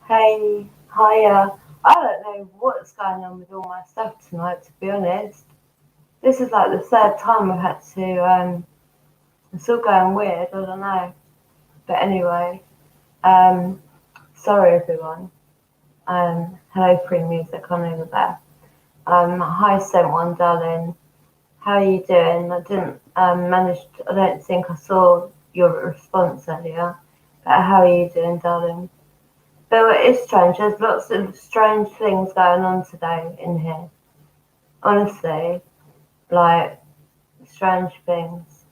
Hey, hiya. I don't know what's going on with all my stuff tonight, to be honest. This is like the third time I've had to, it's all going weird, I don't know. But anyway, sorry everyone. Hello free music on over there. Hi Sent One, darling. How are you doing? I didn't I don't think I saw your response earlier. But how are you doing, darling? Bill, it is strange. There's lots of strange things going on today in here. Honestly, like, strange things.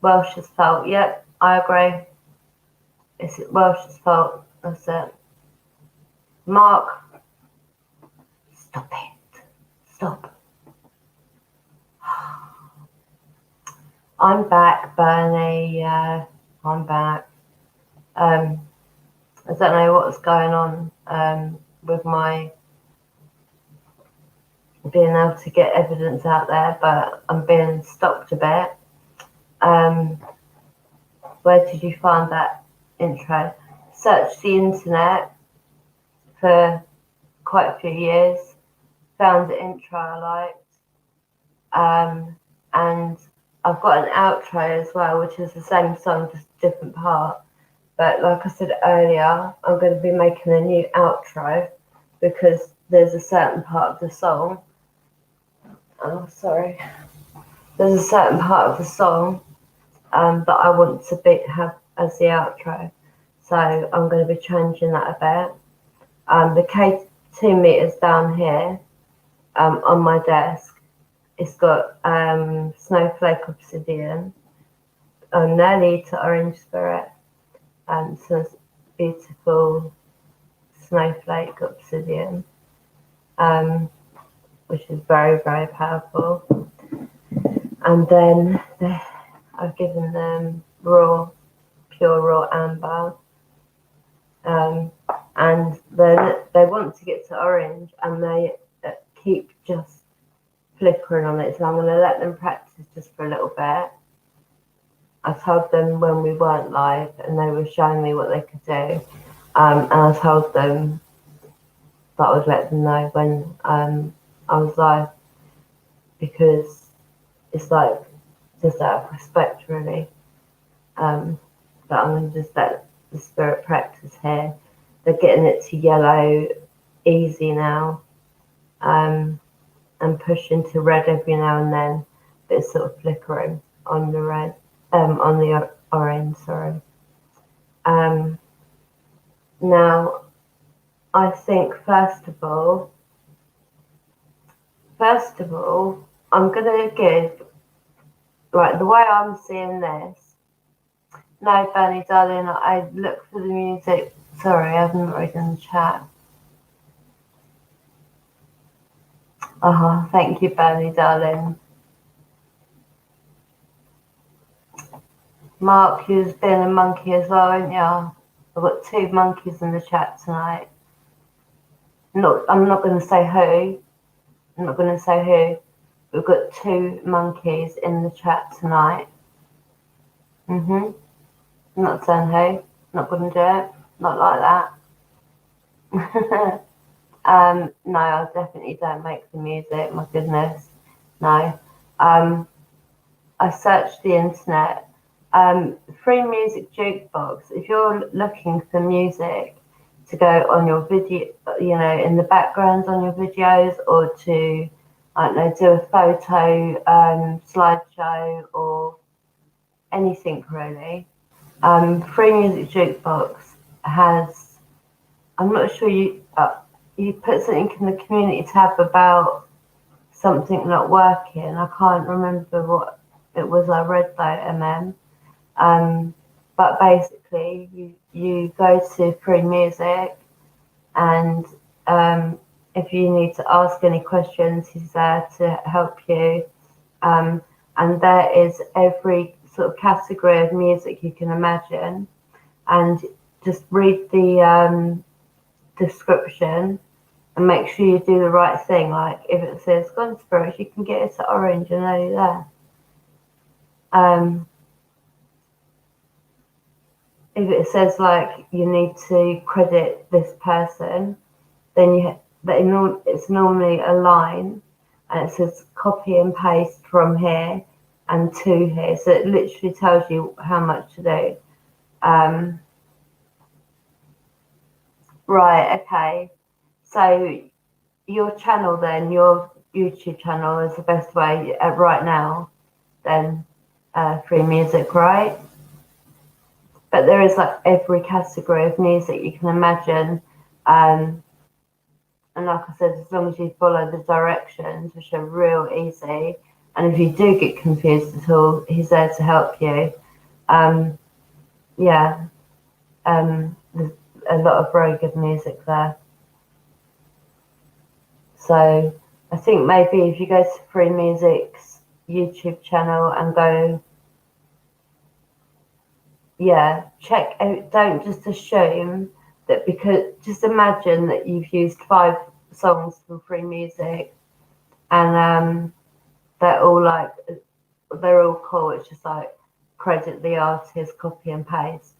Welsh's fault. Yep, I agree. It's Welsh's fault. That's it. Mark, stop it. Stop. I'm back, Bernie. I'm back. I don't know what's going on with my being able to get evidence out there, but I'm being stopped a bit. Where did you find that intro? Searched the internet for quite a few years, found the intro I liked, and I've got an outro as well, which is the same song, just a different part. But like I said earlier, I'm going to be making a new outro because there's a certain part of the song. Oh, sorry. There's a certain part of the song that I want to have as the outro. So I'm going to be changing that a bit. The K2 meters down here on my desk, it's got Snowflake Obsidian, nearly to Orange Spirit, and some beautiful Snowflake Obsidian, which is very, very powerful. And then I've given them pure raw amber, and then they want to get to orange, and they keep just flickering on it, so I'm going to let them practice just for a little bit. I told them when we weren't live and they were showing me what they could do, and I told them that I would let them know when I was live, because it's like just out of respect, really, that I'm going to just let the spirit practice here. They're getting it to yellow easy now, and pushing to red every now and then, but it's sort of flickering on the red, on the orange, sorry. Now, I think first of all, I'm going to give, right, the way I'm seeing this. No, Bernie, darling, I look for the music. Sorry, I haven't read in the chat. Thank you, Bernie, darling. Mark, you've been a monkey as well, haven't you? I've got 2 monkeys in the chat tonight. I'm not going to say who. We've got 2 monkeys in the chat tonight. I'm not saying who. Not going to do it. Not like that. No, I definitely don't make the music. My goodness, no. I searched the internet. Free music jukebox. If you're looking for music to go on your video, in the background on your videos, or to, I don't know, do a photo slideshow or anything really, Free Music Jukebox has, I'm not sure, you put something in the community tab about something not working. I can't remember what it was I read though, but basically you go to Free Music, and if you need to ask any questions, he's there to help you, and there is every sort of category of music you can imagine, and just read the description and make sure you do the right thing. Like if it says Gone Spirits, you can get it to orange and only there. If it says like you need to credit this person, then it's normally a line, and it says copy and paste from here and to here, so it literally tells you how much to do. Right, okay, so your channel then, your YouTube channel is the best way right now, then Free Music, right? But there is like every category of music you can imagine, and like I said, as long as you follow the directions, which are real easy, and if you do get confused at all, he's there to help you. There's a lot of very good music there. So I think maybe if you go to Free Music's YouTube channel and go, check out, don't just assume that, because just imagine that you've used 5 songs from Free Music, and they're all cool. It's just like credit the artist, copy and paste.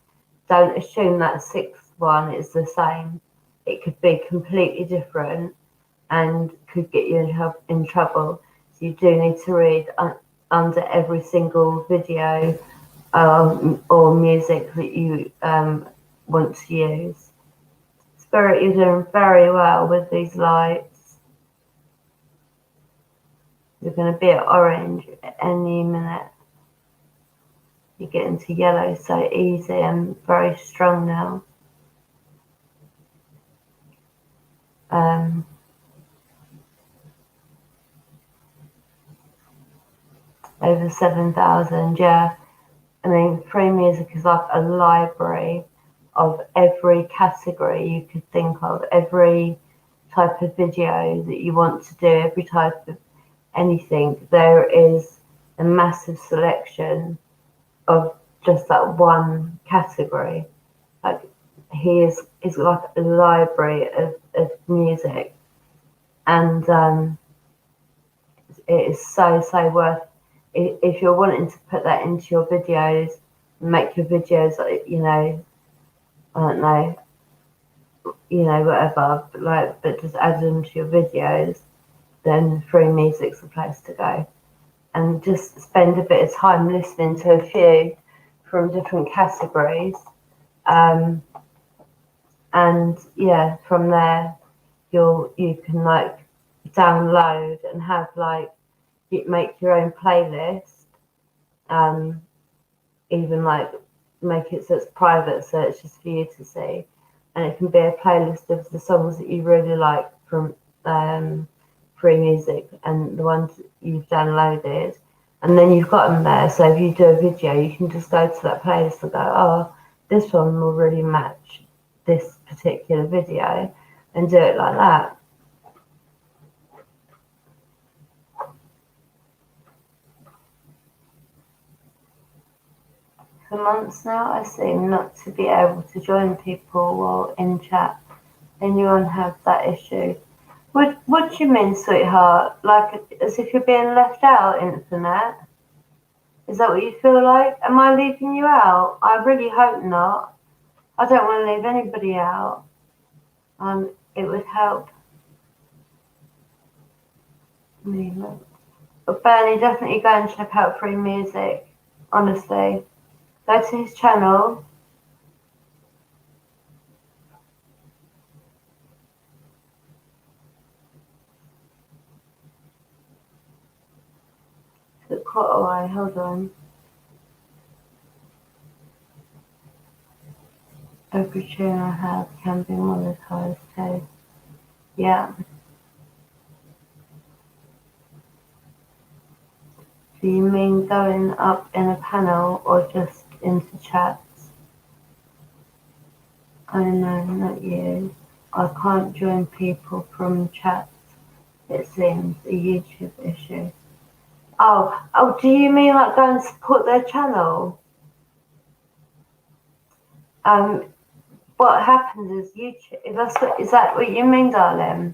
Don't assume that 6th one is the same. It could be completely different and could get you in trouble. So you do need to read under every single video or music that you want to use. Spirit, you're doing very well with these lights. You're going to be at orange any minute. You're getting to yellow so easy and very strong now. Over 7,000, yeah. I mean, Free Music is like a library of every category you could think of, every type of video that you want to do, every type of anything. There is a massive selection of just that one category. Like is like a library of music, and it is so worth. If you're wanting to put that into your videos, make your videos, you know, I don't know, you know, whatever, but just add them to your videos, then free music's the place to go. And just spend a bit of time listening to a few from different categories. And yeah, from there you can like download and have like make your own playlist. Even like make it so it's private, so it's just for you to see, and it can be a playlist of the songs that you really like from free music and the ones that you've downloaded, and then you've got them there. So if you do a video, you can just go to that playlist and go, oh, this one will really match this particular video, and do it like that. For months now, I seem not to be able to join people while in chat. Anyone have that issue? What do you mean, sweetheart? Like as if you're being left out, Internet? Is that what you feel like? Am I leaving you out? I really hope not. I don't want to leave anybody out. It would help me. But Bernie, definitely go and check out free music. Honestly, go to his channel. Took quite a while. Hold on. Every tune I have can be monetized too. Yeah. Do you mean going up in a panel or just into chats? Oh no, not you. I can't join people from chats. It seems a YouTube issue. Oh, do you mean like go and support their channel? What happens is YouTube. Is that what you mean, darling?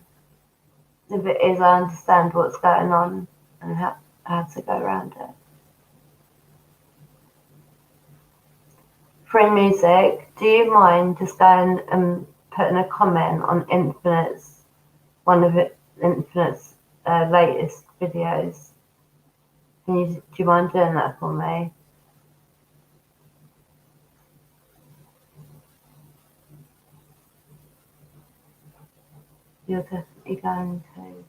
If it is, I understand what's going on and how to go around it. Free music. Do you mind just going and putting a comment on Infinite's latest videos? Do you mind doing that for me? You're definitely going to.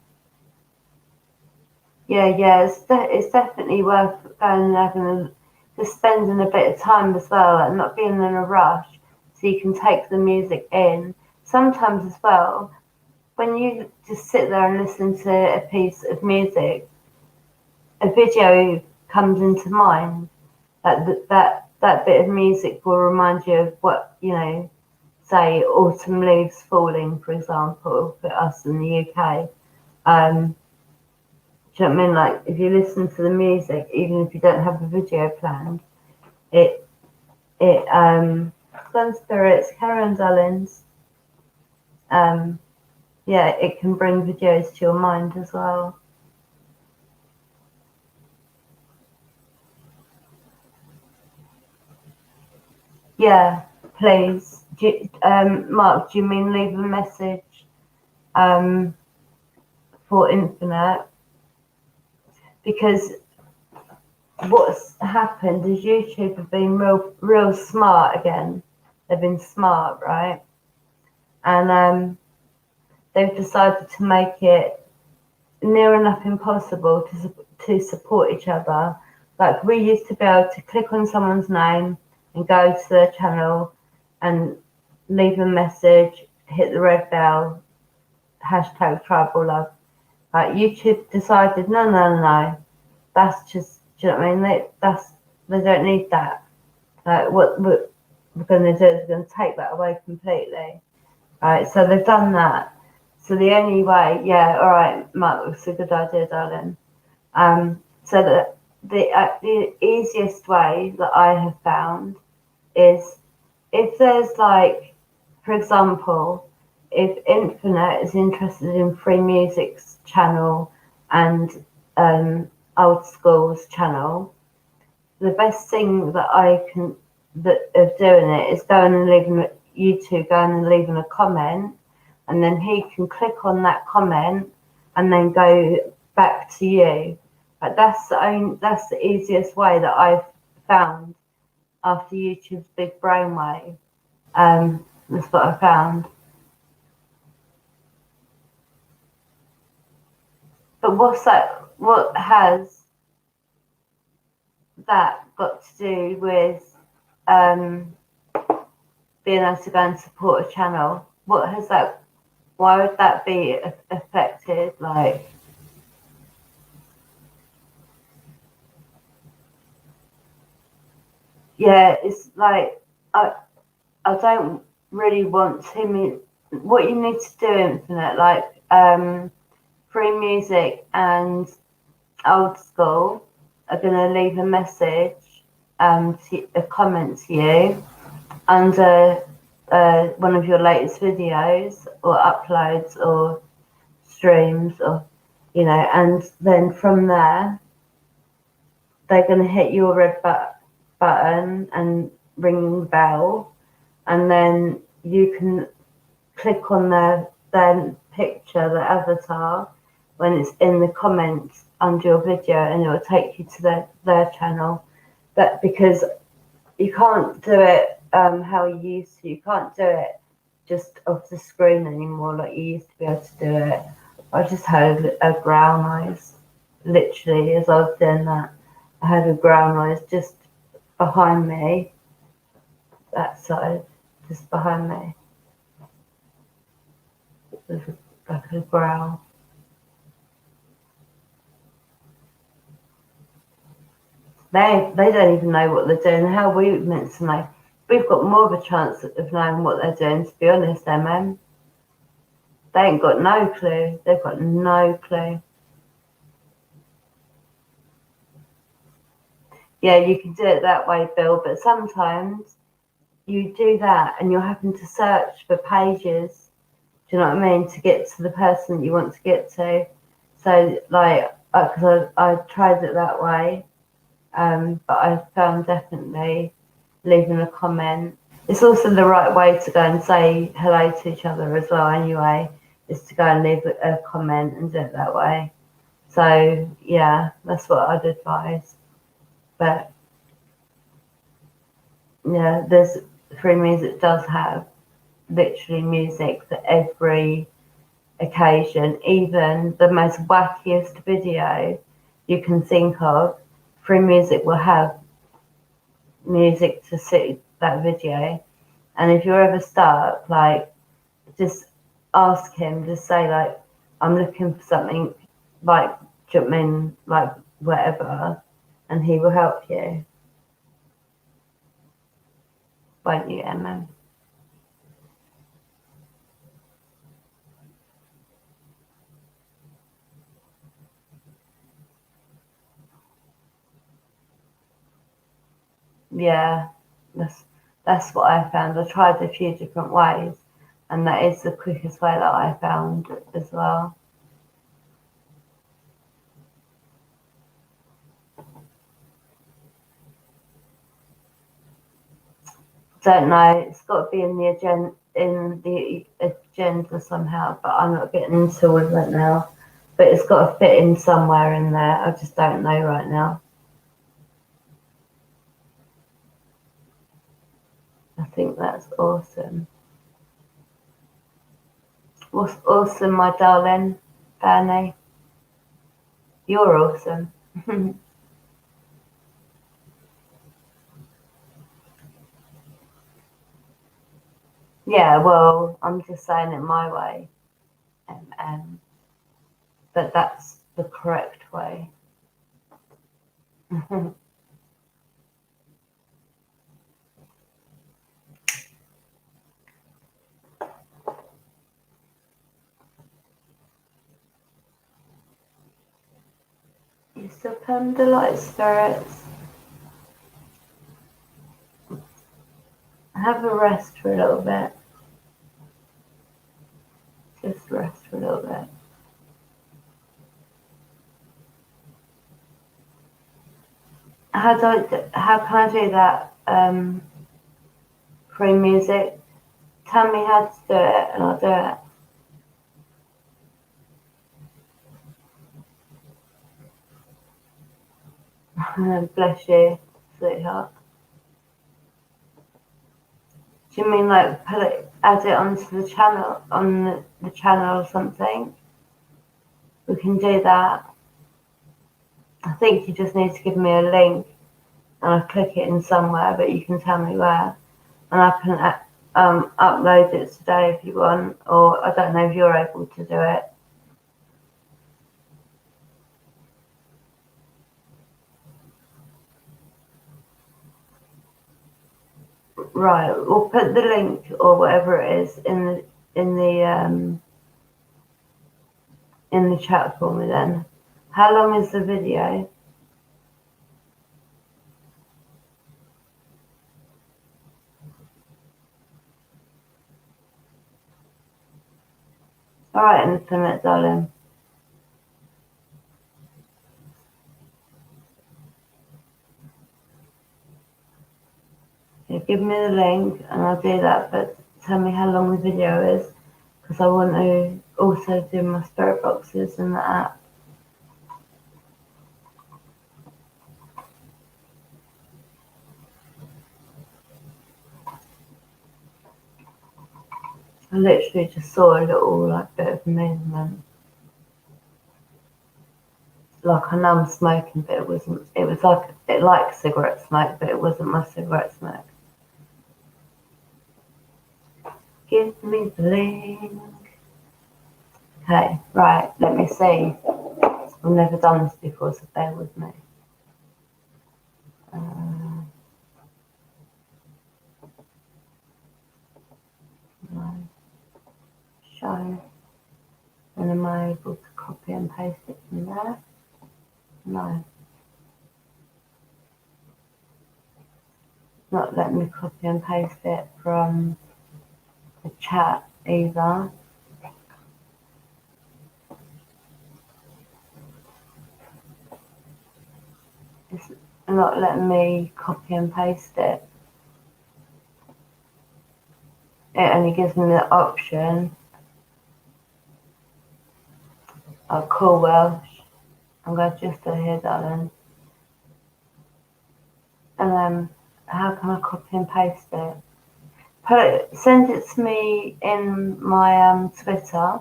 Yeah, it's definitely worth going and having just spending a bit of time as well, and not being in a rush, so you can take the music in. Sometimes as well, when you just sit there and listen to a piece of music, a video comes into mind. That bit of music will remind you of what, you know, say autumn leaves falling, for example, for us in the UK. Do you know what I mean? Like if you listen to the music, even if you don't have the video planned, Sun Spirits, carry on, darlings. Yeah, it can bring videos to your mind as well. Yeah, please. Mark, do you mean leave a message for Infinite? Because what's happened is YouTube have been real smart again. They've been smart, right? And they've decided to make it near enough impossible to support each other. Like we used to be able to click on someone's name and go to their channel and leave a message, hit the red bell, hashtag tribal love. Like YouTube decided, no. That's just, do you know what I mean? They don't need that. Like what we're going to do is we're going to take that away completely. Right, so they've done that. So the only way, yeah, all right, Mark, it's a good idea, darling. So the easiest way that I have found is if there's like, for example, if Infinite is interested in Free Music's channel and Old School's channel, the best thing that of doing it is going and leaving a comment, and then he can click on that comment and then go back to you. But that's the easiest way that I've found after YouTube's big brainwave. That's what I found. But what has that got to do with being able to go and support a channel? Why would that be affected? Like, yeah, it's like I don't really want too many. What you need to do, Infinite, like Free Music and Old School are going to leave a message, a comment to you under one of your latest videos or uploads or streams, or and then from there they're going to hit your red button and ring the bell, and then you can click on their picture, the avatar, when it's in the comments under your video, and it will take you to their channel. But because you can't do it how you used to, you can't do it just off the screen anymore like you used to be able to do it. I just heard a growl noise, literally, as I was doing that. I heard a growl noise just behind me, that side, just behind me. There's like a growl. They don't even know what they're doing. How are we meant to know? We've got more of a chance of knowing what they're doing, to be honest, MM. They ain't got no clue. They've got no clue. Yeah, you can do it that way, Bill, but sometimes you do that and you're having to search for pages, do you know what I mean, to get to the person that you want to get to. So, like, because I tried it that way, but I found definitely leaving a comment. It's also the right way to go and say hello to each other as well, anyway, is to go and leave a comment and do it that way. So, yeah, that's what I'd advise. But yeah, there's Free Music does have literally music for every occasion, even the most wackiest video you can think of. Free Music will have music to suit that video. And if you're ever stuck, like, just ask him, just say, like, I'm looking for something, like, jump in, like, whatever, and he will help you. Won't you, Emma? Yeah, that's what I found. I tried a few different ways, and that is the quickest way that I found as well. Don't know. It's got to be in the agenda somehow, but I'm not getting into all of that now. But it's got to fit in somewhere in there. I just don't know right now. I think that's awesome. What's awesome, my darling Fanny? You're awesome. Yeah, well, I'm just saying it my way. But that's the correct way. You still come the light spirits. Have a rest for a little bit. How can I do that? Free music. Tell me how to do it, and I'll do it. Bless you, sweetheart. Do you mean like add it onto the channel, on the channel or something? We can do that. I think you just need to give me a link and I'll click it in somewhere, but you can tell me where. And I can upload it today if you want, or I don't know if you're able to do it. Right, we'll put the link or whatever it is in the chat for me then. How long is the video? Alright, Infinite darling. Yeah, give me the link and I'll do that, but tell me how long the video is, because I want to also do my spirit boxes in the app. I literally just saw a little like bit of movement. Like I know I'm smoking, but it wasn't. It was like cigarette smoke, but it wasn't my cigarette smoke. Give me the link. Okay, right. Let me see. I've never done this before, so bear with me. No. Show. And am I able to copy and paste it from there? No. Not letting me copy and paste it from the chat either. It's not letting me copy and paste it. It only gives me the option. Oh, cool, Welsh. I'm going to just go here, darling. And then, how can I copy and paste it? Send it to me in my Twitter,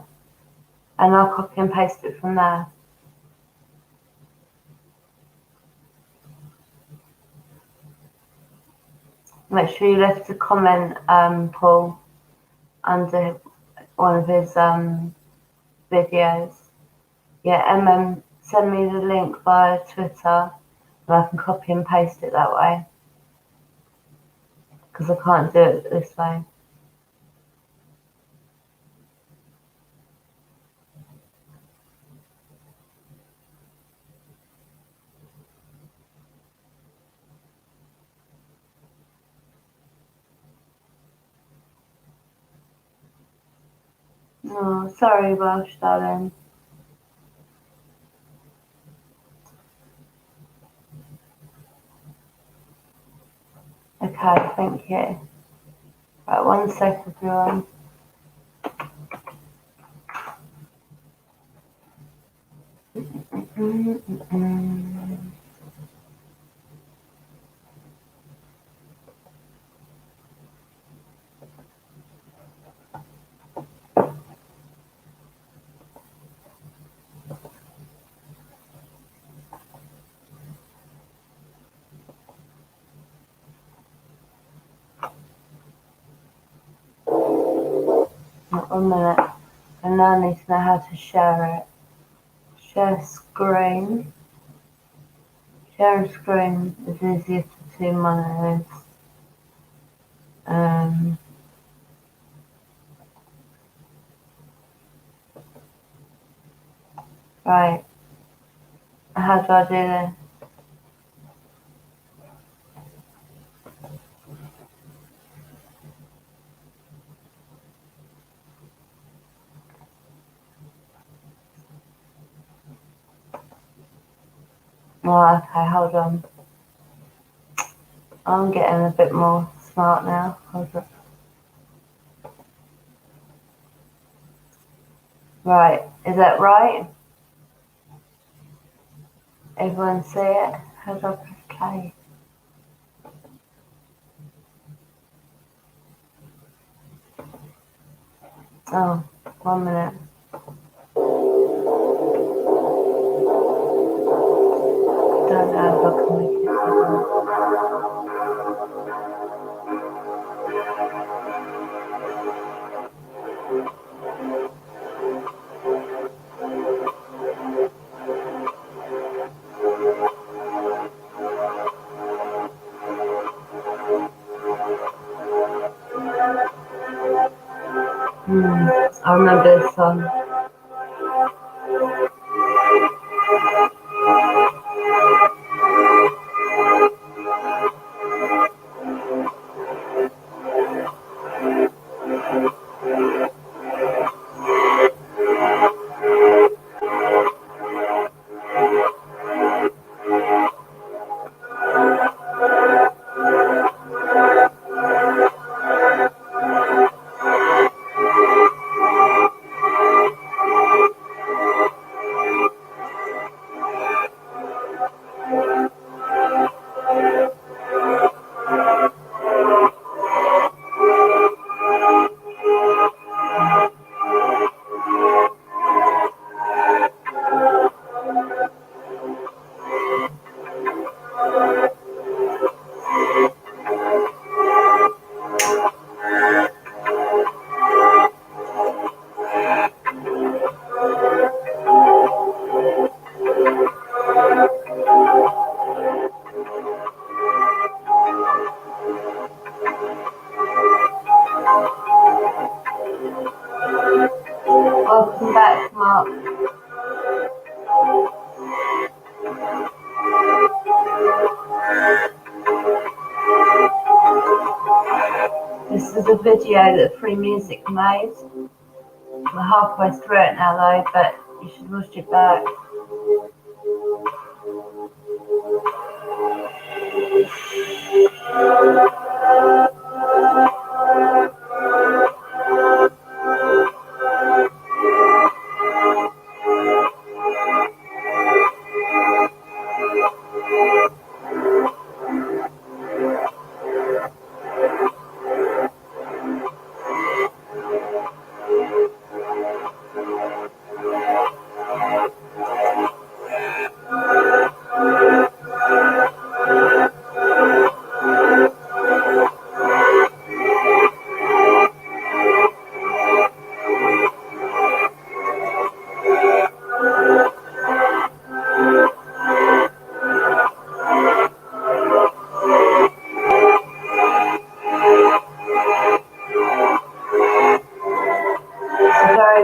and I'll copy and paste it from there. Make sure you left a comment, Paul, under one of his videos. Yeah, send me the link via Twitter, and I can copy and paste it that way. Because I can't do it this way. No, sorry, Welsh, darling. Okay, thank you. Right, 1 sec, everyone. Right, 1 minute. I now need to know how to share it. Share screen. Share screen is easier to do monitors. Right. How do I do this? Oh, okay, hold on. I'm getting a bit more smart now. Right, is that right? Everyone see it? How do I press play? Oh, 1 minute. Don't know if I can make it I remember this song. Welcome back, Mark. This is a video that Free Music made. We're halfway through it now though, but you should watch it back.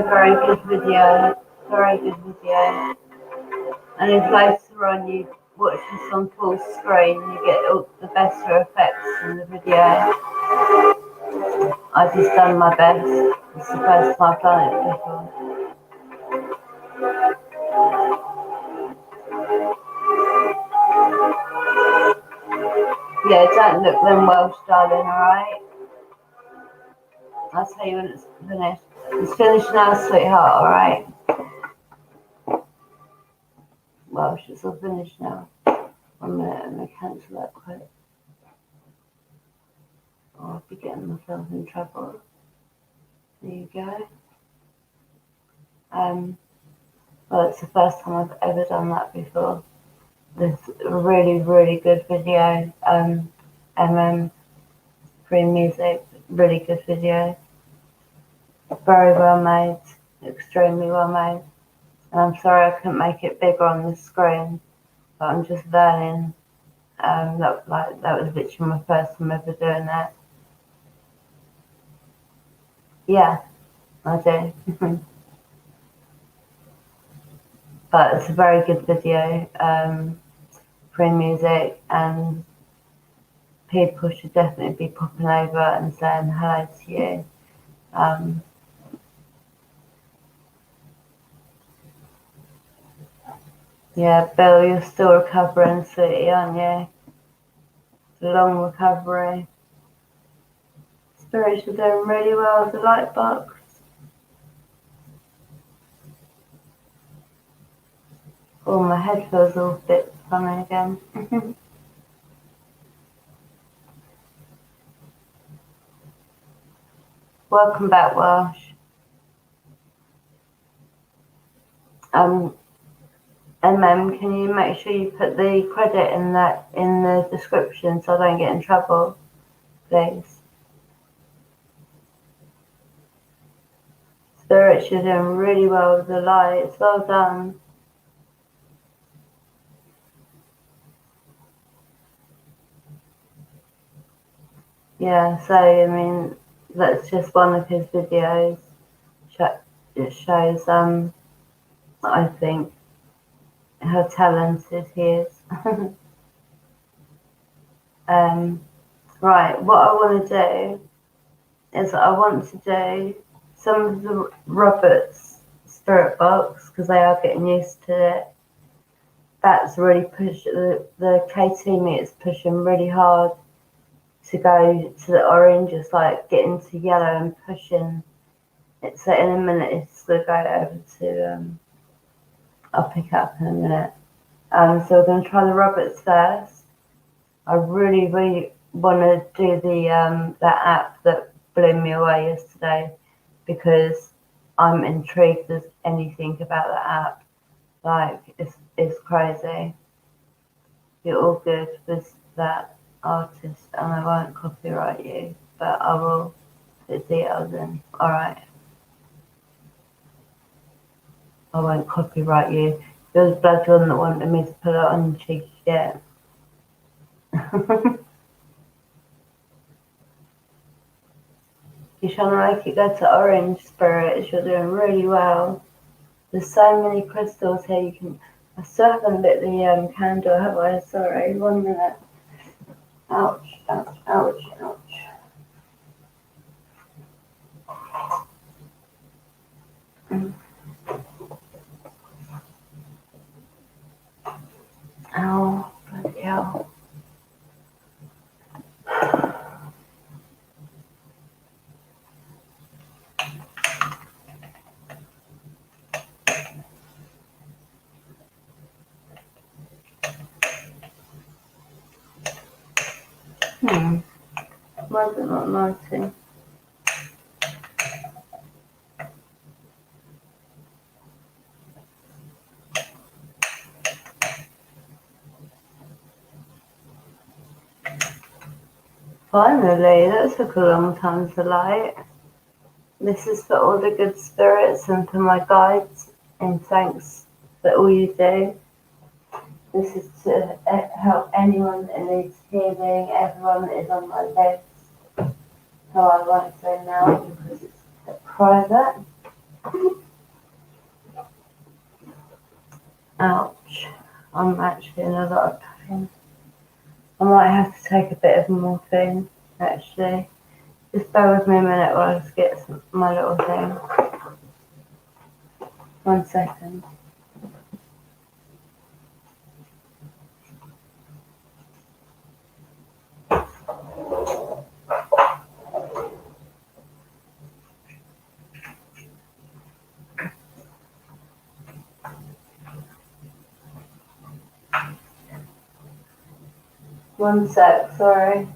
Very good video. Very good video. And if later on you watch this on full screen, you get all the better effects in the video. I've just done my best. It's the first time I've done it before. Yeah, don't look them Welsh, darling, alright? I'll tell you when it's finished. It's finished now, sweetheart, alright? Welsh, it's all finished now. 1 minute, let me cancel that quick. Or I'll be getting myself in trouble. There you go. Well, it's the first time I've ever done that before. This really, really good video. Free Music, really good video. Very well made, extremely well made. And I'm sorry I couldn't make it bigger on the screen, but I'm just learning. That was literally my first time ever doing that. Yeah, I do. But it's a very good video. Free Music, and people should definitely be popping over and saying hello to you. Yeah, Bill, you're still recovering, sweetie, aren't you? long recovery. Spirits are doing really well with the light box. Oh, my head feels all a bit funny again. Welcome back, Welsh. MM, can you make sure you put the credit in the description so I don't get in trouble, please? Spirits, you're doing really well with the lights. Well done. Yeah, so I mean, that's just one of his videos. It shows, I think, how talented he is. Right, what I want to do is I want to do some of the Robert's spirit box because they are getting used to it. That's really pushing, the KT meat is pushing really hard to go to the orange. It's like getting to yellow and pushing it. So in a minute it's going to go over to, I'll pick it up in a minute. So we're going to try the Roberts first. I really, really want to do that app that blew me away yesterday because I'm intrigued as anything about that app. Like, it's crazy. You're all good with that artist, and I won't copyright you, but I will put details in. Alright. I won't copyright you. You're the blood one that wanted me to put it on, cheeky git. You're trying to make it go to orange, Spirits. You're doing really well. There's so many crystals here. You can. I still haven't lit the candle, have I? Sorry, 1 minute. Ouch! Ouch! Ouch! Ouch! Ow! Bloody hell! Why is it not lighting? Finally, that took a long time to light. This is for all the good spirits and for my guides, and thanks for all you do. This is to help anyone that needs healing, everyone that is on my list. So I won't say now because it's private. Ouch. I'm actually in a lot of pain. I might have to take a bit of morphine, actually. Just bear with me a minute while I just get my little thing. 1 second. One sec, sorry.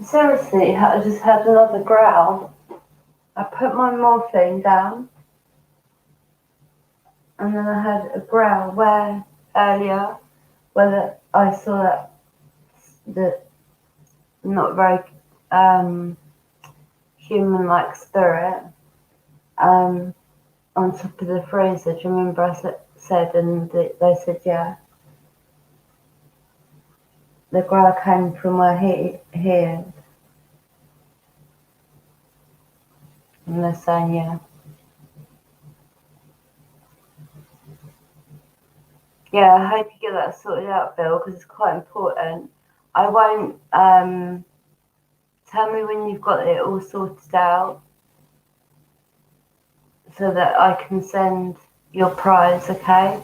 Seriously, I just had another growl. I put my morphine down, and then I had a growl where earlier, where I saw that the not very human-like spirit on top of the freezer. Do you remember I said, and they said, yeah. The growl came from where he heard. And they're saying, yeah. Yeah, I hope you get that sorted out, Bill, because it's quite important. I won't. Tell me when you've got it all sorted out, so that I can send your prize, okay?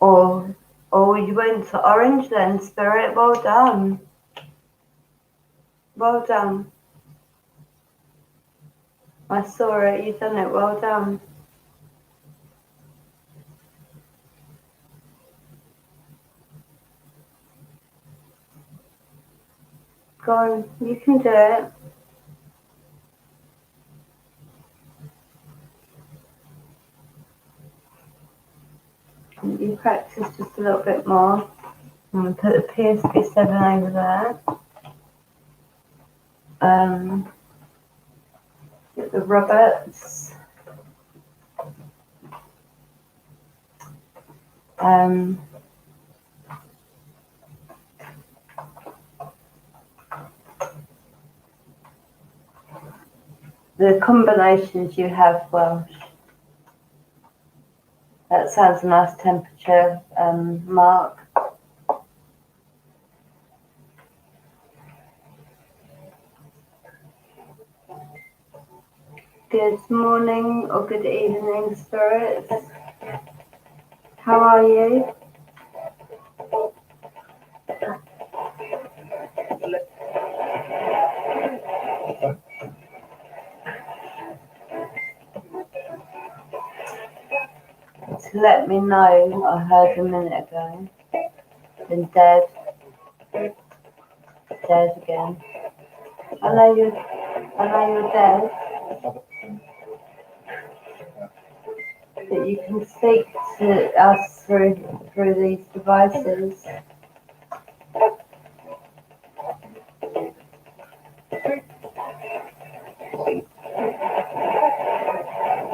Or you went to Orange then, Spirit. Well done. Well done. I saw it. You've done it. Well done. Go on. You can do it. You practice just a little bit more. I'm going to put the PSP7 over there. Get the Roberts. The combinations you have, Welsh. That sounds a nice temperature, Mark. Good morning or good evening, spirits. How are you? To let me know, I heard a minute ago. Been dead. Dead again. I know you're dead. But you can speak to us through these devices.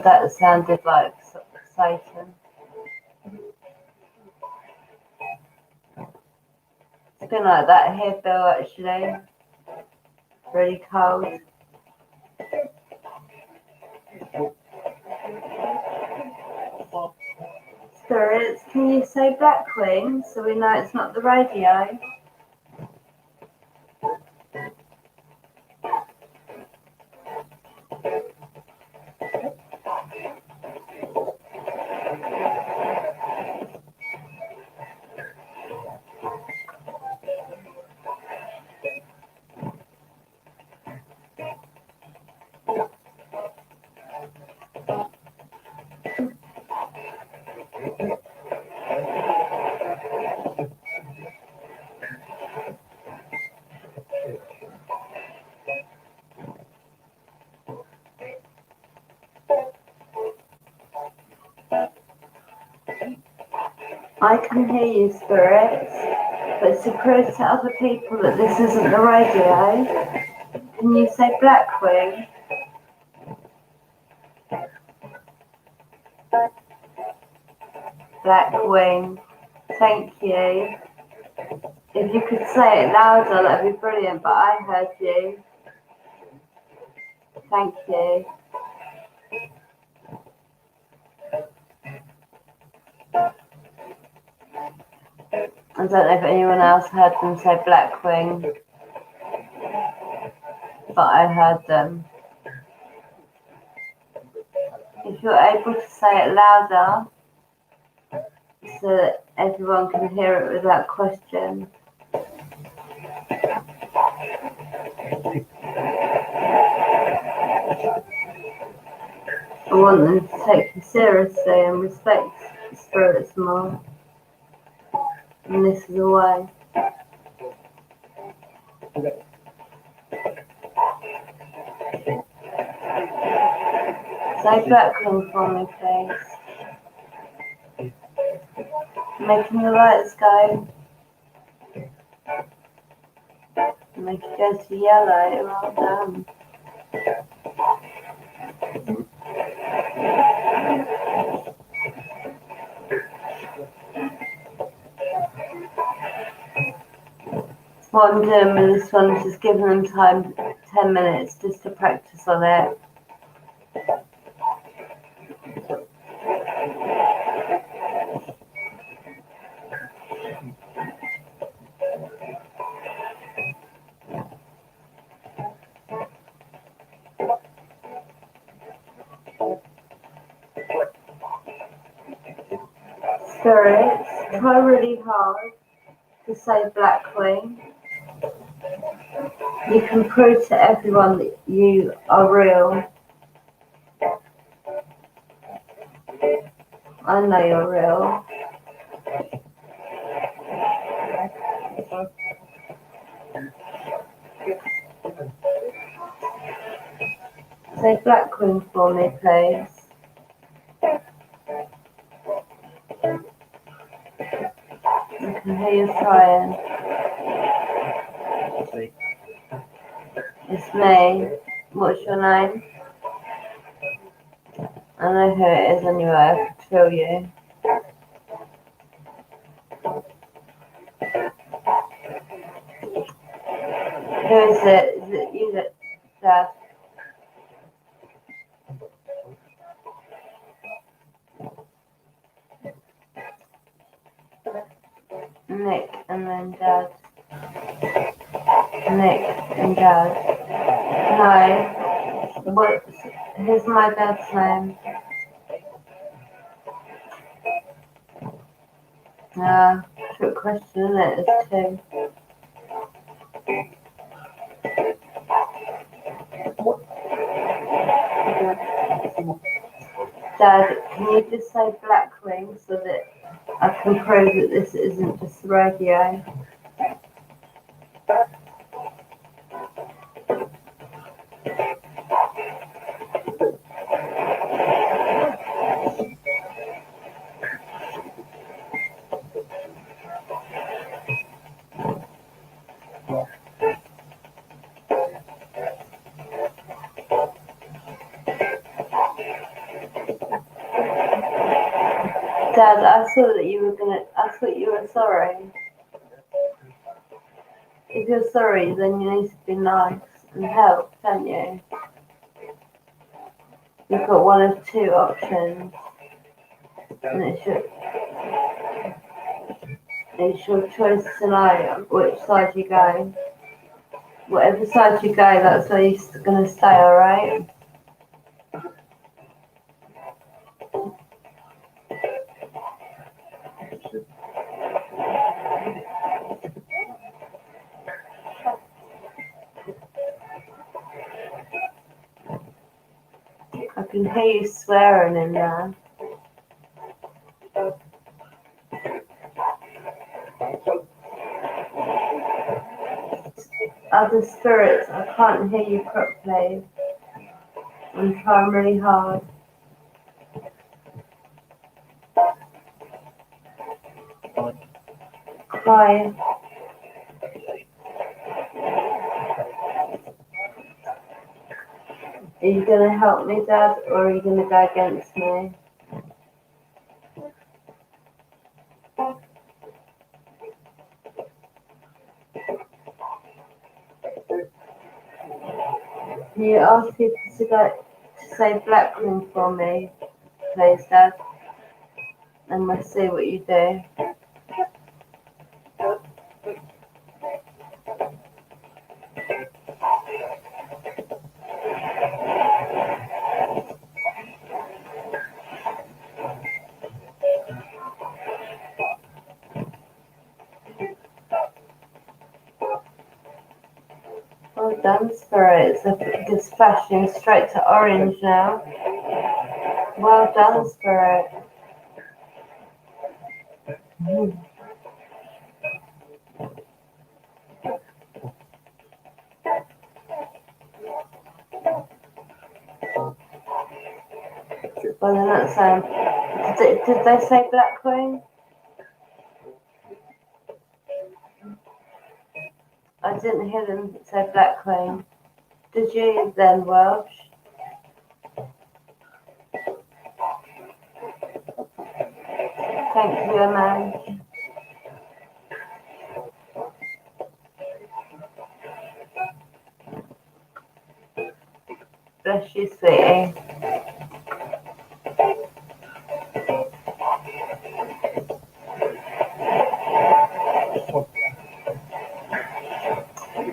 That sounded like Satan. It's been like that here, Bill, actually. Really cold. Spirits, can you say Blackwing so we know it's not the radio? I can hear you, spirits, but to prove to other people that this isn't the radio, can you say Blackwing? Blackwing. Thank you. If you could say it louder, that'd be brilliant, but I heard you. Thank you. I don't know if anyone else heard them say Blackwing, but I heard them. If you're able to say it louder, so that everyone can hear it without question. I want them to take you seriously and respect the spirits more. And this is a way. Say Blackwing for me, please. Making the lights go. Make it go to yellow. Well done. What I'm doing with this one is just giving them time, 10 minutes, just to practice on it. Spirits, try really hard to say Blackwing. You can prove to everyone that you are real. I know you're real. Say Blackwing for me, please. I can hear you trying. It's me. What's your name? I know who it is anyway, I can feel you. Who is it? Is it you, Dad? Nick and then Dad. Nick and Dad. No. Who's my dad's name? Trick question, isn't it? It's two. Dad, can you just say Blackwing so that I can prove that this isn't just radio? Dad, I thought you were sorry. If you're sorry, then you need to be nice and help, don't you? You've got one of two options, and it's your choice to know which side you go. Whatever side you go, that's where you're going to stay, alright? I can hear you swearing in there. Other spirits, I can't hear you properly. I'm trying really hard. Cry. Are you going to help me, Dad, or are you going to go against me? Can you ask people to say Blackwing for me, please, Dad? And we'll see what you do. Well done, spirits. It's flashing straight to orange now. Well done, spirit. Well, they're not saying. Did they say Blackwing? I didn't hear them say Blackwing. Did you then, Welsh? Thank you, man. Bless you, sweetie.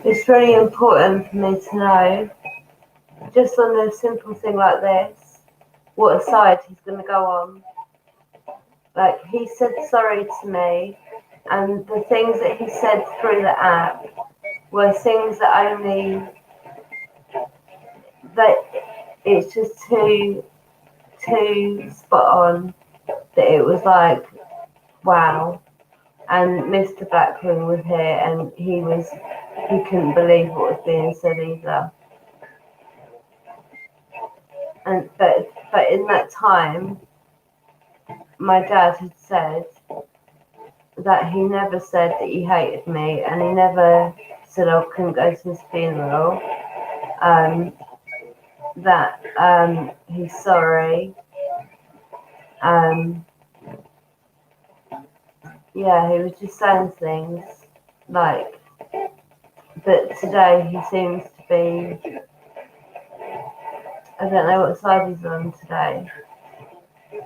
It's really important for me to know, just on a simple thing like this, what side he's going to go on. like he said sorry to me, and the things that he said through the app were things that only that it's just too spot on that it was like wow. And Mr. Blackburn was here, and he couldn't believe what was being said either. And but in that time, my dad had said that he never said that he hated me, and he never said I couldn't go to his funeral. That he's sorry. Yeah, he was just saying things like, but today he seems to be, I don't know what side he's on today.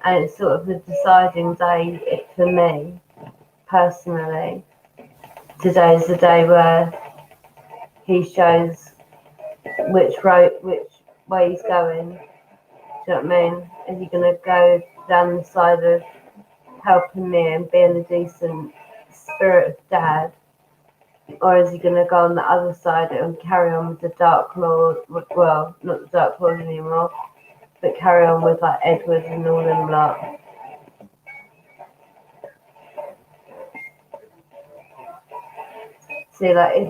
And it's sort of a deciding day for me, personally. Today's the day where he shows which way he's going. Do you know what I mean? Is he going to go down the side of helping me and being a decent spirit of dad? Or is he going to go on the other side and carry on with the Dark Lord? Well, not the Dark Lord anymore, but carry on with like Edward and all them lot. See, like if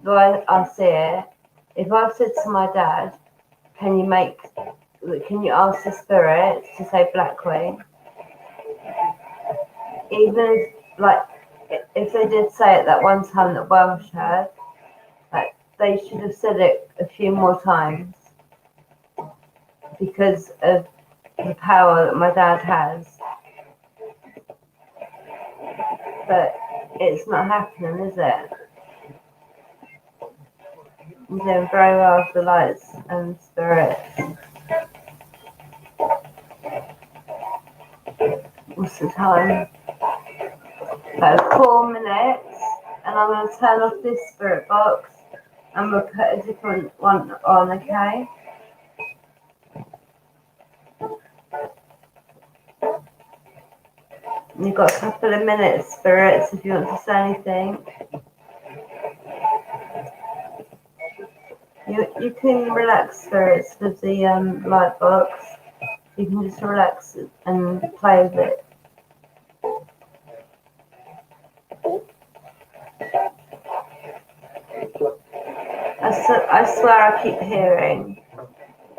the way I see it, if I said to my dad, can you ask the spirits to say Black Queen? Even if they did say it that one time that Welsh heard, like they should have said it a few more times because of the power that my dad has. But it's not happening, is it? I'm doing very well with the lights and spirits. What's the time? About 4 minutes, and I'm going to turn off this spirit box and we'll put a different one on, okay? You've got a couple of minutes, spirits, if you want to say anything. You can relax, spirits, with the light box. You can just relax and play with it. I swear I keep hearing.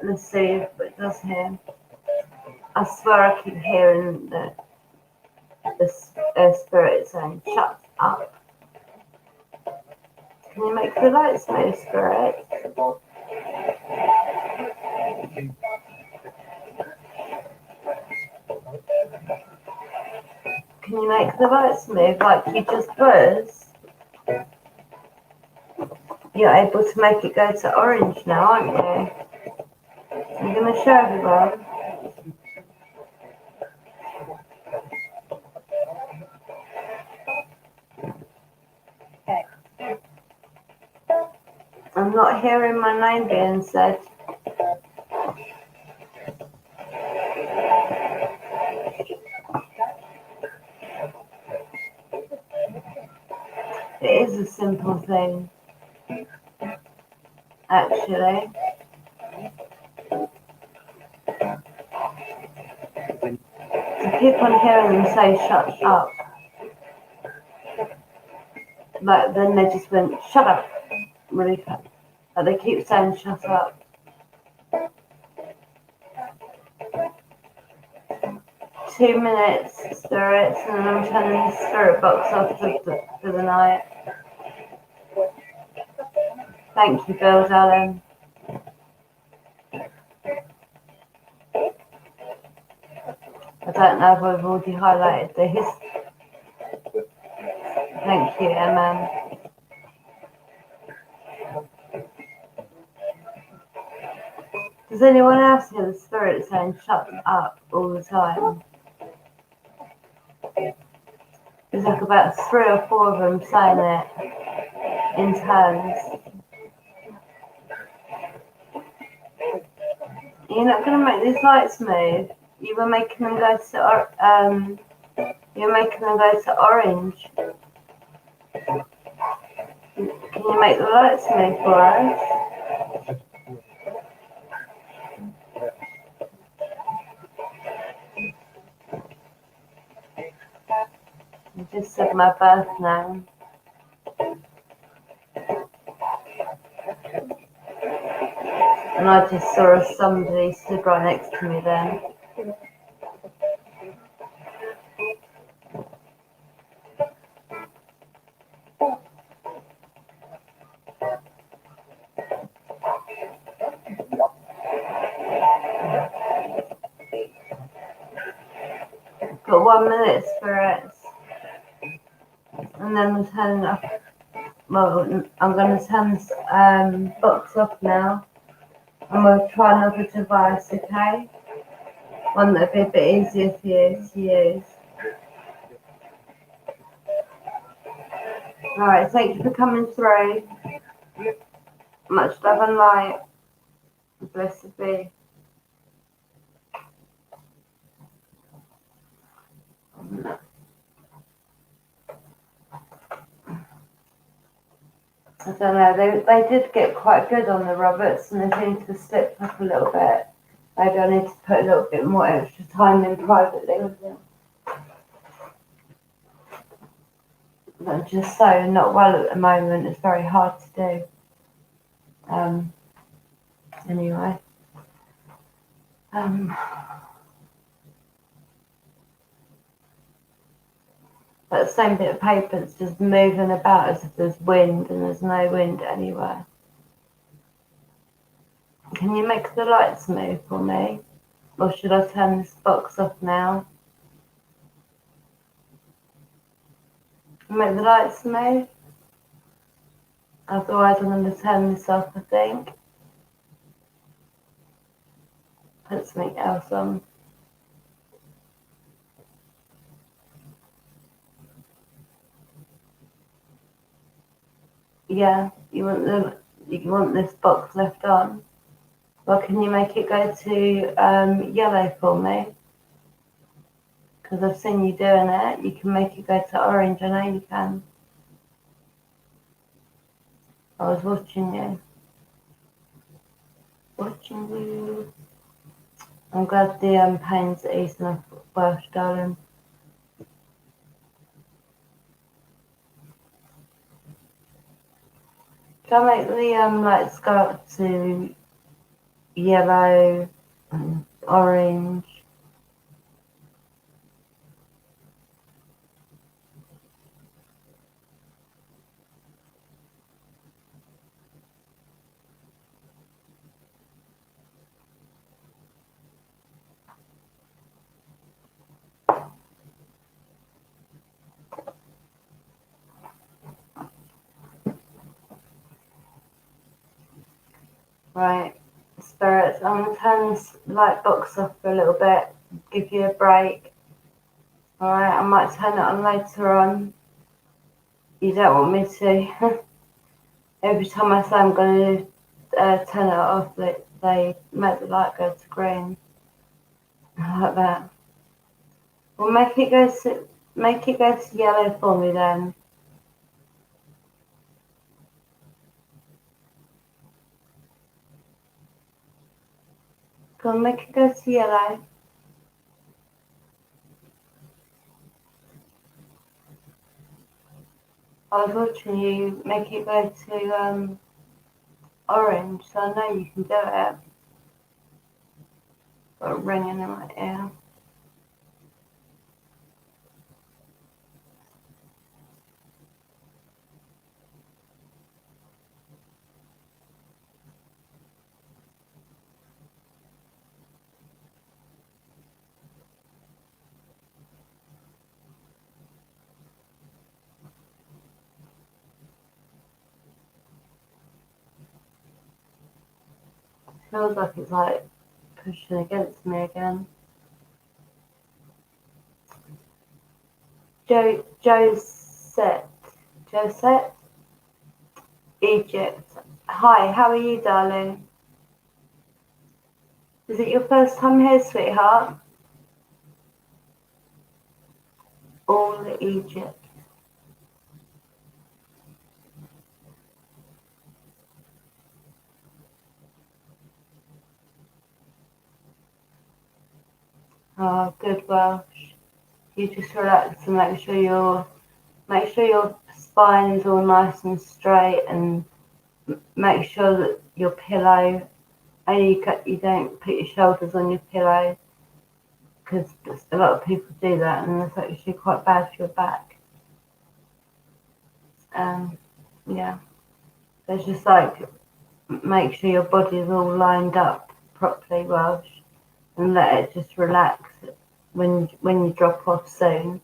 Let's see if it does hear. I swear I keep hearing the spirit saying, shut up. Can you make the lights move, spirit? Can you make the lights move like you just was? You're able to make it go to orange now, aren't you? I'm going to show everyone. I'm not hearing my name being said. It is a simple thing, actually. I keep on hearing them say, shut up. Like, then they just went, shut up. Really fast. But they keep saying, shut up. Two minutes, spirits, and then I'm turning the spirit box off for the night. Thank you, Bill, darling. I don't know if I've already highlighted this. Thank you, Emma. Does anyone else hear the spirit saying shut up all the time? There's like about 3 or 4 of them saying it in turns. You're not going to make these lights move. You were making them go to You're making them go to orange. Can you make the lights move for us? I just said my birth name. And I just saw somebody stood right next to me then. Got 1 minute, spirits. And then we'll turn off. Well, I'm going to turn this box off now. And we'll try another device, okay? One that'll be a bit easier for you to use. Alright, thank you for coming through. Much love and light. Blessed be. I don't know, they did get quite good on the Roberts and they seem to slip up a little bit. Maybe I need to put a little bit more extra time in privately with them. I'm just so not well at the moment, it's very hard to do. Anyway. That same bit of paper is just moving about as if there's wind and there's no wind anywhere. Can you make the lights move for me? Or should I turn this box off now? Make the lights move? Otherwise I'm going to turn this off, I think. Put something else on. Yeah, you want this box left on? Well, can you make it go to yellow for me? Because I've seen you doing it. You can make it go to orange. I know you can. I was watching you. Watching you. I'm glad the pain's easing off, Welsh, darling. Can I make the lights go up to yellow and orange? Right, spirits, I'm going to turn this light box off for a little bit, give you a break. Alright, I might turn it on later on. You don't want me to. Every time I say I'm going to turn it off, they make the light go to green. Like that. Well, make it go to yellow for me then. Go on, make it go to yellow. I was watching you make it go to orange, so I know you can do it. Got a ringing in my ear. Feels like it's like pushing against me again. Josette, Egypt. Hi, how are you, darling? Is it your first time here, sweetheart? all Egypt. Oh, good Welsh. You just relax and make sure your spine's all nice and straight, and make sure that your pillow, you don't put your shoulders on your pillow, because a lot of people do that and it's actually quite bad for your back. Yeah, so it's just like, make sure your body's all lined up properly, Welsh, and let it just relax when you drop off soon,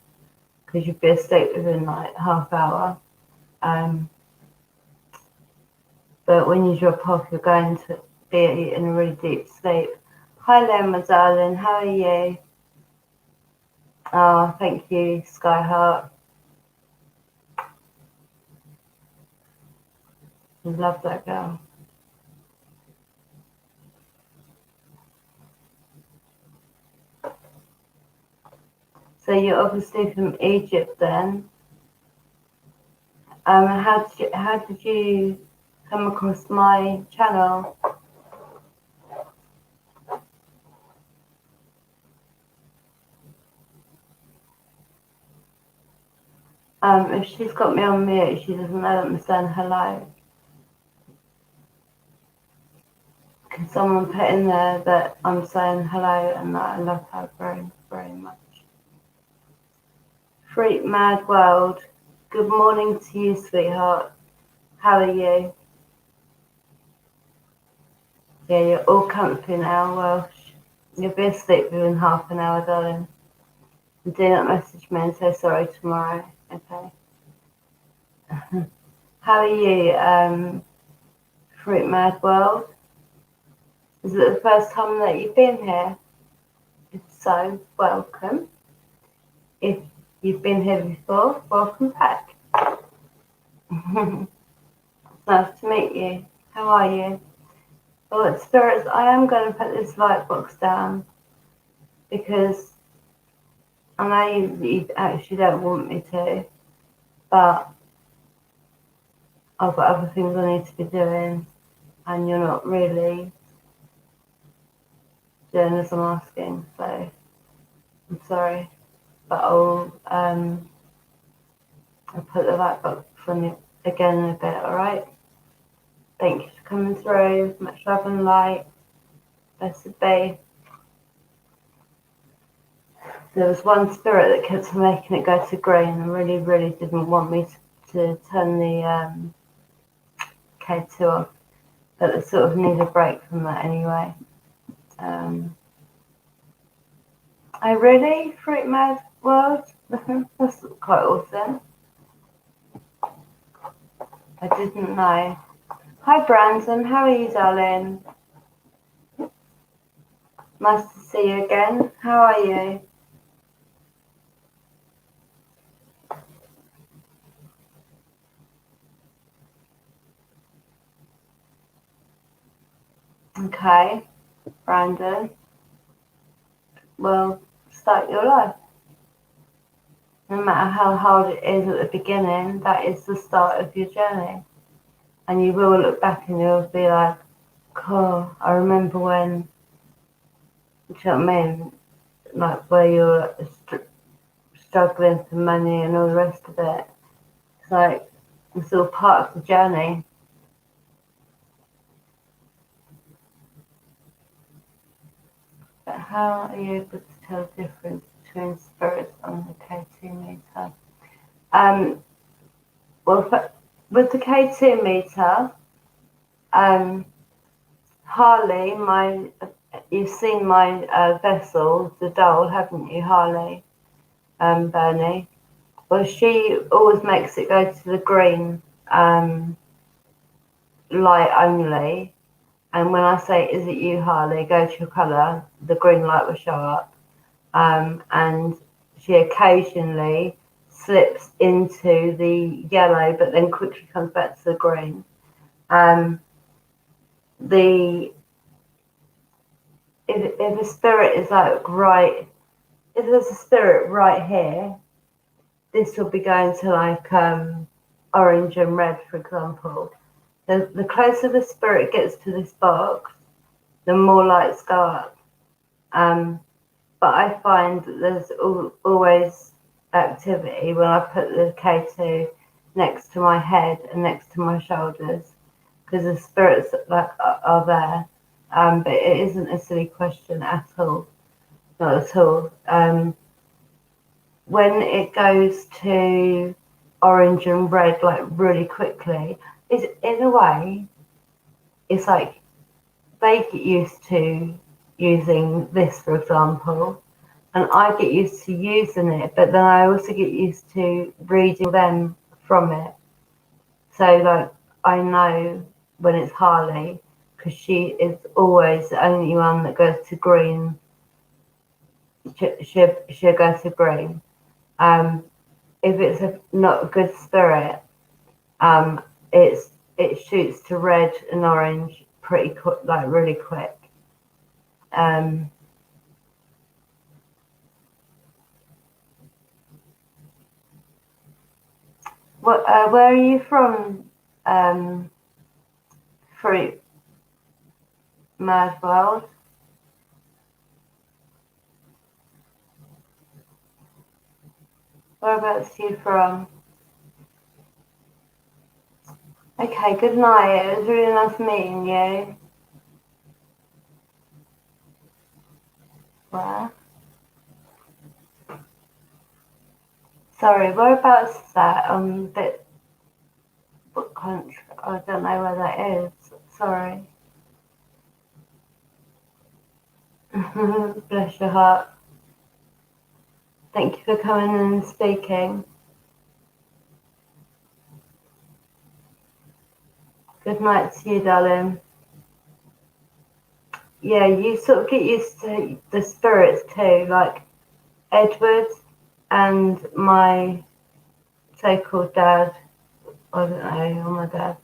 because you'll be asleep within like half hour. But when you drop off, you're going to be in a really deep sleep. Hi there, my darling. How are you? Oh, thank you, Skyheart. I love that girl. So you're obviously from Egypt then. How did you come across my channel? If she's got me on mute, she doesn't know that I'm saying hello. Can someone put in there that I'm saying hello and that I love her very, very much? Freak Mad World. Good morning to you, sweetheart. How are you? Yeah, you're all comfy now, Welsh. You'll be asleep within half an hour, darling. And do not message me and say sorry tomorrow, okay? How are you, Fruit Mad World? Is it the first time that you've been here? If so, welcome. If you've been here before, welcome back. Nice to meet you. How are you? Well, spirits, I am going to put this light box down because I know you actually don't want me to, but I've got other things I need to be doing, and you're not really doing as I'm asking, so I'm sorry, but I'll put the light box on you again in a bit, alright? Thank you for coming through. Much love and light. Blessed be. There was one spirit that kept making it go to green and really, really didn't want me to turn the K2 off. But I sort of need a break from that anyway. Oh really? Fruit Mad World? That's quite awesome. I didn't know. Hi Brandon, how are you, darling? Nice to see you again. How are you? Okay, Brandon. Well, start your life. No matter how hard it is at the beginning, that is the start of your journey. And you will look back and you'll be like, oh, I remember when, do you know what I mean? Like where you're struggling for money and all the rest of it. It's like, it's all part of the journey. But how are you able to tell the difference between spirits on the K2 meter? Well, with the K2 meter, Harley, you've seen my vessel, the doll, haven't you, Harley, Bernie? Well, she always makes it go to the green light only. And when I say, is it you, Harley, go to your colour, the green light will show up. And she occasionally slips into the yellow, but then quickly comes back to the green. If a spirit is like if there's a spirit right here, this will be going to like orange and red, for example. The closer the spirit gets to this box, the more lights go up. But I find that there's always activity when I put the K2 next to my head and next to my shoulders, because the spirits like are there. But it isn't a silly question at all, not at all. When it goes to orange and red like really quickly, is in a way, it's like they get used to using this, for example, and I get used to using it, but then I also get used to reading them from it. So like I know when it's Harley, because she is always the only one that goes to green. She'll go to green. If it's not a good spirit, it shoots to red and orange pretty quick, like really quick. Where are you from? Fruit Mad World. Whereabouts are you from? Okay, good night. It was really nice meeting you. Where? Sorry, whereabouts is that? What country? I don't know where that is. Sorry. Bless your heart. Thank you for coming and speaking. Good night to you, darling. Yeah, you sort of get used to the spirits too, like Edward and my so-called dad, I don't know, or my dad,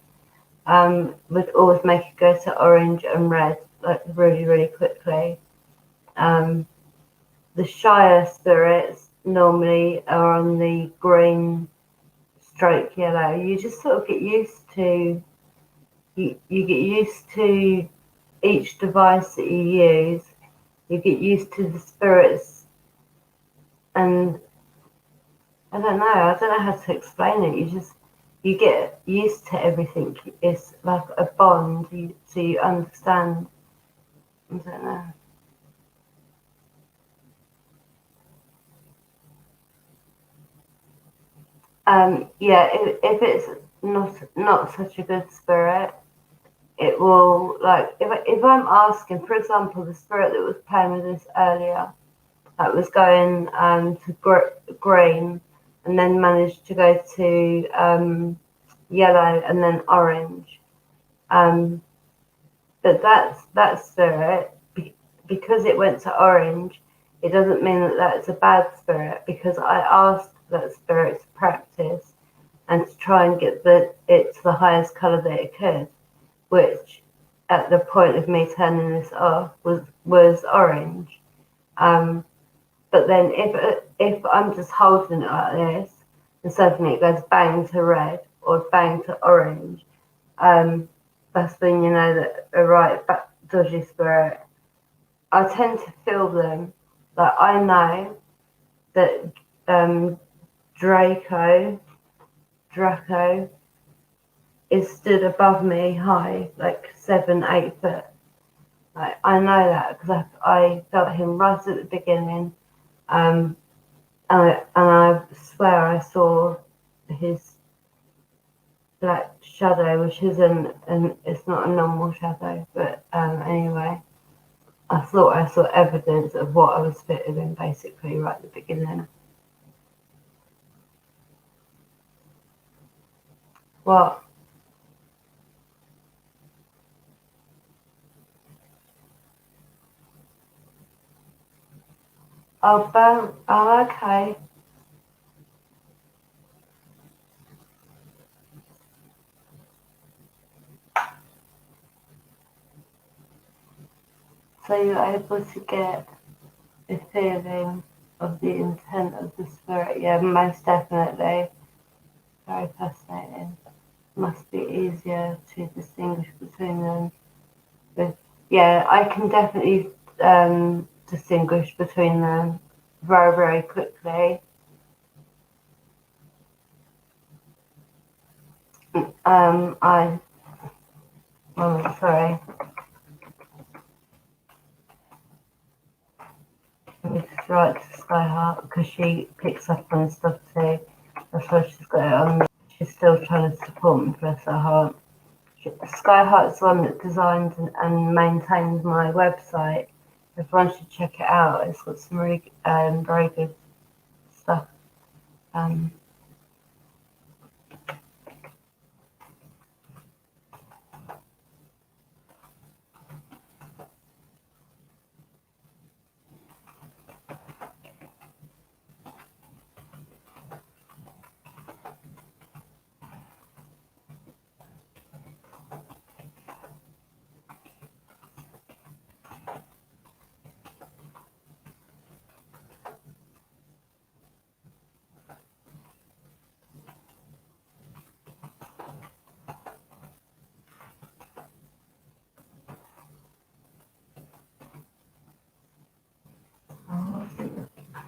would always make it go to orange and red, like really, really quickly. The shyer spirits normally are on the green stroke yellow. You just sort of get used to, you get used to each device that you use. You get used to the spirits, and I don't know how to explain it. You get used to everything. It's like a bond, so you understand. I don't know. Yeah, if it's not such a good spirit, it will like if I'm asking, for example, the spirit that was playing with us earlier, that was going to green, and then managed to go to yellow and then orange. But that spirit, because it went to orange, it doesn't mean that that's a bad spirit, because I asked that spirit to practice and to try and get it to the highest colour that it could, which at the point of me turning this off was orange. But then if I'm just holding it like this and suddenly it goes bang to red or bang to orange, that's when you know that a right dodgy spirit. I tend to feel them. Like I know that Draco is stood above me high, like 7-8 foot. Like I know that because I felt him right at the beginning, and I swear I saw his black shadow, which isn't, and it's not a normal shadow, but anyway, I thought I saw evidence of what I was fitted in basically right at the beginning. What? Oh, oh, okay. So you're able to get a feeling. of the intent of the spirit. Yeah, most definitely. Very fascinating. Must be easier to distinguish between them. But yeah, I can definitely distinguish between them very, very quickly. I, oh, sorry. Let me just write to Skyheart because she picks up on stuff too. That's why she's got it on. She's still trying to support me, bless her heart. Skyheart's the one that designs and maintains my website. Everyone should check it out. It's got some really very good stuff. Um,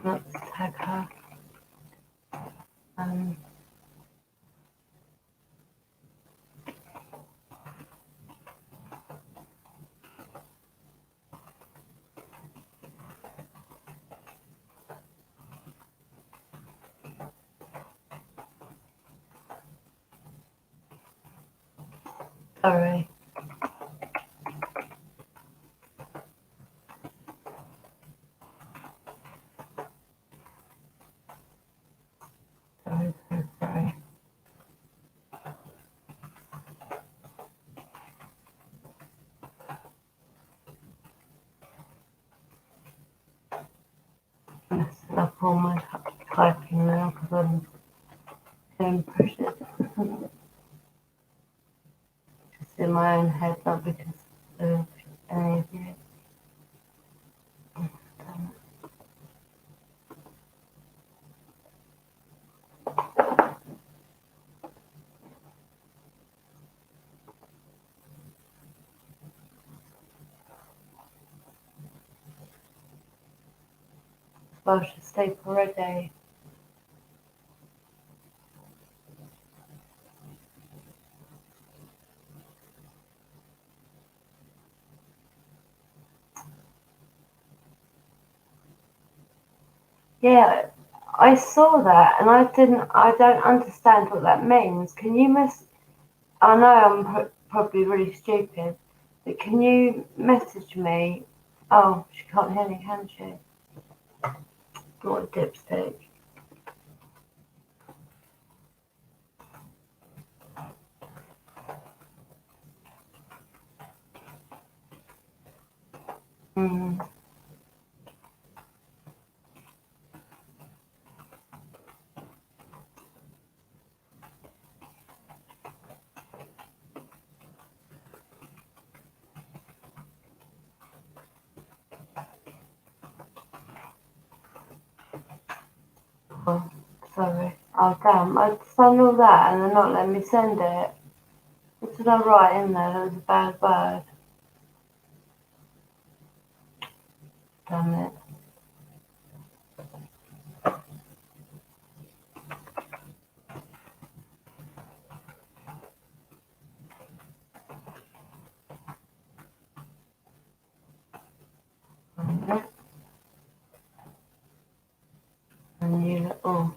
let's tag her. Um, sorry. Sorry. Messing up all my typing now because I'm feeling pressured. Just in my own head, not because of any of you. Well, I should stay for a day. Yeah, I saw that and I don't understand what that means. Can you I know I'm probably really stupid, but can you message me? Oh, she can't hear me, can she? What a dipstick. Mm. Oh, sorry. Oh, damn. I'd done all that and they're not letting me send it. What did I write in there? That was a bad word. Damn it. And you, oh.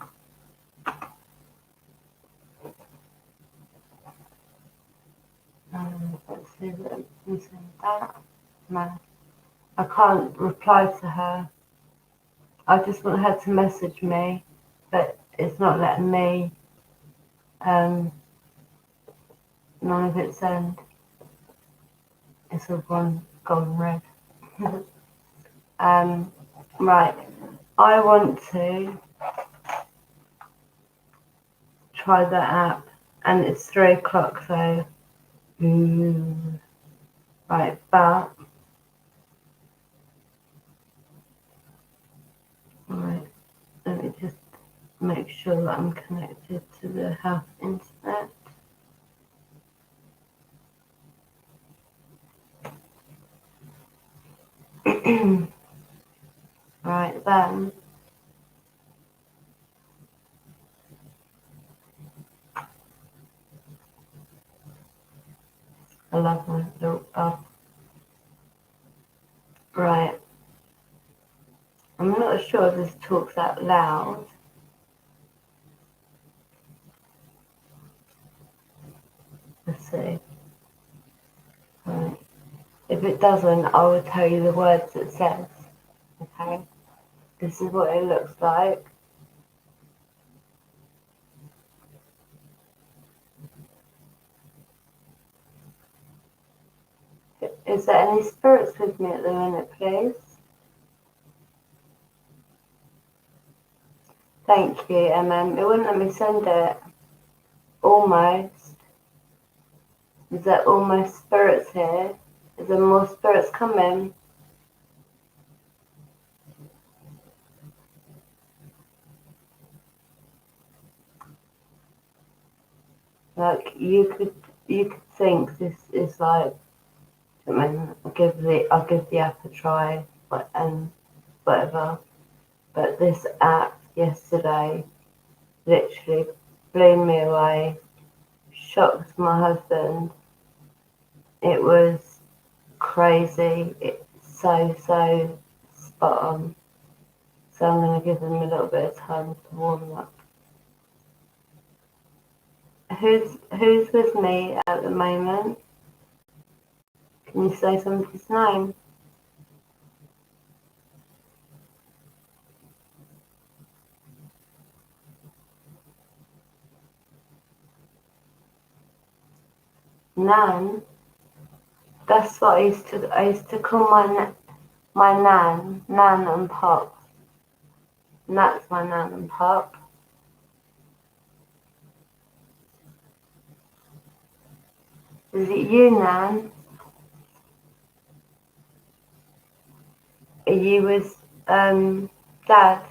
Let's see what I'm saying that. No. I can't reply to her. I just want her to message me, but it's not letting me. None of it send. It's all gone red. Right. I want to try that app, and it's 3 o'clock, so. Right, but. Right. make sure that I'm connected to the house internet. Right then. I love my little bug. Right. I'm not sure if this talks out loud. Let's see. Right. If it doesn't, I will tell you the words it says. Okay. This is what it looks like. Is there any spirits with me at the minute, please? Thank you, MM. It wouldn't let me send it. Almost. Is there almost spirits here? Is there more spirits coming? Like you could think this is like, I mean, I'll give the app a try, and whatever. But this app yesterday literally blew me away, shocked my husband. It was crazy. It's so spot on. So I'm going to give them a little bit of time to warm up. Who's with me at the moment? Can you say somebody's name? Nan? That's what I used to call my nan and pop. And that's my nan and pop. Is it you, Nan? Are you with Dad? Are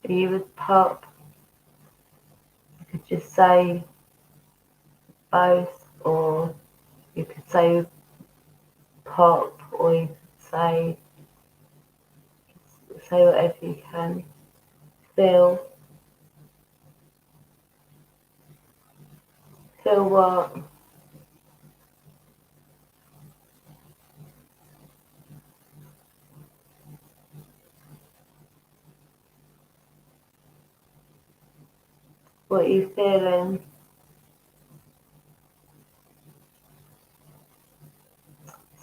you with Pop? You could just say both, or you could say Pop, or you could say whatever you can. Feel what? What are you feeling?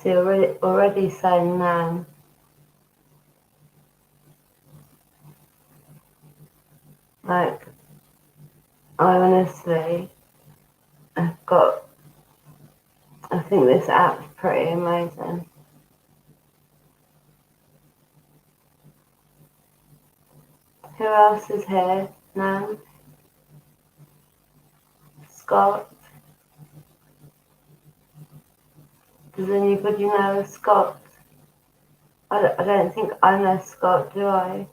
So you're already saying Nan. Like, I honestly I think this app's pretty amazing. Who else is here? Nan? Scott? Does anybody know Scott? I don't think I know Scott, do I?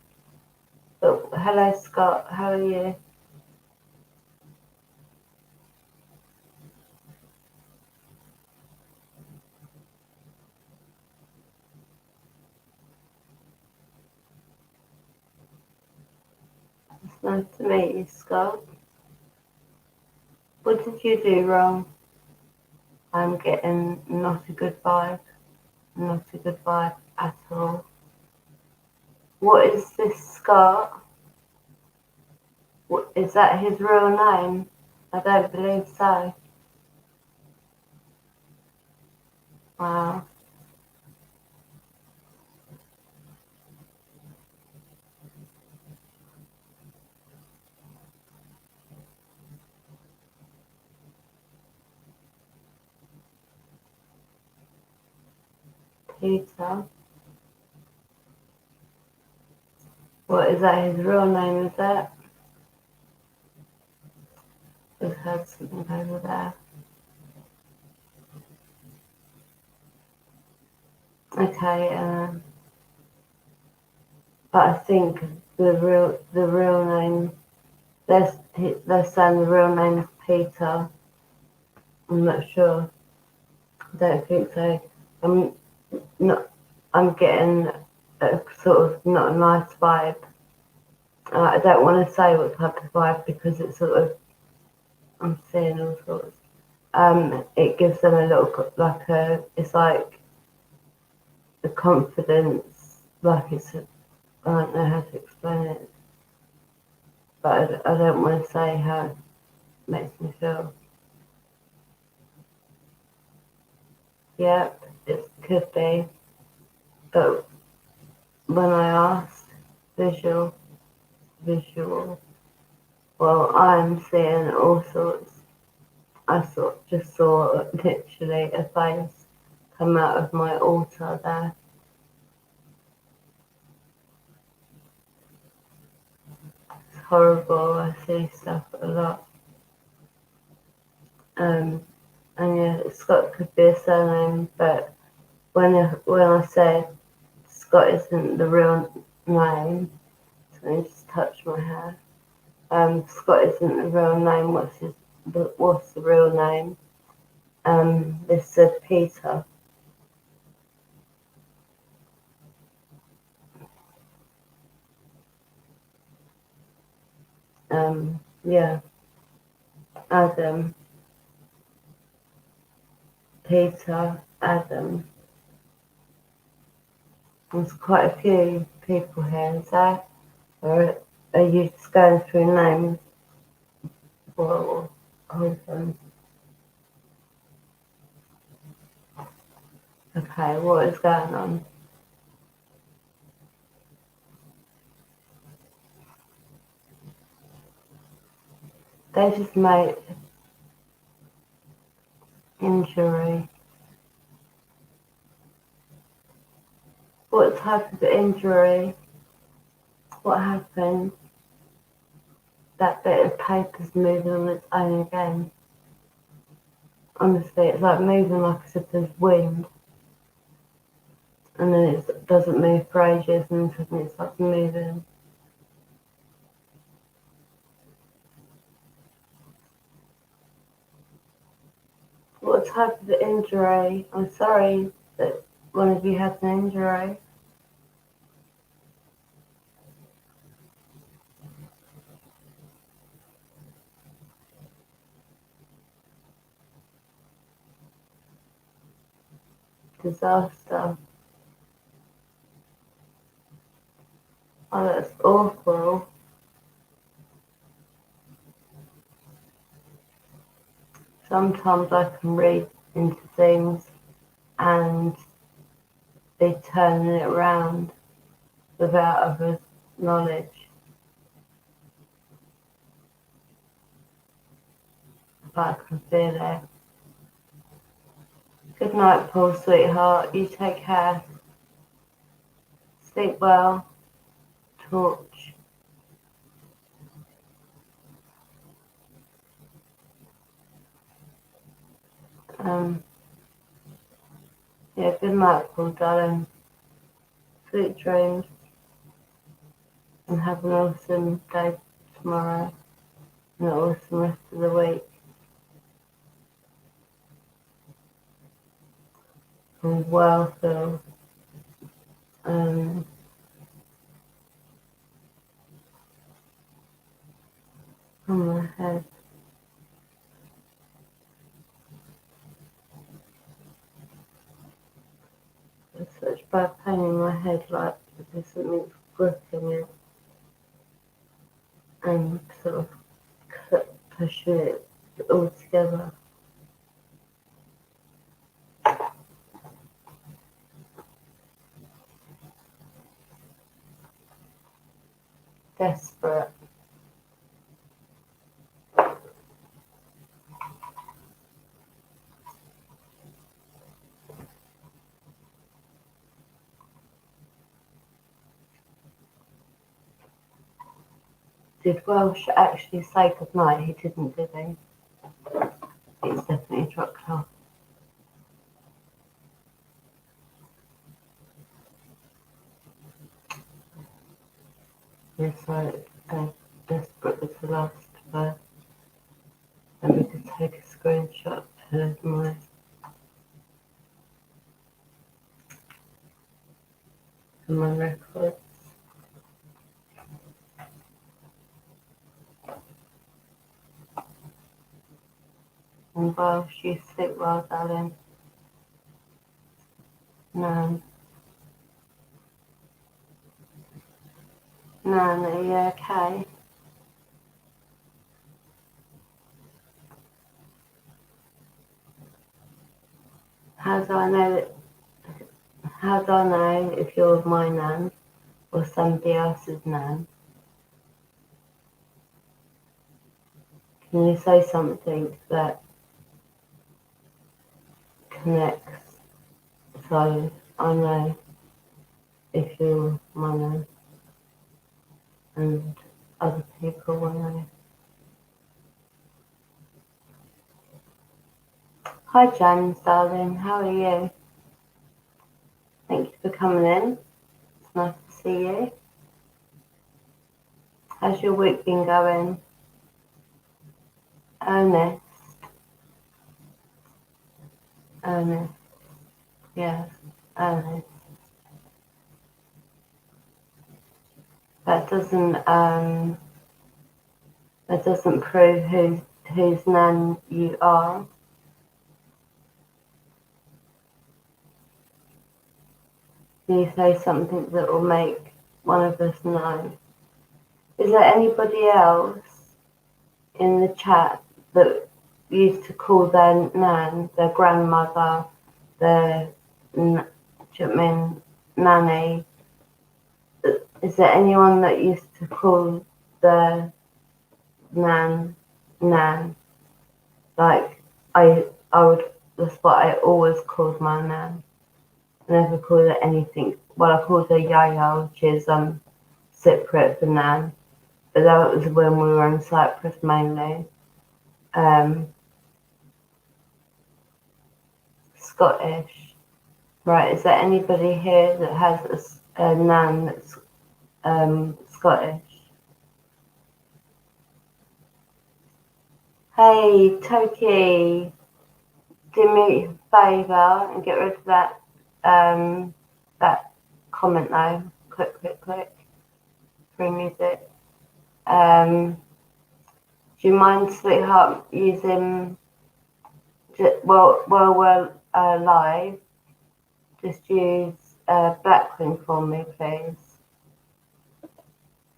But hello, Scott. How are you? It's nice to meet you, Scott. What did you do wrong? I'm getting not a good vibe. Not a good vibe at all. What is this, Scott? What, is that his real name? I don't believe so. Wow. Peter. What is that his real name, is it? We've heard something over there. Okay, but I think the real name, they're saying the real name is Peter. I'm not sure. I don't think so. I'm not. I'm getting a sort of not a nice vibe. I don't want to say what type of vibe because it's sort of, I'm seeing all sorts. It gives them a little it's like the confidence, like I don't know how to explain it, but I don't want to say how it makes me feel. Yep, it could be, but when I asked visual, well, I'm seeing all sorts. Just saw literally a face come out of my altar there. It's horrible. I see stuff a lot. And yeah, Scott could be a surname, but when I said Scott isn't the real name, so I just touch my hair. Scott isn't the real name. What's the real name? They said Peter. Yeah, Adam, Peter, Adam. There's quite a few people here, so or are you just going through names? Or hold on. Okay, what is going on? They just made injury. What type of injury? What happened? That bit of paper's moving on its own again. Honestly, it's like moving like as if there's wind. And then it doesn't move for ages and then suddenly it starts moving. What type of injury? I'm sorry that one of you had an injury. Disaster. Oh, that's awful. Sometimes I can read into things and be turning it around without others' knowledge. But I can feel it. Good night, Paul, sweetheart. You take care. Sleep well. Torch. Yeah, good night, Paul, darling. Sweet dreams. And have an awesome day tomorrow. And an awesome rest of the week. And well filled. On my head. There's such bad pain in my head, like there's something gripping it and sort of pushing it all together. Desperate. Did Welsh actually say goodnight? He didn't, did he? He's definitely dropped off. It's like desperate with the last verse. Let me just take a screenshot of my records. And while you sleep well, darling. No. No, are you okay? How do I know if you're my nan or somebody else's nan? Can you say something that connects so I know if you're my nan and other people will know? Hi James, darling, how are you? Thank you for coming in. It's nice to see you. How's your week been going? Ernest, yeah, Ernest. That doesn't prove whose nan you are. Can you say something that will make one of us know? Is there anybody else in the chat that used to call their nan, their grandmother, their nanny? Is there anyone that used to call their nan? Like I would. That's what I always called my nan. I never called her anything. Well, I called her Yaya, which is Cypriot for nan. But that was when we were in Cyprus mainly. Scottish. Right, is there anybody here that has a nan that's Scottish? Hey, Toki, do me a favour and get rid of that comment though. Quick. Free music. Do you mind, sweetheart, using while we're live? Just use Blackwing for me, please.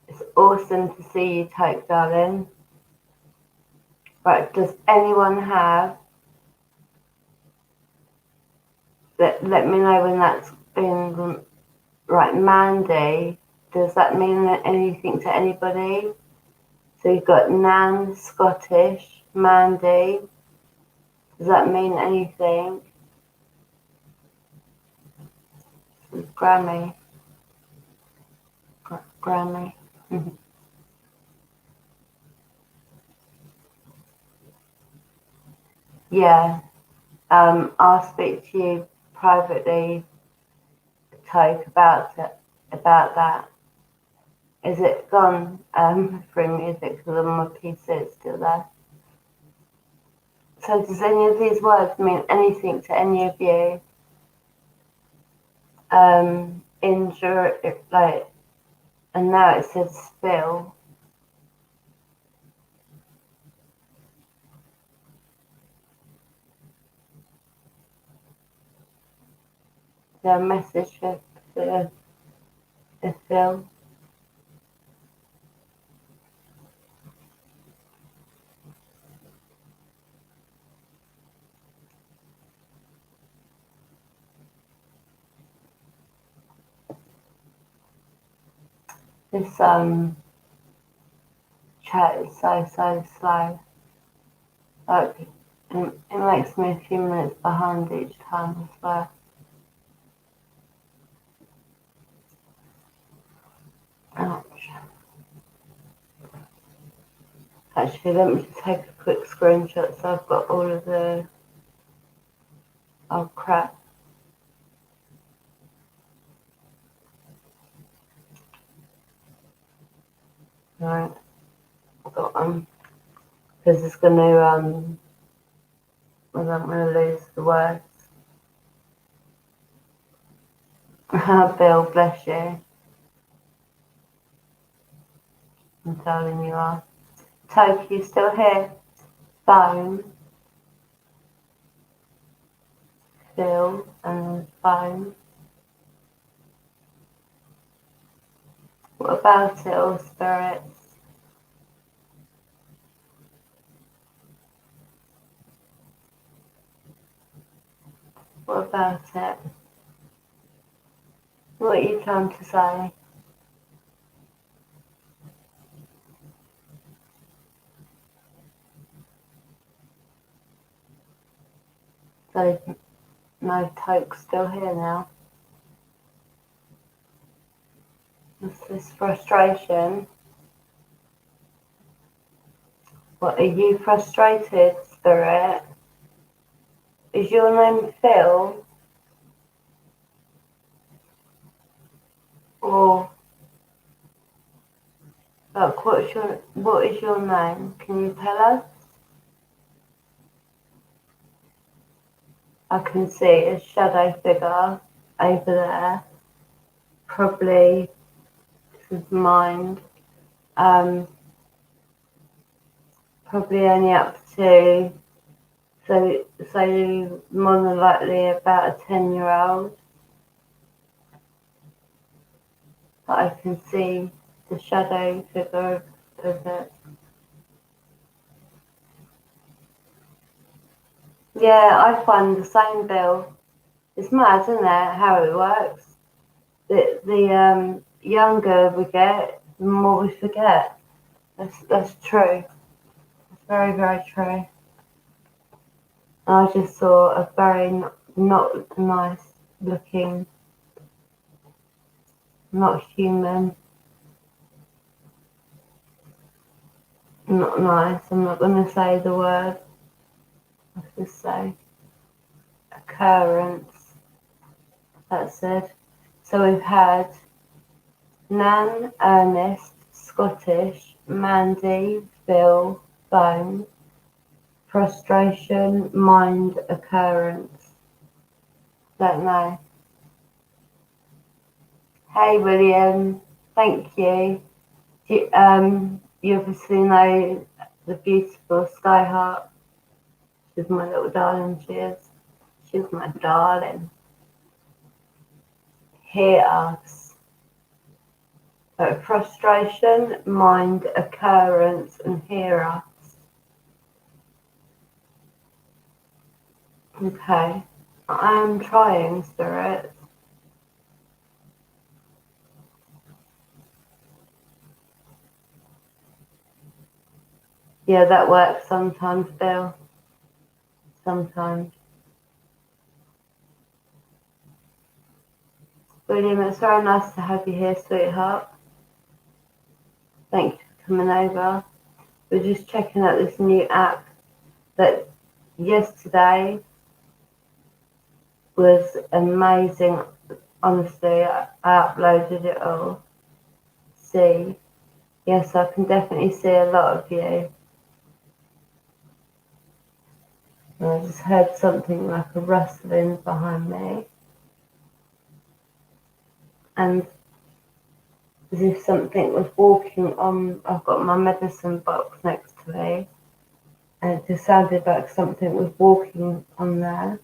It's awesome to see you, Toke, darling. Right, does anyone have? Let me know when that's been. Right, Mandy. Does that mean anything to anybody? So you've got Nan, Scottish, Mandy. Does that mean anything? Grammy. Yeah. I'll speak to you privately, Toke, about that. Is it gone through music because on my PC it's still there? So does any of these words mean anything to any of you? Injure, like, and now it says spill. Is there a message for Phil? This chat is so slow. Like it makes me a few minutes behind each time, I swear. Ouch. Actually, let me just take a quick screenshot so I've got all of the. Oh crap. Right, I've got because it's going to, I don't want to lose the words. Bill, bless you. I'm telling you are. Toki, you still here? Phone, Phil, and phone. What about it, all spirits? What about it? What are you trying to say? So, no Toke's still here now. What's this frustration? What, are you frustrated, spirit? Is your name Phil? Or, like, what is your name? Can you tell us? I can see a shadow figure over there. Probably his mind. Probably only up to, so more than likely about a 10-year-old. But I can see the shadow figure of it. Yeah, I find the same, Bill. It's mad, isn't it, how it works? The younger we get, the more we forget. That's true. It's very, very true. I just saw a very not nice looking, not human, not nice. I'm not going to say the word. Let's just say occurrence. That's it. So we've had Nan, Ernest, Scottish, Mandy, Phil, Bone, frustration, mind, occurrence. Don't know. Hey William, thank you. You obviously know the beautiful Skyheart. She's my little darling, she is. She's my darling. Hear us. Frustration, mind, occurrence, and hear us. Okay. I am trying, spirit. Yeah, that works sometimes, Bill. Sometimes. William, it's very nice to have you here, sweetheart. Thank you for coming over. We're just checking out this new app that yesterday was amazing. Honestly, I uploaded it all. See? Yes, I can definitely see a lot of you. I just heard something like a rustling behind me. And as if something was walking on, I've got my medicine box next to me. And it just sounded like something was walking on there.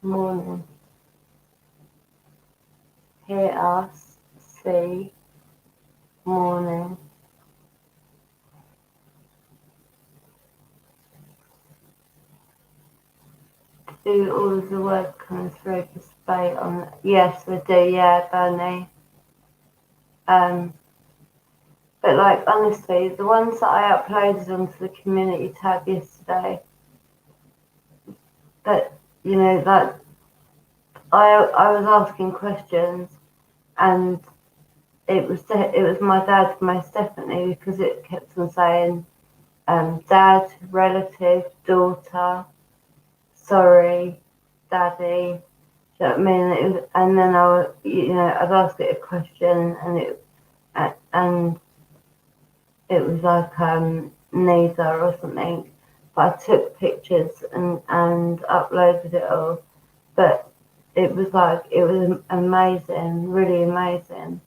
Morning. Hear us, see, morning. Do all of the words come through display on? Yes, we do. Yeah, Bernie. But like honestly, the ones that I uploaded onto the community tab yesterday, that you know, that I was asking questions, and it was my dad most definitely, because it kept on saying dad, relative, daughter, sorry, daddy. Do you know what I mean? And then I would, I'd ask it a question, and it was like neither or something. But I took pictures and uploaded it all. But it was amazing, really amazing.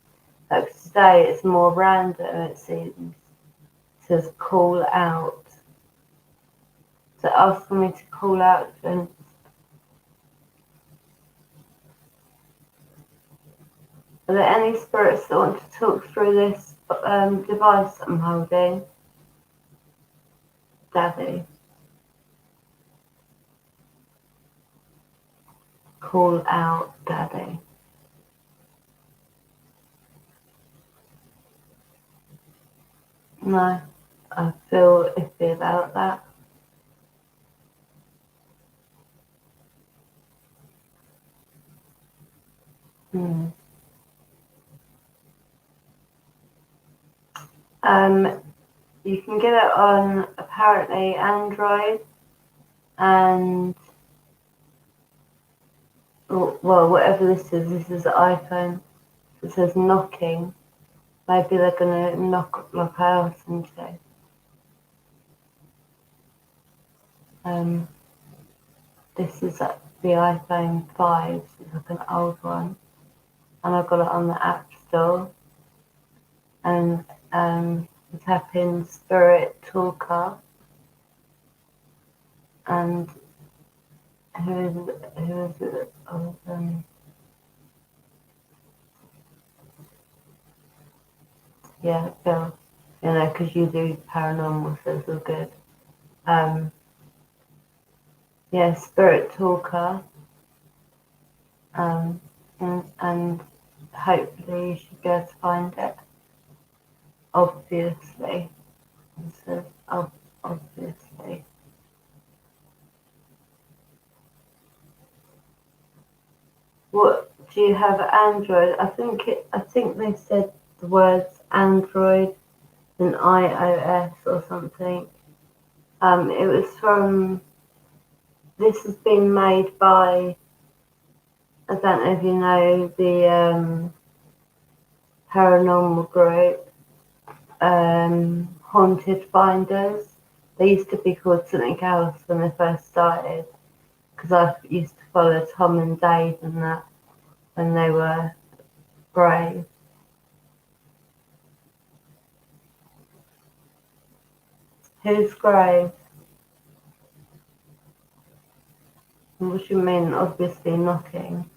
Like today, it's more random. It seems. It says call out. So asking me to call out. And are there any spirits that want to talk through this device I'm holding? Daddy. Call out, Daddy. No, I feel iffy about that. You can get it on apparently Android and well, whatever this is an iPhone. It says knocking. Maybe they're gonna knock my house into. This is the iPhone 5. It's like an old one, and I got it on the App Store. And tap in Spirit Talker, and who is it? Oh, yeah, Bill. Because you do paranormal, so it's all good. Yeah, Spirit Talker. And hopefully you should be able to find it. Obviously. It says obviously. What do you have Android? I think they said the words Android and iOS or something. It was from. This has been made by. I don't know if you know the paranormal group, Haunted Finders. They used to be called something else when they first started, because I used to follow Tom and Dave and that when they were brave. Who's grave? What do you mean? Obviously knocking.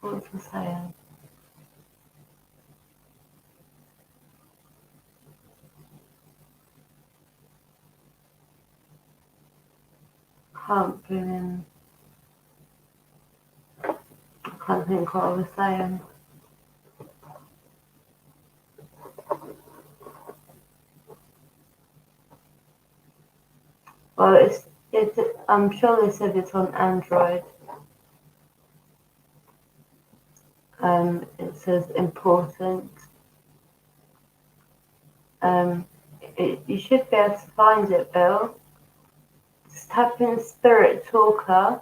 What's I saying? Can't bring. I can't think what I was saying. Well, it's. I'm sure they said it's on Android. It says important. You should be able to find it, Bill. Just type in Spirit Talker.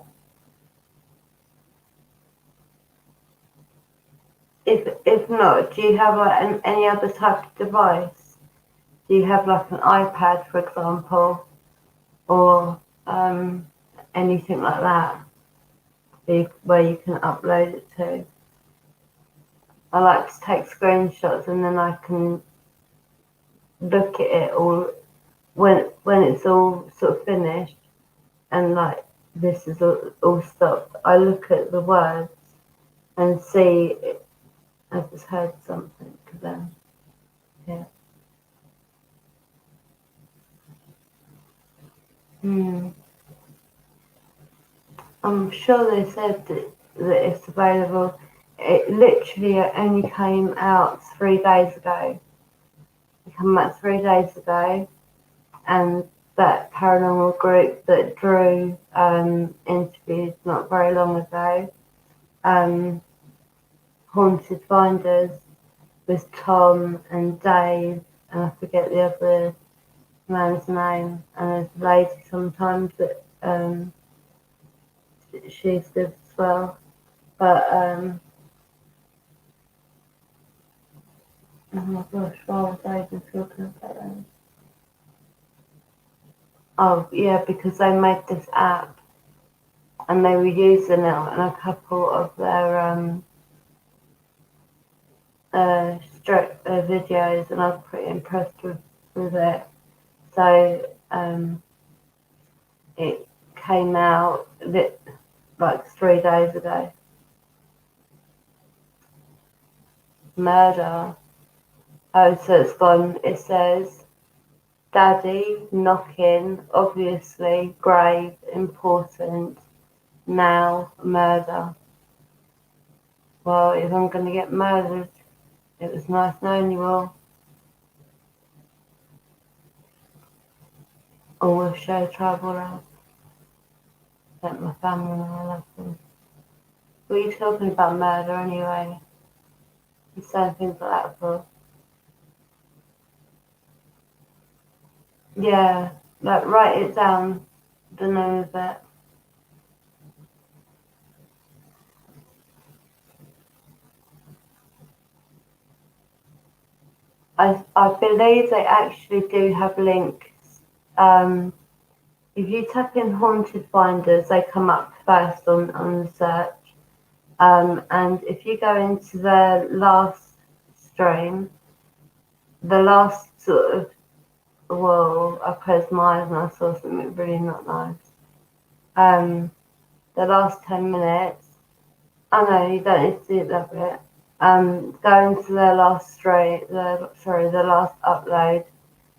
If not, do you have like any other type of device? Do you have like an iPad, for example, or anything like that where you can upload it to? I like to take screenshots and then I can look at it all when it's all sort of finished and like this is all stopped. I look at the words and see I just heard something then. Yeah. I'm sure they said that it's available. It literally only came out 3 days ago. It came out 3 days ago, and that paranormal group that Drew interviewed not very long ago, Haunted Finders with Tom and Dave, and I forget the other man's name, and there's a lady sometimes that she's good as well. But oh my gosh, why was I even talking about them? Oh yeah, because they made this app and they were using it in a couple of their videos, and I was pretty impressed with it. So it came out like 3 days ago. Murder. Oh, so it's gone. It says, Daddy, knocking, obviously, grave, important, now, murder. Well, if I'm going to get murdered, it was nice knowing you all. Or we'll show traveller. Let my family know I love them. What are you talking about murder anyway? You saying things like that for? Yeah, like write it down, the name of it. I believe they actually do have links. If you type in Haunted Finders, they come up first on the search. And if you go into their last stream, the last sort of, well, I closed my eyes and I saw something really not nice. The last 10 minutes, oh no, you don't need to do that bit. Go into their last the last upload,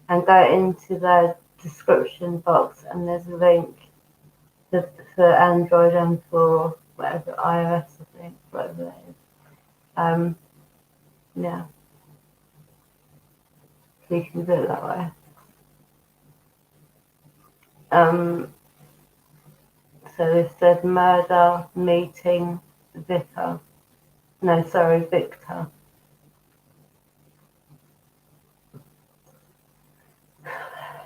and go into the description box, and there's a link for Android and for whatever iOS, I think, whatever that is. Yeah, so you can do it that way. So they said murder, meeting, Victor. No, sorry, Victor.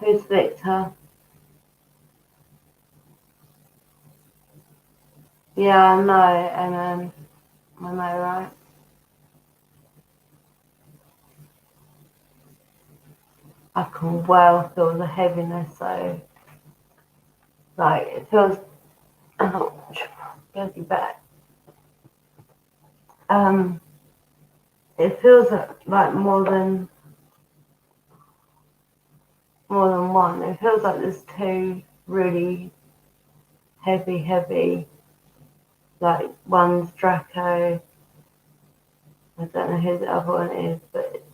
Who's Victor? Yeah, I know, and I know, right? I can well feel the heaviness, so like it feels bloody bad. It feels like more than one. It feels like there's two really heavy, like one's Draco. I don't know who the other one is, but it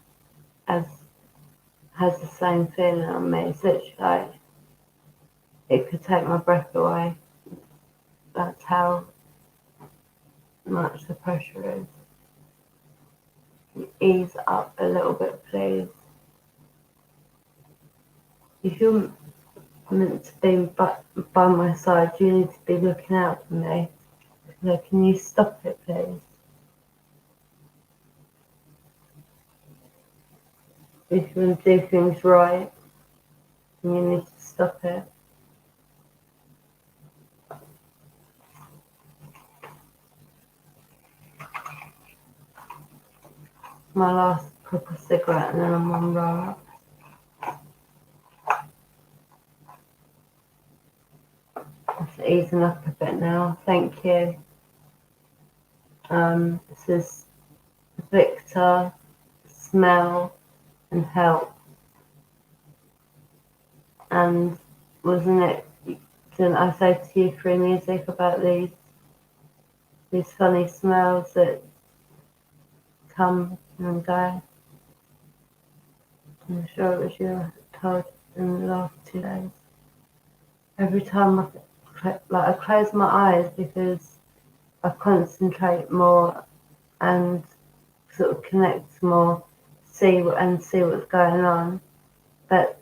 has the same feeling on me. It's literally like it could take my breath away. That's how much the pressure is. Ease up a little bit, please. If you're meant to be by my side, you need to be looking out for me. So can you stop it, please? If you want to do things right, you need to stop it. My last proper cigarette, and then I'm on roll up. It's easing up a bit now. Thank you. This is Victor, smell, and help. And wasn't it? Didn't I say to you through music about these funny smells that come and go? I'm sure it was you told in the last 2 days. Every time I close my eyes because I concentrate more and sort of connect more, see what's going on. But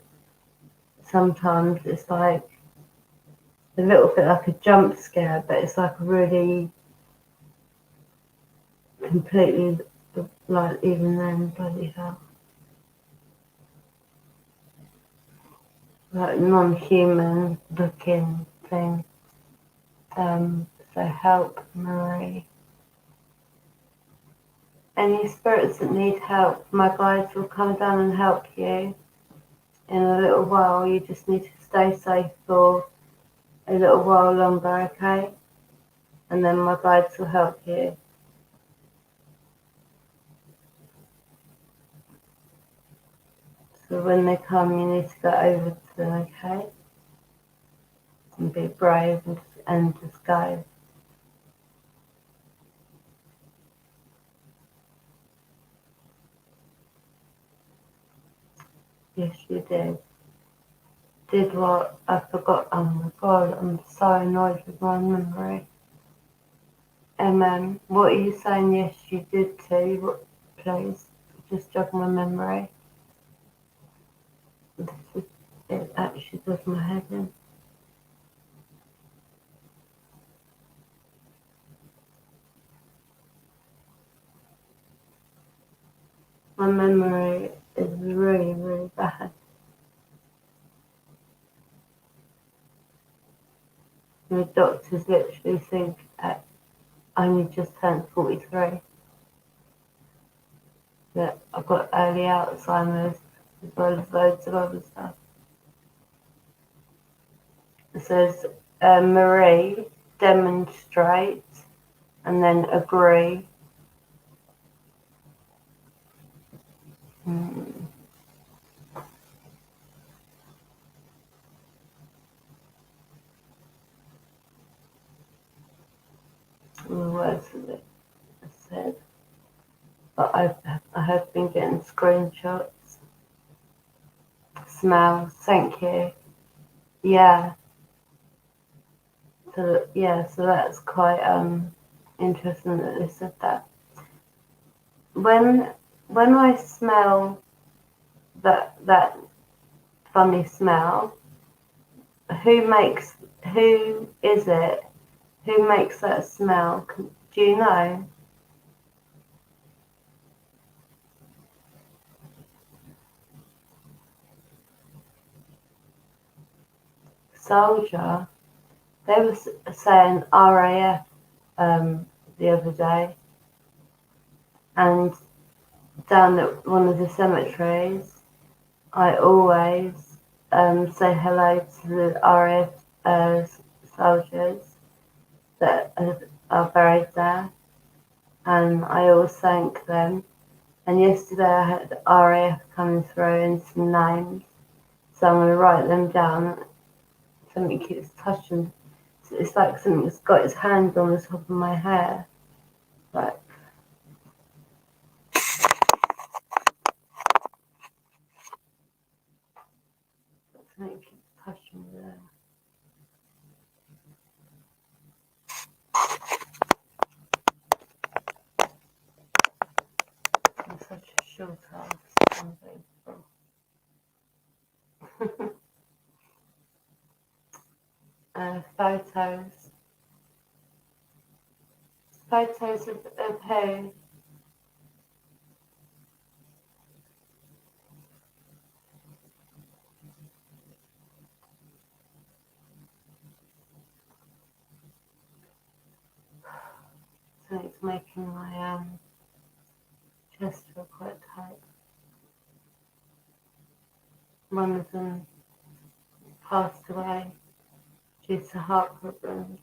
sometimes it's like a little bit like a jump scare, but it's like a really completely, like, even then, bloody hell. Like, non-human looking thing. So help, Marie. Any spirits that need help, my guides will come down and help you in a little while. You just need to stay safe for a little while longer, okay? And then my guides will help you. So when they come, you need to go over to them, okay? And be brave and just go. Yes, you did. Did what? I forgot. Oh my god, I'm so annoyed with my memory. What are you saying? Yes, you did too. What, please, just jog my memory. It actually does my head in. My memory is really, really bad. The doctors literally think I only just turned 43. That I've got early Alzheimer's as well as loads of other stuff. It says, Marie, demonstrate, and then agree. The words of it said. But I have been getting screenshots. Smells, thank you. Yeah. So that's quite interesting that they said that. When I smell that funny smell, who is it? Who makes that smell? Do you know? Soldier. They were saying RAF the other day, and down at one of the cemeteries, I always say hello to the RAF soldiers that are buried there, and I always thank them. And yesterday I had the RAF coming through and some names, so I'm going to write them down. Something keeps touching. It's like something's got its hands on the top of my hair. Like, something keeps touching me there. I'm such a short ass. Unbelievable. Photos. Photos of who? Something's making my chest feel quite tight. One of them passed away due to heart problems.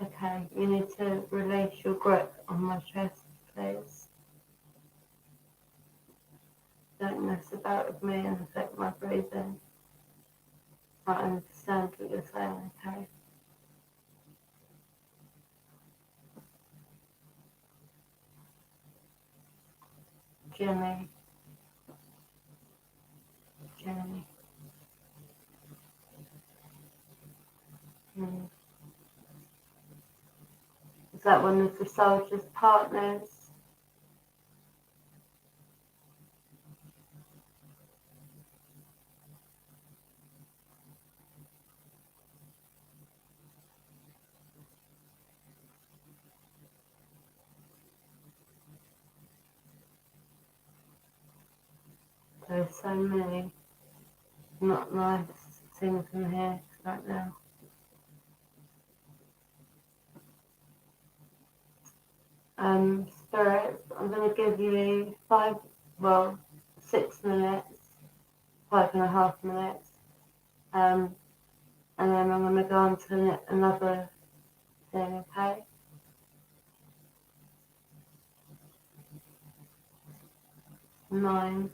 Okay, you need to release your grip on my chest, please. Don't mess about with me and affect my breathing. I understand what you're saying, okay? Jenny. Is that one of the soldiers' partners? There's so many not nice things in here right now. Spirits, I'm going to give you 6 minutes, 5.5 minutes, and then I'm going to go on to another thing, okay? Nine.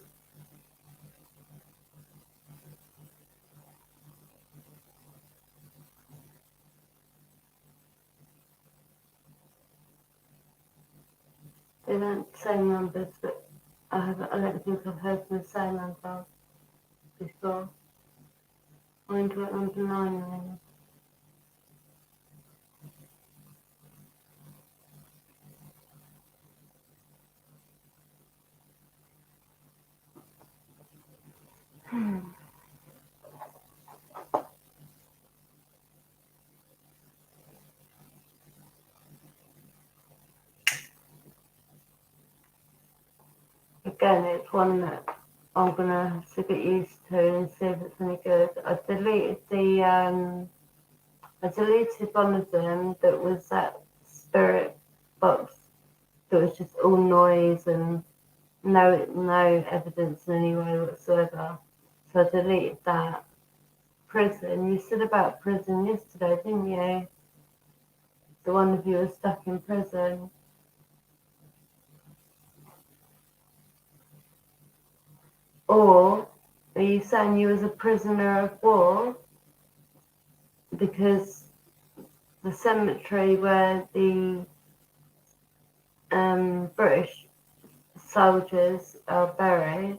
They don't say numbers, but I don't think I've heard them say numbers before. I'm going to number 9 then. Again, it's one that I'm going to have to get used to and see if it's any good. I deleted one of them that was that spirit box that was just all noise and no evidence in any way whatsoever. So I deleted that. Prison. You said about prison yesterday, didn't you? The one of you was stuck in prison. Or are you saying you was a prisoner of war? Because the cemetery where the British soldiers are buried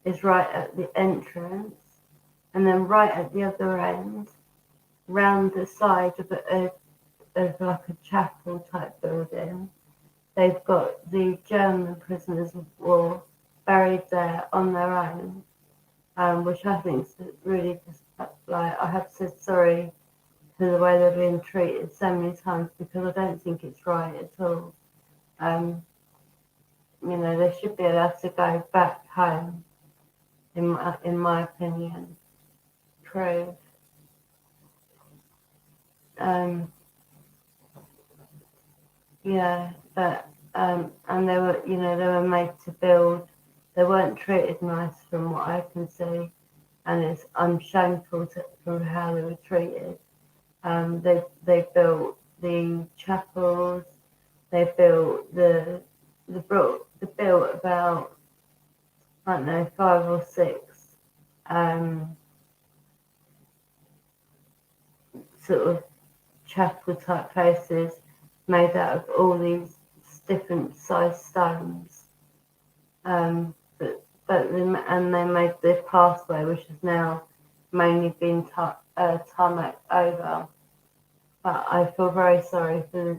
is right at the entrance, and then right at the other end, round the side of like a chapel type building, they've got the German prisoners of war buried there on their own, which I think is really just like, I have said sorry for the way they're being treated so many times because I don't think it's right at all. They should be allowed to go back home, in my opinion. True. Yeah, but and they were made to build. They weren't treated nice from what I can see, and I'm shameful from how they were treated. They built the chapels. They built they built about, I don't know, 5 or 6 sort of chapel type places made out of all these different sized stones. And they made the pathway, which has now mainly been tarmac over. But I feel very sorry for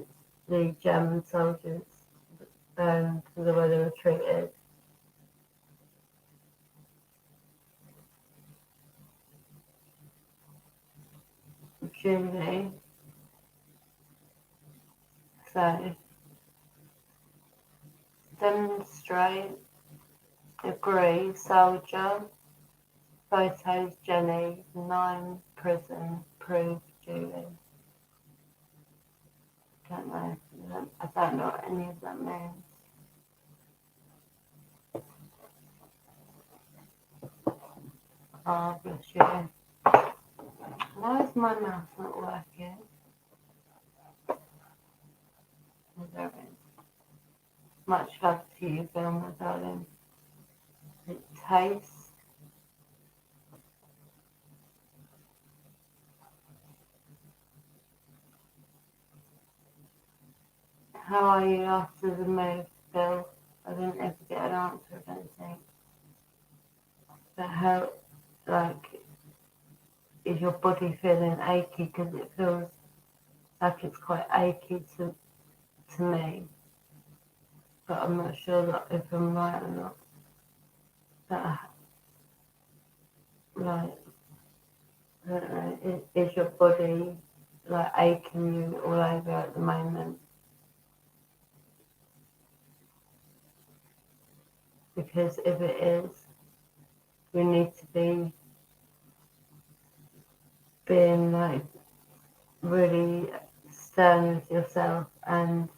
the German soldiers for the way they were treated. Julie. So, demonstrate, agree, soldier, photos, Jenny, 9, prison, prove, Julie. I don't know what any of that means. Oh, bless you. Why is my mouse not working? There it is. Much love to you, Velma, darling. It tastes. How are you after the move, Bill? I didn't ever get an answer, I don't think. But how, is your body feeling achy? Because it feels like it's quite achy to me. But I'm not sure if I'm right or not. But, I don't know, is your body aching you all over at the moment? Because if it is, You need to be being like really stern with yourself and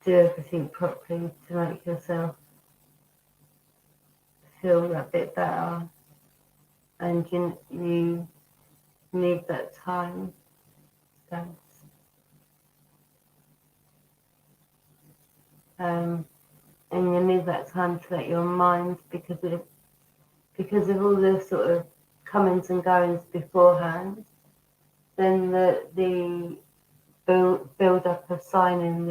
do everything properly to make yourself feel a bit better. And you need that time. So, and you need that time to let your mind, because of all the sort of comings and goings beforehand, then the build up of signing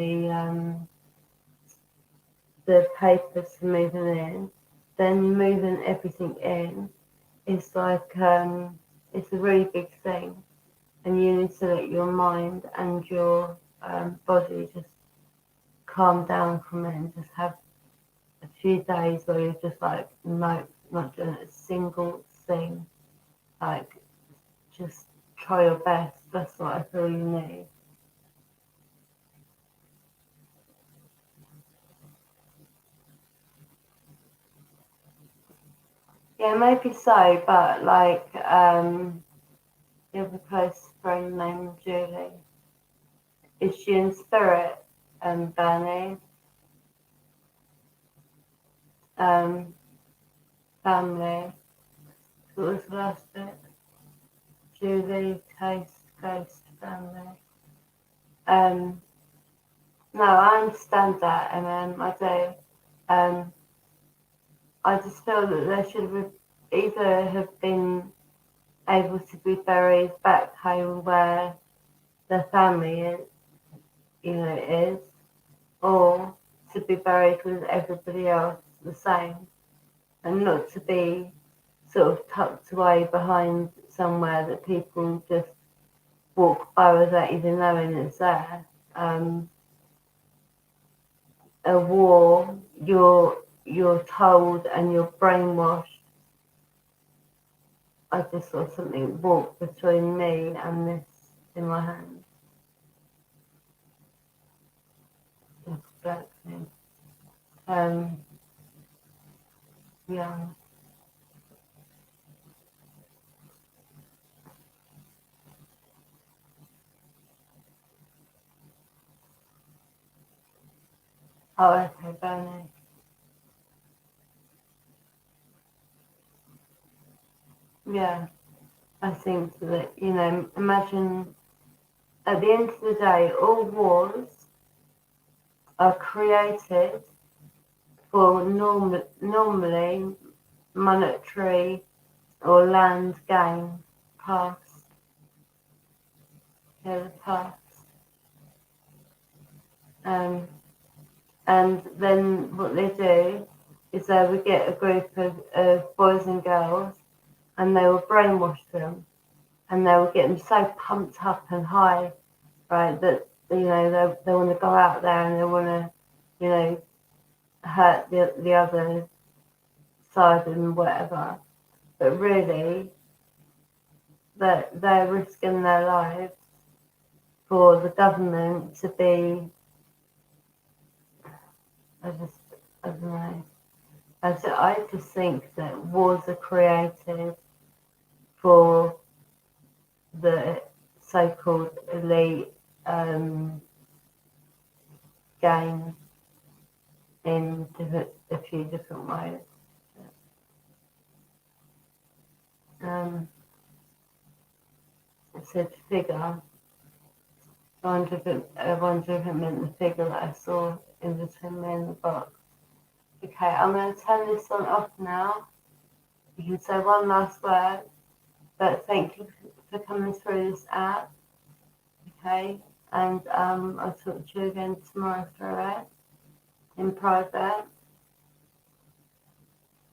the papers for moving in, then moving everything in, it's like it's a really big thing, and you need to let your mind and your body just calm down from it and just have a few days where you're just like, no, not doing a single thing. Like, just try your best. That's what I feel you need. Yeah, maybe so, but like, you have a close friend named Julie. Is she in spirit, Bernie? Family. What was the last bit? Julie, taste, ghost, family. Um, no, I understand that, and I do. I just feel that they should have either have been able to be buried back home where their family is, is, or to be buried with everybody else the same, and not to be sort of tucked away behind somewhere that people just walk by without even knowing it's there. A war, you're told and you're brainwashed. I just saw something walk between me and this in my hand. This black thing. Um, yeah. Oh, okay, Bernie. Yeah, I think that, imagine at the end of the day, all wars are created for normally monetary or land gain, past, yeah, the past. Um, and then what they do is they would get a group of boys and girls and they will brainwash them and they will get them so pumped up and high, right, that, they want to go out there and they want to, hurt the other side and whatever. But really, they're risking their lives for the government to be, I just, I don't know. I just think that wars are created for the so-called elite gain in a few different ways. It said figure. I wonder if it meant the figure that I saw in between me and the box. Okay, I'm going to turn this one off now. You can say one last word, but thank you for coming through this app. Okay, and I'll talk to you again tomorrow through it in private.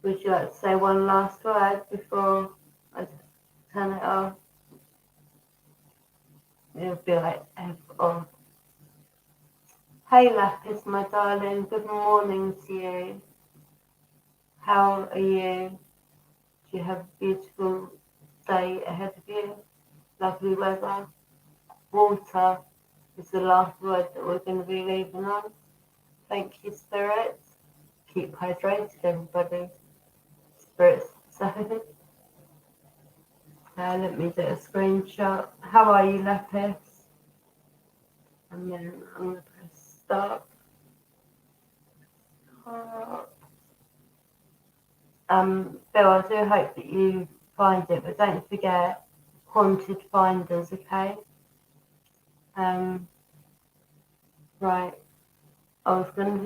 Would you like to say one last word before I turn it off? It'll be like F off. Hey Lapis, my darling, good morning to you. How are you? Do you have a beautiful day ahead of you? Lovely weather. Water is the last word that we're going to be leaving on. Thank you, spirits. Keep hydrated, everybody. spirits. So let me do a screenshot. How are you, Lapis? And then I'm going to press stop. Bill, I do hope that you find it, but don't forget haunted finders, okay? Right. I was going to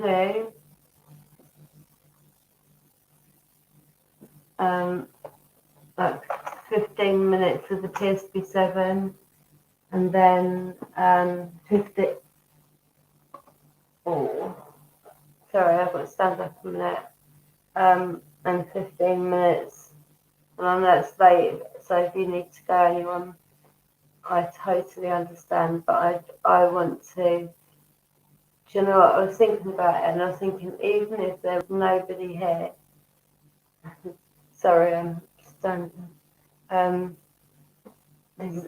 do like 15 minutes with the PSP7 and then 50. Oh, sorry, I've got to stand up a minute. And 15 minutes. And I know it's late, so if you need to go, anyone, I totally understand. But I want to. Do you know what? I was thinking about it, and I was thinking, even if there was nobody here, sorry, I'm standing.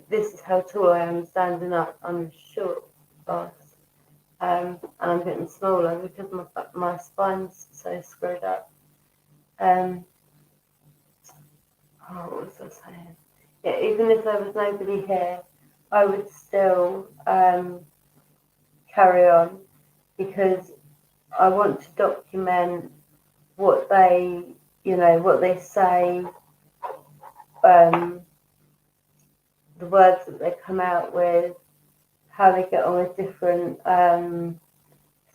This is how tall I am standing up. I'm short, boss. And I'm getting smaller because my spine's so screwed up. What was I saying? Yeah, even if there was nobody here, I would still carry on because I want to document what they, what they say, the words that they come out with, how they get on with different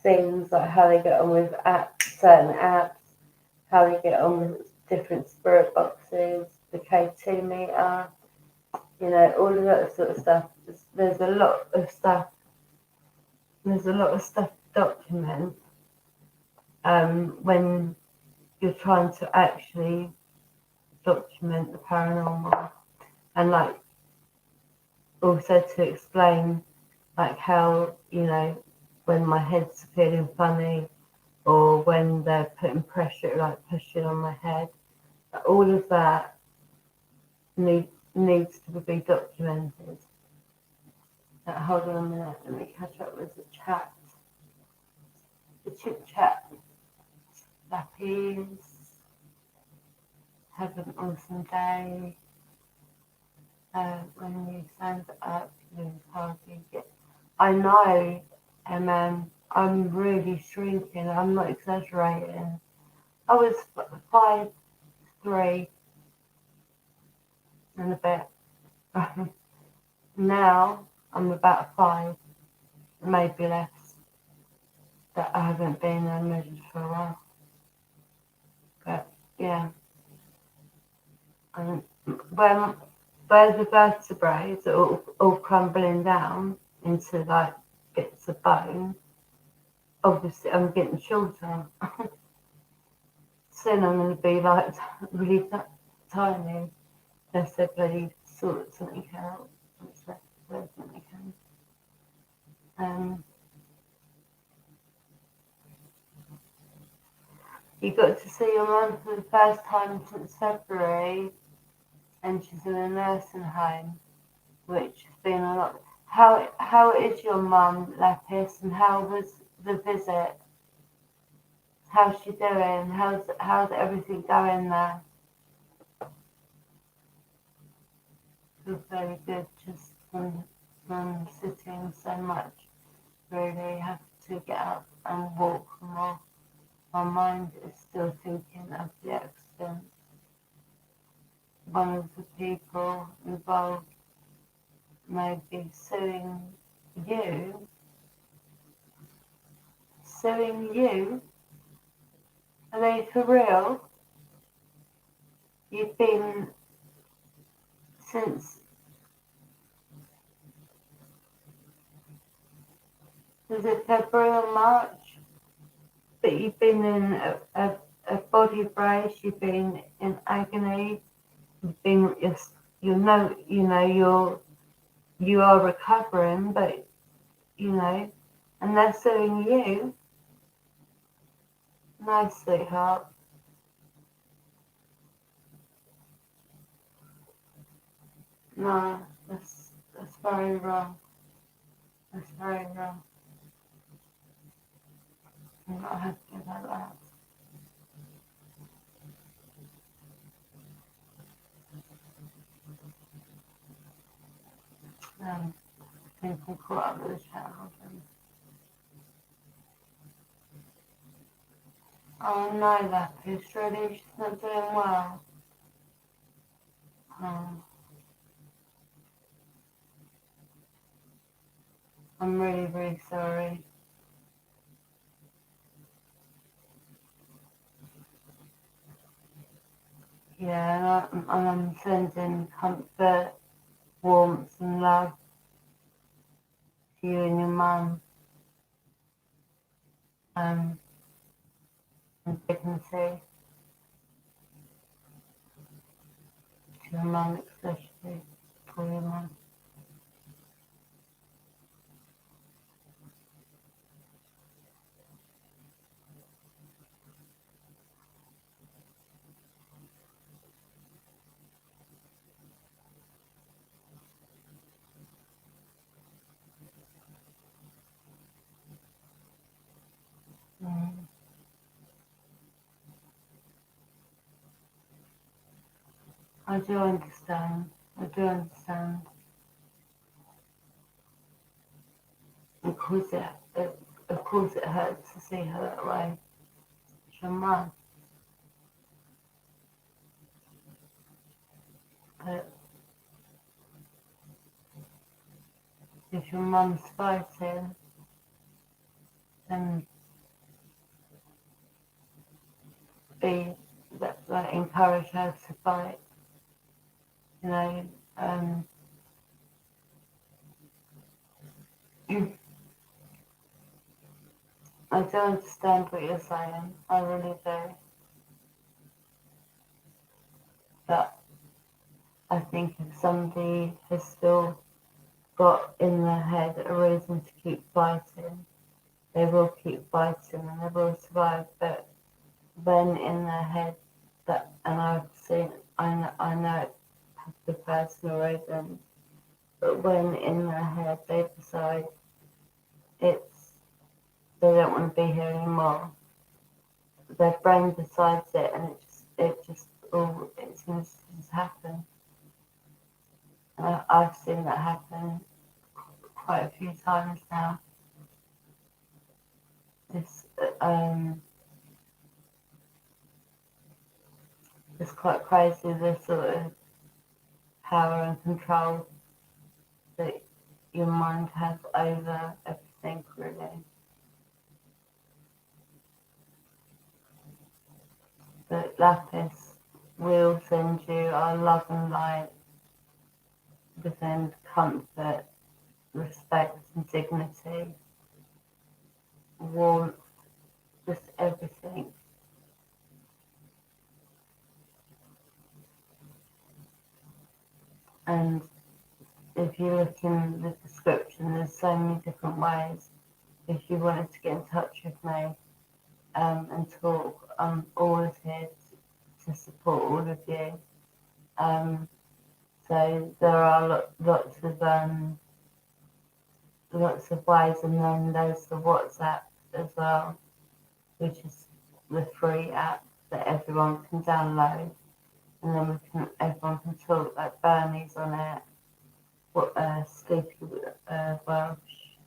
things, like how they get on with certain apps, how they get on with different spirit boxes, the K2 meter, all of that sort of stuff. There's a lot of stuff. There's a lot of stuff to document when you're trying to actually document the paranormal, and like also to explain like how when my head's feeling funny or when they're putting pressure, like pushing on my head, all of that needs to be documented. Hold on a minute, let me catch up with the chat. The chit chat. Lappies. Have an awesome day. When you stand up, you hardly get. I know, I'm really shrinking. I'm not exaggerating. I was 5'3" and a bit. Now I'm about 5, maybe less. That I haven't been measured for a while. But yeah, where the vertebrae are all crumbling down into like bits of bone, obviously I'm getting shorter. Soon I'm going to be like really tiny. Unless they bloody sort something out. You got to see your mum for the first time since February, and she's in a nursing home, which has been a lot. How is your mum, Lapis, and how was the visit? How's she doing? How's everything going there? Feels very good just from sitting so much. Really have to get up and walk more. My mind is still thinking of the accident. One of the people involved may be suing you. Suing you? Are they for real? You've been since, was it February or March? But you've been in a body brace, you've been in agony, you've been, you are recovering, but, and they're suing you. No, sweetheart. No, that's very wrong. That's very wrong. I'm not happy about that. think I'm caught up with the chat. Hold on. Oh no, Lapis, really? She's not doing well. Oh, I'm really, really sorry. Yeah, and I'm sending comfort, warmth and love to you and your mum, and dignity to your mum especially, for your mum. Mm. I do understand. I do understand. Of course it hurts to see her that way. It's your mum. But if your mum's fighting, then encourage her to fight. You know, I do understand what you're saying. I really do. But I think if somebody has still got in their head a reason to keep fighting, they will keep fighting and they will survive. But when in their head that, and I know it has the personal reason, but when in their head they decide it's they don't want to be here anymore, their brain decides it, and it seems to just happen. And I've seen that happen quite a few times now. It's it's quite crazy, the sort of power and control that your mind has over everything, really. But Lapis will send you our love and light, within comfort, respect and dignity, warmth, just everything. And if you look in the description, there's so many different ways. If you wanted to get in touch with me and talk, I'm always here to support all of you. So there are lots of ways, and then there's the WhatsApp as well, which is the free app that everyone can download, and then everyone can talk. Like Bernie's on it, Sleepy Welsh,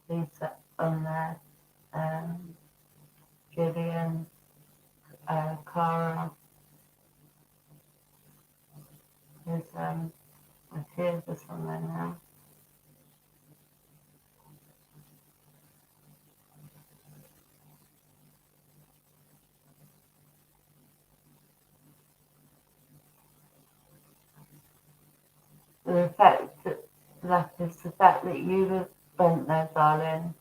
Lisa on there, Julian, Cara. There's a few of us on there now. The fact that you went there, darling.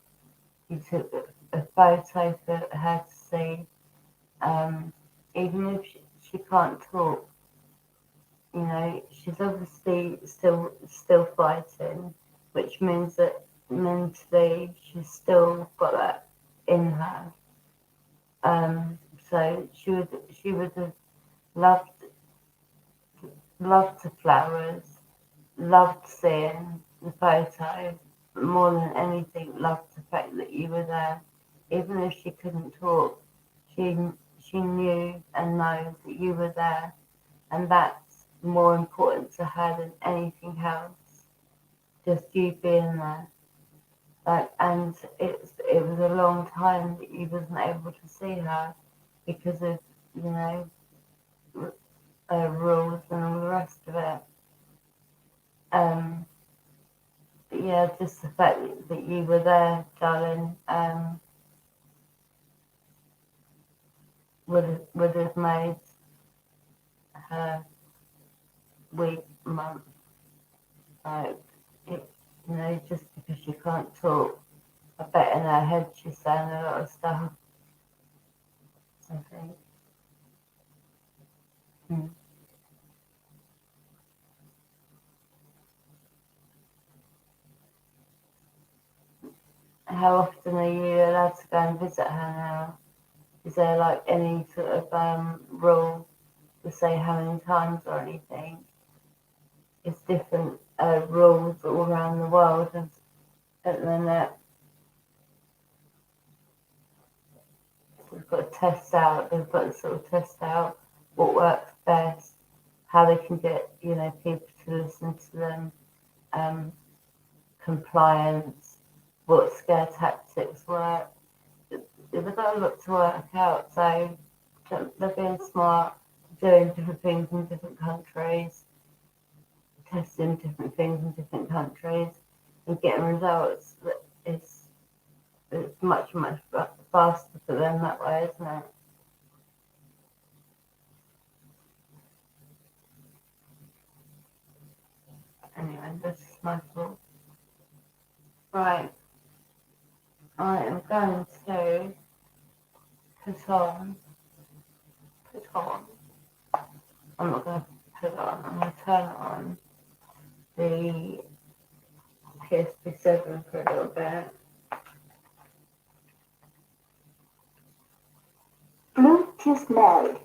You took a photo for her to see. Even if she can't talk, you know, she's obviously still fighting, which means that mentally she's still got that in her. So she would have loved loved the flowers, loved seeing the photo, but more than anything, loved the fact that you were there. Even if she couldn't talk, she she knew and knows that you were there, and that's more important to her than anything else. just you being there. Like, and it was a long time that you wasn't able to see her because of, you know, rules and all the rest of it. But yeah, just the fact that you were there, darling, would have made her week, month, like, it, you know, just because she can't talk. I bet in her head she's saying a lot of stuff, I think. Hmm. How often are you allowed to go and visit her now? Is there like any sort of rule to say how many times or anything? It's different rules all around the world, and at the minute we've got to test out. They've got to sort of test out what works best, how they can get, you know, people to listen to them, um, compliance, what scare tactics work. They've got a lot to work out, so they're being smart, doing different things in different countries, testing different things in different countries, and getting results that is it's much faster for them that way, isn't it? Anyway, this is my thought. Right, I am going to put on, put on. I'm not going to put it on. I'm going to turn on the PSP7 for a little bit. Bluetooth mode.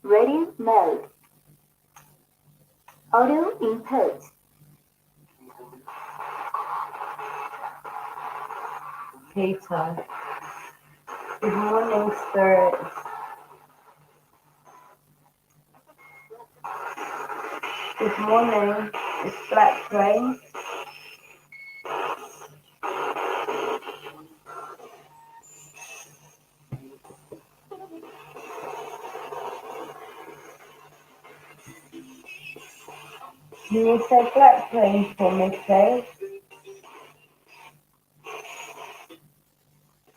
Radio mode. Audio input. Peter. Good morning, spirits. Good morning. It's Black Rain. Can you say Black Rain for me, please?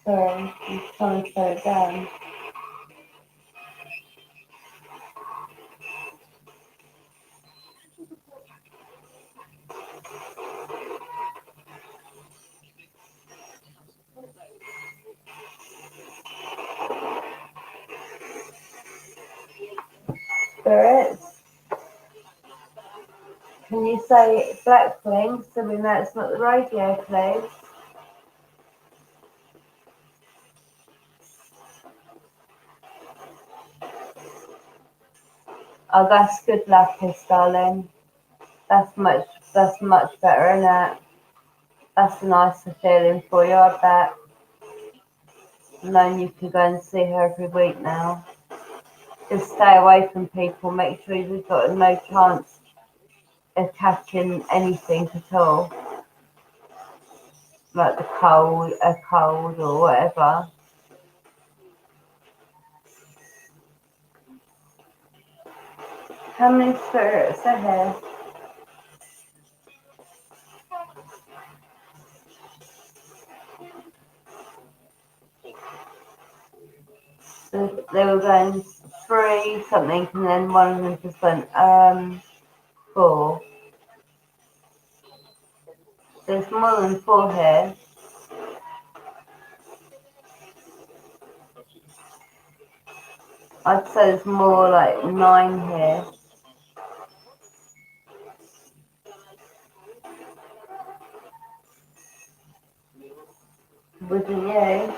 Sorry, I'm trying to slow it down. Spirits, can you say Black Wing so we know it's not the radio, please? Oh, that's good, Lapis, darling. That's much better, isn't it? That's a nicer feeling for you, I bet. Knowing you can go and see her every week now. Just stay away from people. Make sure you've got no chance of catching anything at all, like a cold or whatever. How many spirits are here? So they were going three something, and then one of them just went four. There's more than four here. I'd say there's more like 9 here. Wouldn't you?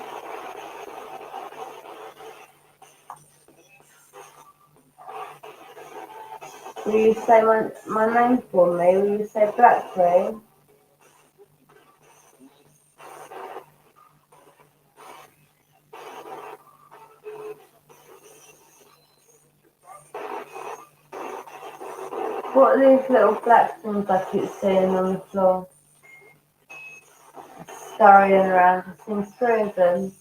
Will you say my name for me? Will you say Blackberry? What are these little black things I keep seeing on the floor? Scurrying around. I've seen 3 of them.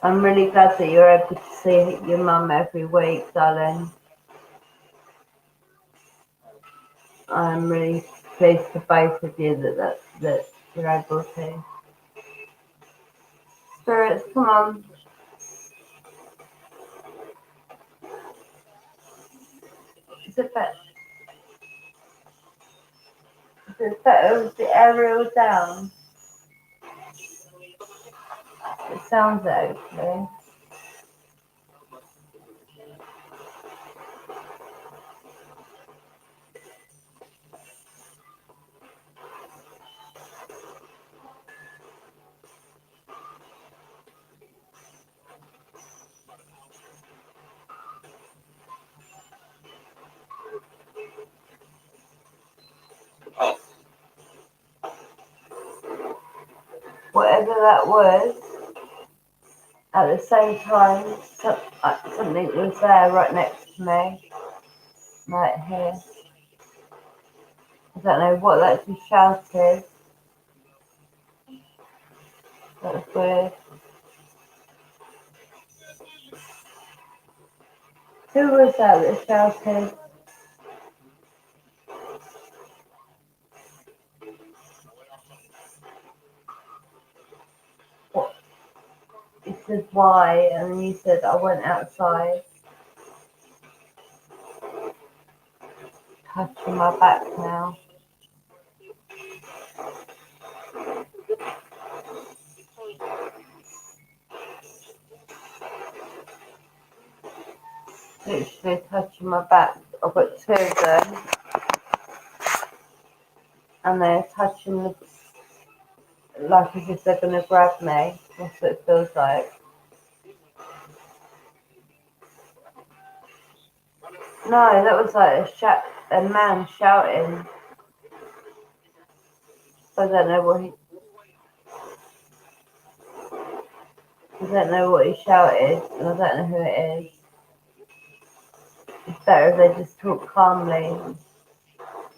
I'm really glad that you're able to see your mum every week, darling. I'm really pleased for both of you that you're able to. Spirits, come on. Is it better with the aerial down? It sounds okay. Whatever that was, at the same time, something was there right next to me, right here. I don't know what that just shouted. That was weird. Who was that shouted? What? It said why, and you said I went outside, touching my back now. Literally touching my back. I've got 2 of them, and they're touching the, like as if they're gonna grab me. That's what it feels like. No, that was like a man shouting. I don't know what he shouted, and I don't know who it is. It's better if they just talk calmly.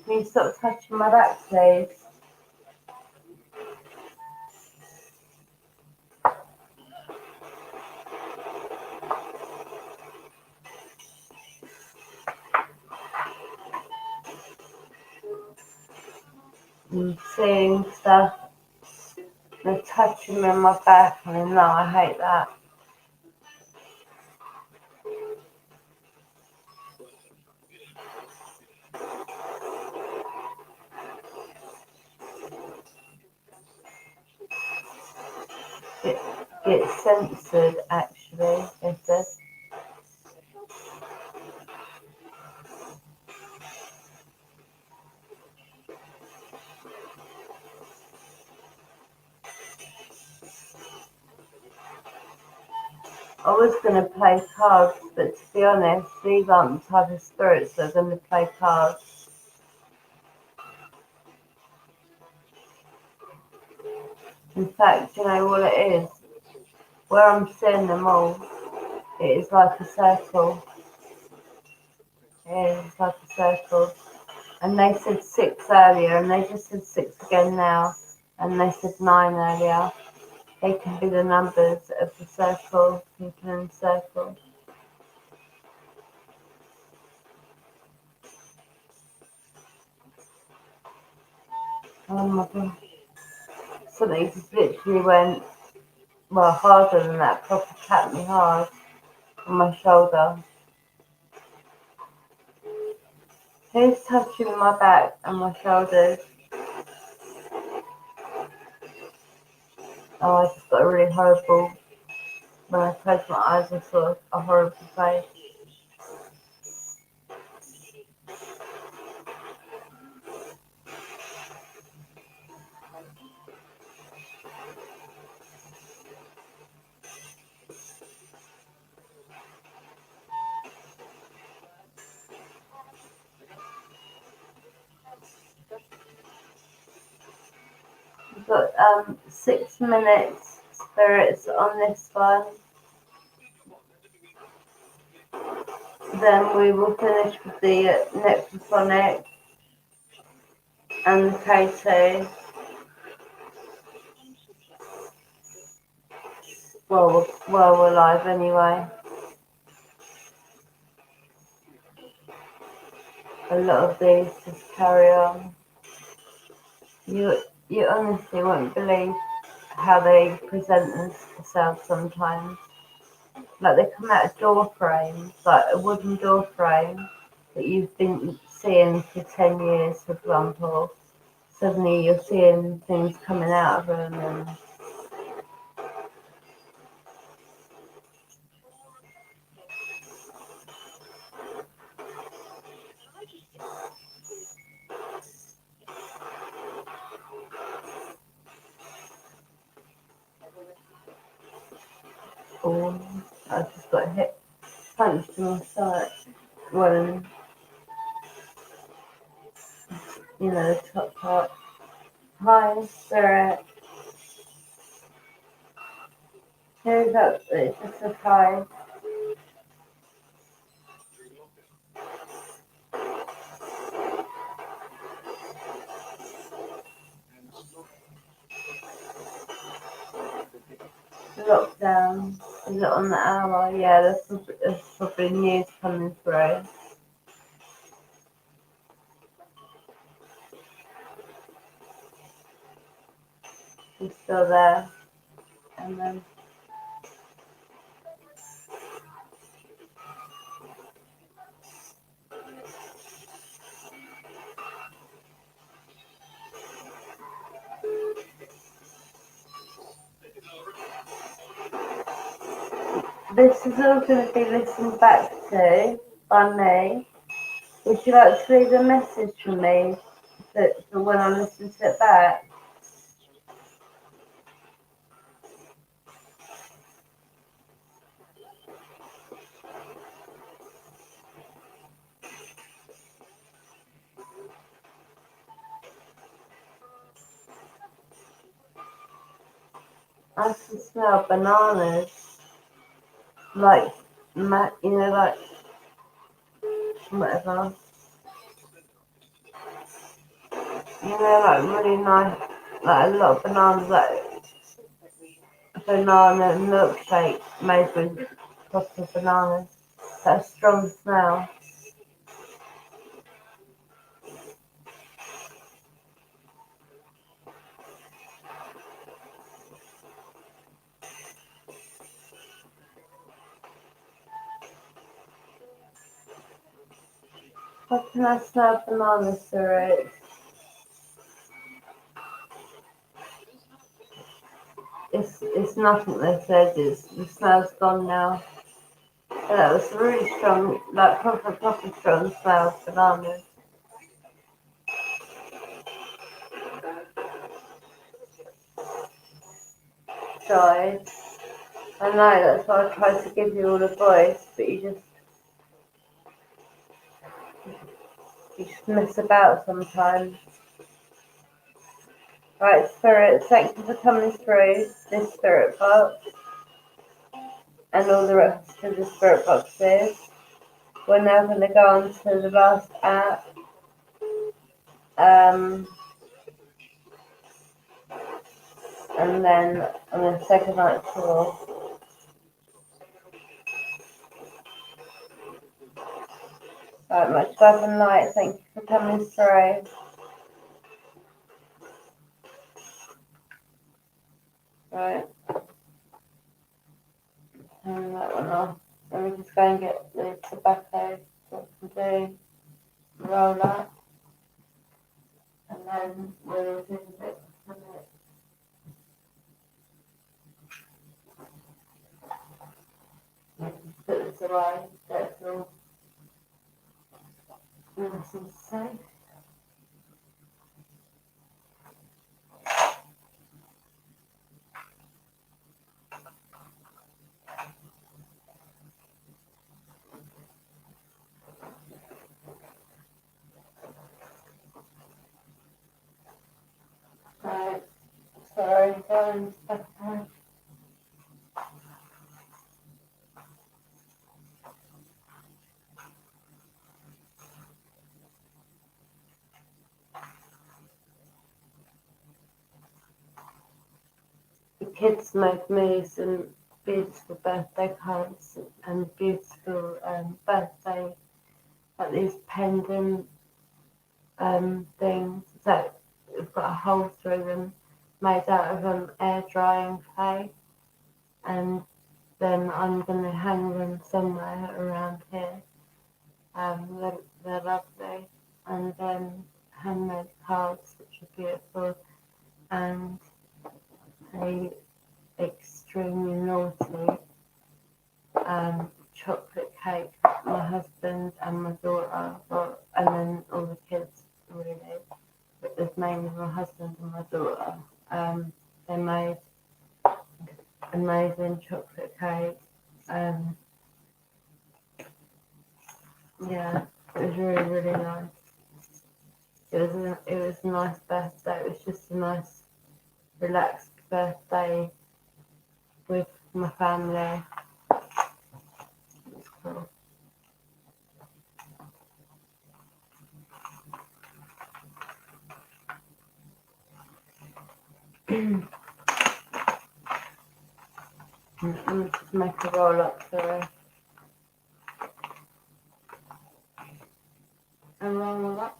Can you stop touching my back, please? I'm seeing stuff. They're touching me on my back, and no, I hate that. It's censored, actually, they said. I was going to play cards, but to be honest, these aren't the type of spirits that are going to play cards. In fact, you know what it is? Where I'm seeing them all, it is like a circle. It is like a circle. And they said 6 earlier, and they just said 6 again now. And they said 9 earlier. They can be the numbers of the circle, people in the circle. Oh my god. Something just literally went, well, harder than that, proper tapped me hard on my shoulder. Who's touching my back and my shoulders? Oh, I just got a really horrible, when I closed my eyes, I saw a horrible face. We've got 6 minutes spirits on this one. Then we will finish with the Necrophonic and the K2. Well, we're live anyway. A lot of these just carry on. You honestly won't believe how they present themselves sometimes. Like they come out of door frames, like a wooden door frame that you've been seeing for 10 years, for example. Suddenly you're seeing things coming out of them and oh, I just got hit, punched in my side. Well, the top part. Hi, Spirit. Who's up? It's just a hi. Lockdown. Is it on the hour? Yeah, there's probably news coming through. She's still there. And then this is all going to be listened back to by me. Would you like to leave a message for me for when I listen to it back? I can smell bananas, like, like whatever. Like really nice, like a lot of bananas, like banana milkshake made with proper bananas. That's a strong smell. How can I smell banana syrup? It's nothing, they said. The smell's gone now. But that was really strong, like proper strong smell of bananas. Died. I know, that's why I tried to give you all a voice, but you just mess about sometimes. Right, Spirit, thank you for coming through this Spirit box and all the rest of the Spirit boxes. We're now going to go on to the last app. And then on the second night tour. Right, much love and light. Thank you for coming through. Right. Turn that one off. Then we just go and get the tobacco so we can do roll up. And then we'll do a bit of it. Put this away. That's all nice and safe. Right. Sorry, going stuff. The kids made me some beautiful birthday cards and beautiful birthday, like these pendant things that have got a hole through them, made out of air drying clay, and then I'm going to hang them somewhere around here. They're lovely, and then handmade cards which are beautiful, and a extremely naughty chocolate cake my husband and my daughter got, and then all the kids really, but there's mainly my husband and my daughter. They made amazing chocolate cake. Yeah, it was really, really nice. It was a nice birthday. It was just a nice, relaxed birthday with my family. It was cool. Let me just make a roll up, sorry. And roll up.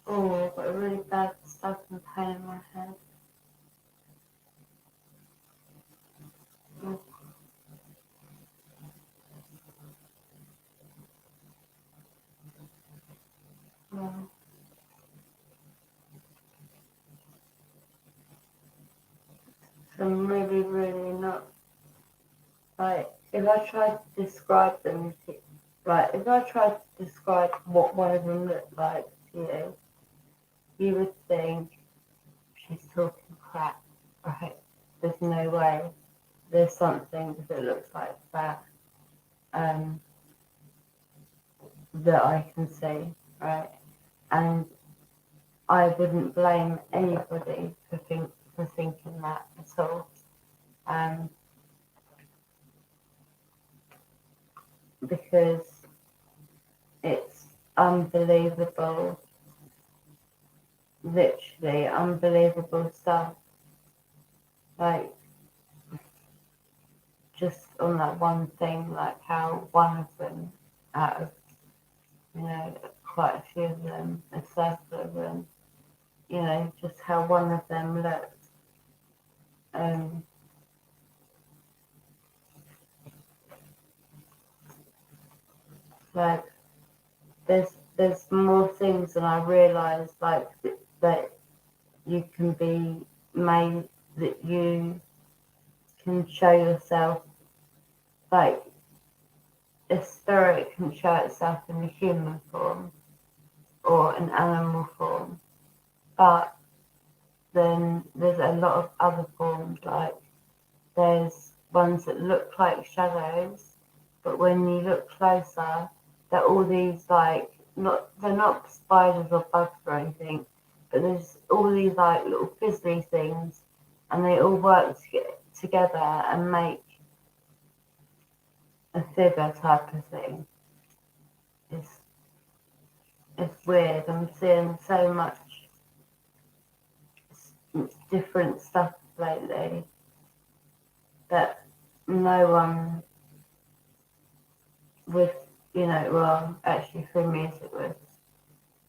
Oh, I've got a really bad stuff and pain in my head. Oh, no. So I'm really, really not, like, if I tried to describe them, like, if I tried to describe what one of them looked like to you, you would think she's talking crap, right? There's no way there's something that looks like that, that I can see, right? And I wouldn't blame anybody for thinking that at all, because it's unbelievable, literally unbelievable stuff. Like, just on that one thing, like how one of them, out of, quite a few of them, a circle of them, just how one of them looked. Like, there's more things than I realised, like that you can be made, that you can show yourself, like a spirit can show itself in a human form or an animal form, but then there's a lot of other forms, like there's ones that look like shadows, but when you look closer, they're all these like, they're not spiders or bugs or anything, but there's all these like little fizzly things, and they all work together and make a figure type of thing. It's weird. I'm seeing so much different stuff lately that no one with, well, actually through music with,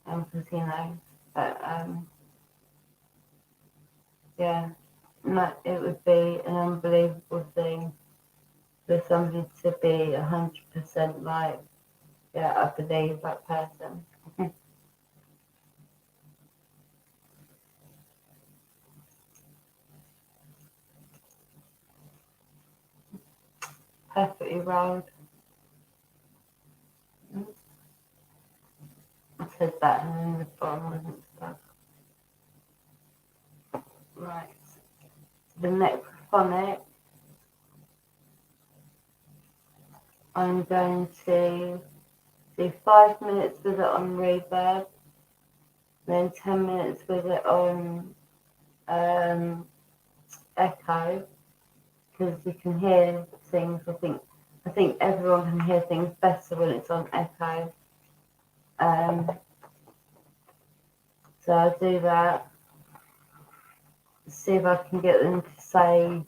because, but yeah, no, it would be an unbelievable thing for somebody to be 100% like, yeah, I believe that person. Perfectly rolled. I said that and then the bottom wasn't stuck. Right. The Necrophonic, I'm going to do 5 minutes with it on reverb, then 10 minutes with it on echo, because you can hear things. I think everyone can hear things better when it's on echo. So I'll do that. See if I can get them to say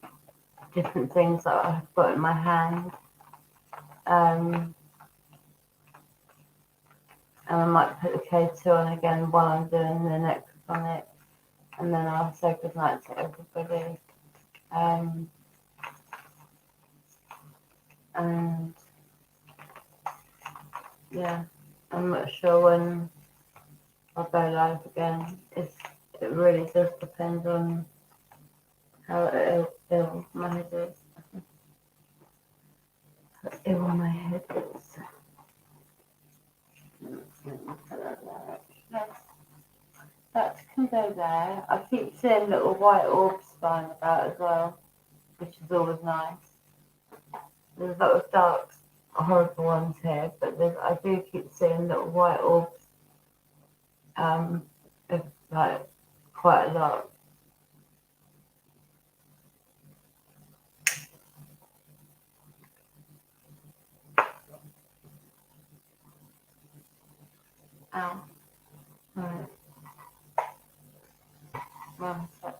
different things that I've got in my hand. And I might put the K2 on again while I'm doing the Necrophonic, and then I'll say goodnight to everybody. And yeah, I'm not sure when I'll go live again. It really does depend on how ill my head is. How ill my head is. That can go there. I keep seeing little white orbs flying about as well, which is always nice. There's a lot of dark, horrible ones here, but I do keep seeing little white orbs, like quite a lot. Ow. Right. One sec.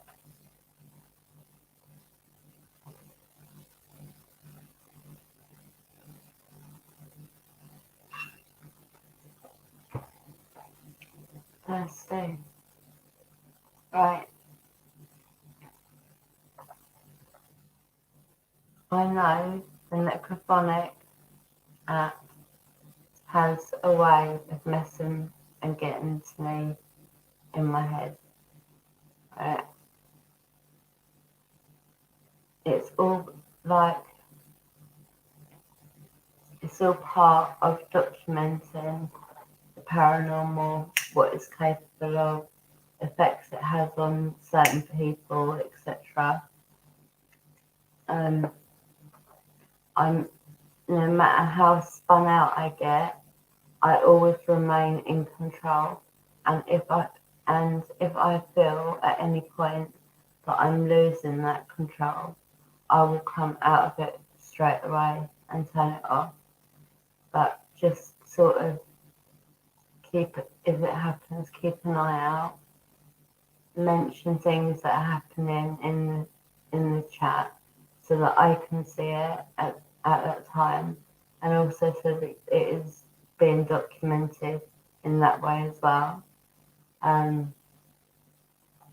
Let's see. Right. I know the Necrophonic app has a way of messing and getting to me in my head. Right. It's all like, it's all part of documenting the paranormal, what it's capable of, effects it has on certain people, etc. I'm, no matter how spun out I get, I always remain in control. And if I feel at any point that I'm losing that control, I will come out of it straight away and turn it off. But just sort of if it happens, keep an eye out. Mention things that are happening in the chat so that I can see it at that time, and also so that it is being documented in that way as well.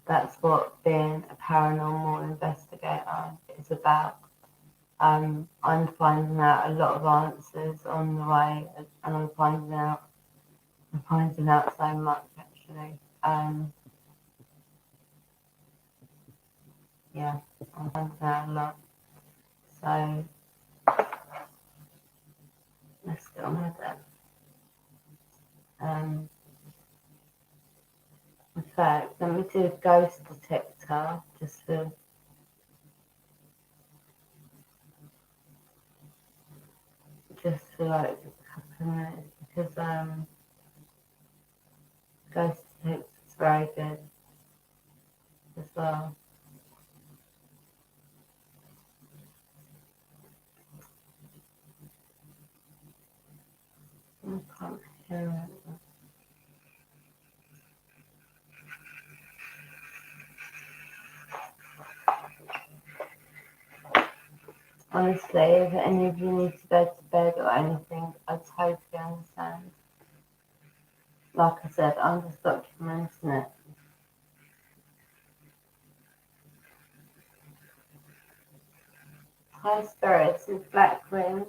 That's what being a paranormal investigator is about. I'm finding out a lot of answers on the way, and I'm finding out so much actually. Yeah, I'm finding out a lot. So let's get on with it. In fact, let me do a ghost detector just for like a couple of minutes, because ghost detector is very good as well. I can't hear it. Honestly, if any of you need to go to bed or anything, I totally understand. Like I said, I'm just documenting it. Hi spirits, it's Black Queen.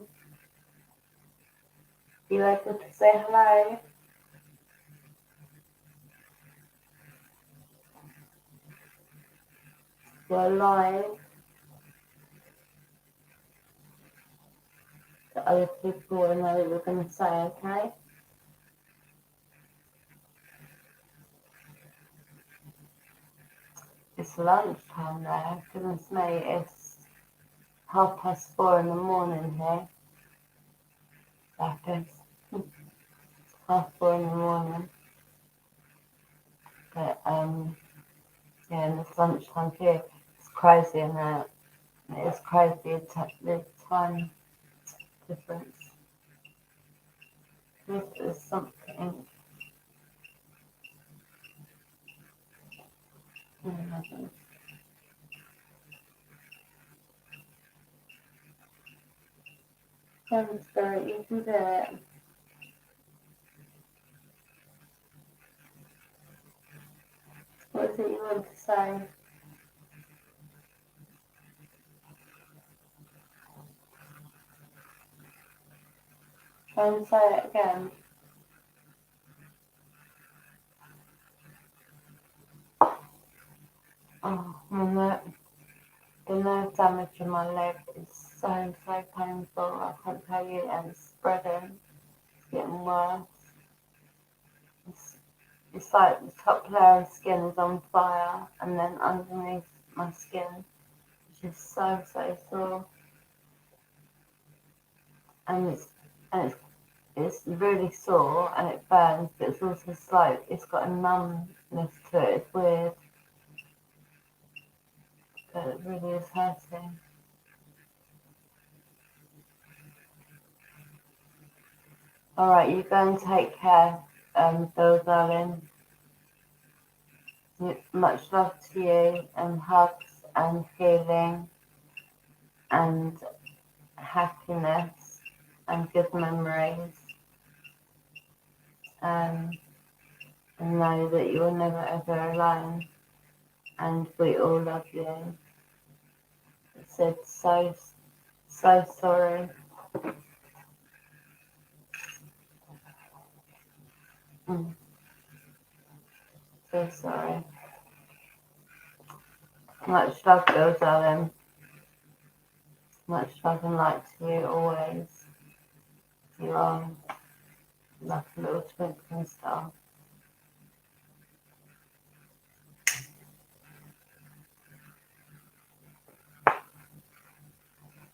You able to say hello? We're live. The other people will know what we're going to say, okay? It's lunchtime there. Goodness me, it's 4:30 in the morning here. That is. 4 in the morning. But yeah, in the lunchtime period, it's crazy, and it's crazy the time difference. This is something. Seven Spirit, you can do it. What is it you want to say? Try and say it again. Oh, the nerve damage in my leg is so painful. I can't tell you, and it's spreading. It's getting worse. It's like the top layer of skin is on fire, and then underneath my skin, which is so sore, and it's really sore and it burns, but it's also slow. It's got a numbness to it. It's weird, but it really is hurting. All right, you go and take care, Bill, darling. Much love to you, and hugs and healing and happiness and good memories. And know that you're never ever alone, and we all love you. I said so sorry. So sorry. Much love, Bill, darling. Much love and light to you always. You are like a little twinkling star.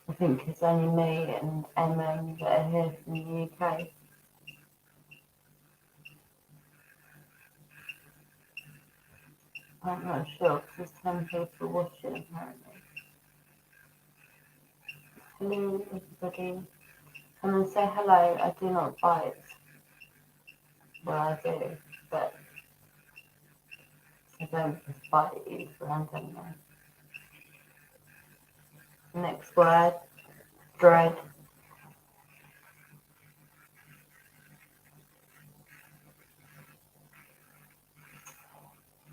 I think it's only me and Emma that are here from the UK. I'm not sure because there's 10 people watching apparently. Hello everybody. Come and say hello. I do not bite. Well, I do, but I don't just bite you randomly. Next word, dread.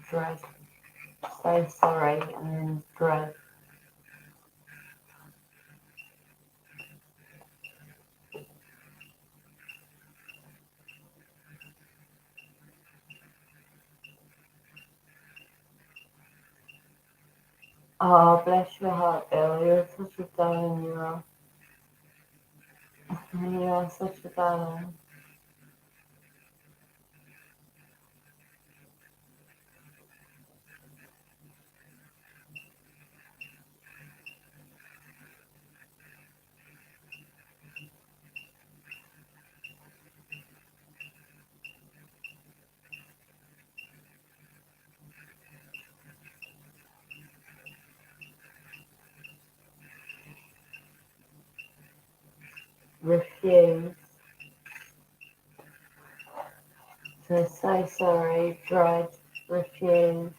Dread. So sorry, and then dread. Oh, bless your heart, Bill. You're such a darling, you are. You are such a darling. Refuse. So sorry, dread, refuse.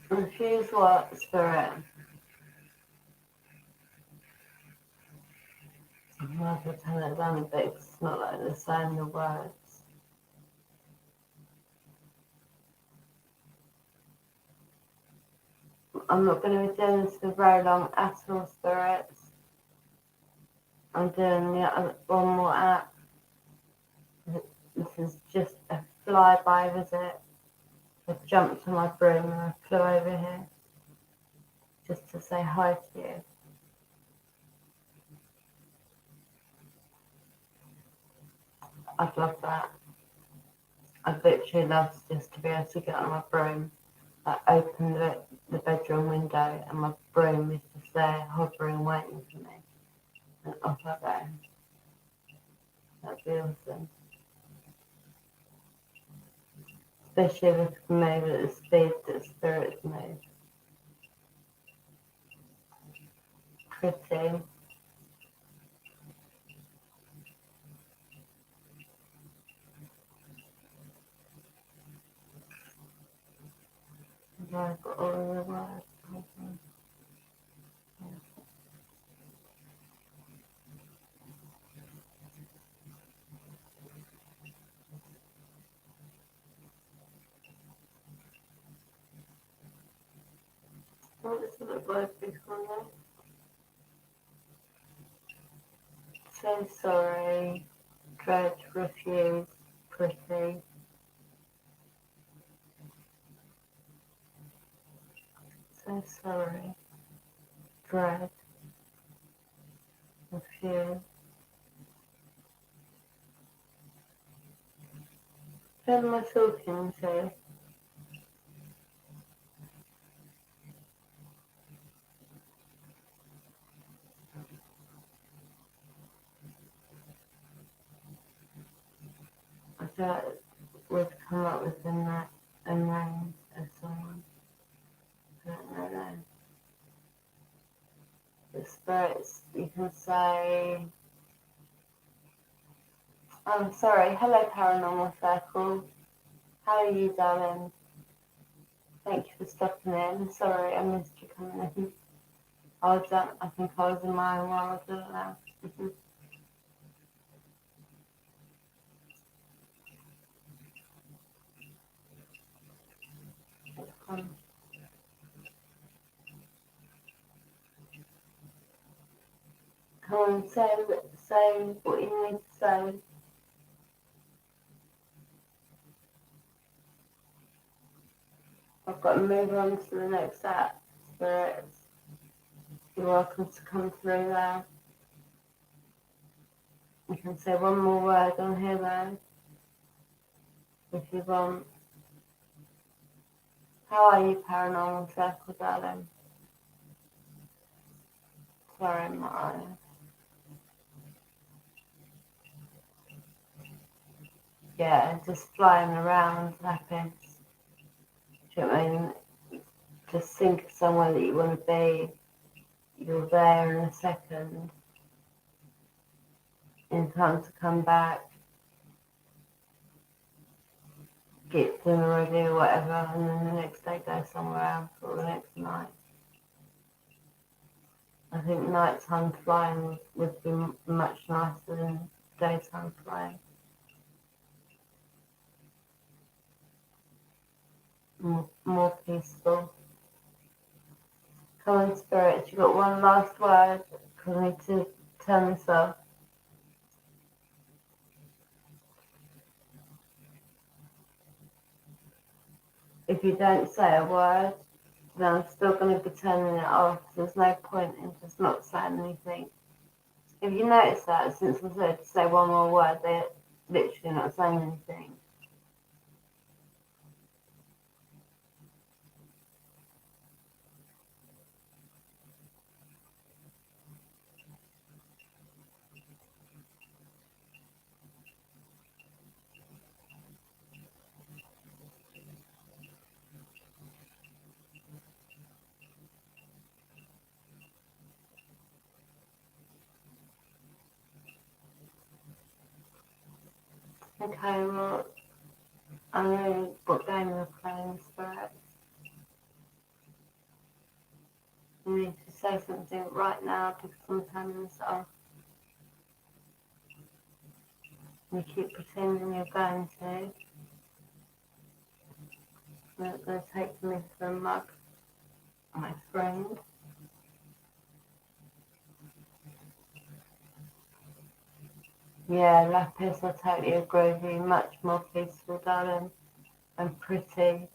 Refuse what, Spirit? I'm going to turn it down a bit because it's not like they're saying the words. I'm not going to be doing this for very long at all, Spirits. I'm doing one more app. This is just a flyby visit. I jumped on my broom and I flew over here just to say hi to you. I'd love that. I'd literally love just to be able to get on my broom, like open the bedroom window, and my broom is just there hovering, waiting for me, and off I go. That'd be awesome. Especially if I can move at the speed that spirits move. Pretty. I've got all the words. What is the word before that? So sorry. Dread, refuse, pretty. So sorry. Dread, refuse. Who am I talking to? I thought we'd come up with a name of someone. I don't know them. The spirits, you can say, I'm sorry, hello Paranormal Circle. How are you, darling? Thank you for stopping in. Sorry, I missed you coming in. I think I was in my own world, I don't know. Come on, say what you need to say. I've got to move on to the next app. Spirits, you're welcome to come through there. You can say one more word on here though, if you want. How are you, Paranormal Circle, darling? Sorry, my eyes. Yeah, just flying around, happy. Do you know what I mean? Just think of somewhere that you want to be. You're there in a second. In time to come back, get dinner ready or whatever, and then the next day go somewhere else or the next night. I think nighttime flying would be much nicer than daytime flying. More peaceful. Come on, spirits, you got one last word for me to turn this off. If you don't say a word, then I'm still going to be turning it off. There's no point in just not saying anything. If you notice that, since I said to say one more word, they're literally not saying anything. Okay, well, I know what game we're playing, Spirit. You need to say something right now because I'm turning this off. You keep pretending you're going to. They're going to take me for a mug, my friend. Yeah, Lapis, I totally agree with you. Much more peaceful, darling, and pretty.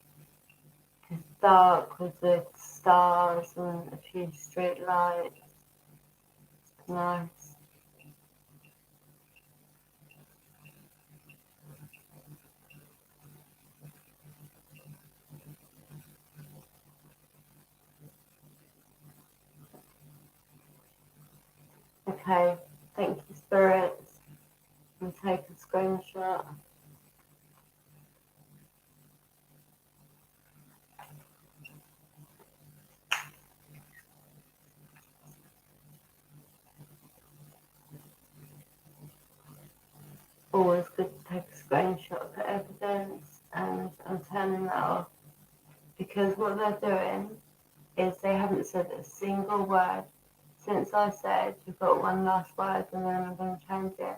It's dark with the stars and a few street lights. Nice. Okay, thank you, spirits. And take a screenshot. Always good to take a screenshot for evidence, and I'm turning that off because what they're doing is they haven't said a single word since I said you've got one last word and then I'm going to change it.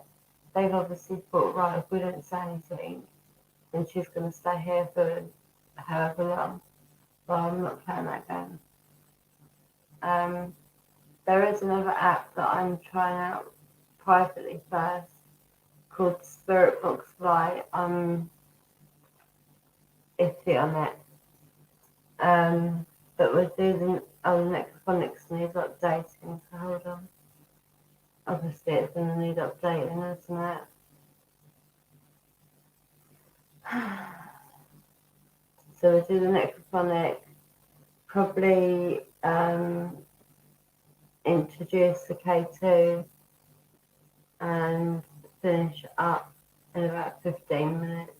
They've obviously thought, right, if we don't say anything, then she's going to stay here for however long. Well, I'm not playing that game. There is another app that I'm trying out privately first called Spirit Box Fly. I'm iffy on it. But we're doing Necrophonics needs updating, so hold on. Obviously it's going to need updating, isn't it? So we'll do the Necrophonic, probably introduce the K2 and finish up in about 15 minutes.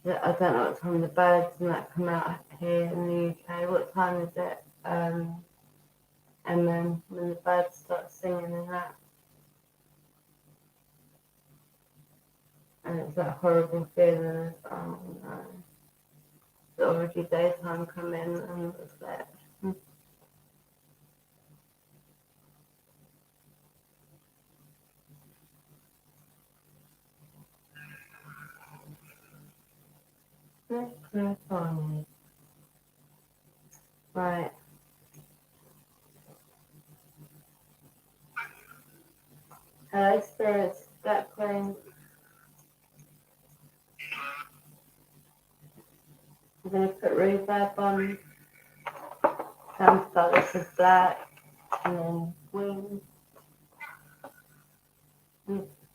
I don't know what time the birds and that come out here in the UK. What time is it? And then when the birds start singing and that. And it's that horrible feeling of, oh no, it's already daytime coming and it's that. Necrophonic. Right. Hello, spirits. Black Queen. I'm going to put reverb on. Sound stylus is black. And then wings.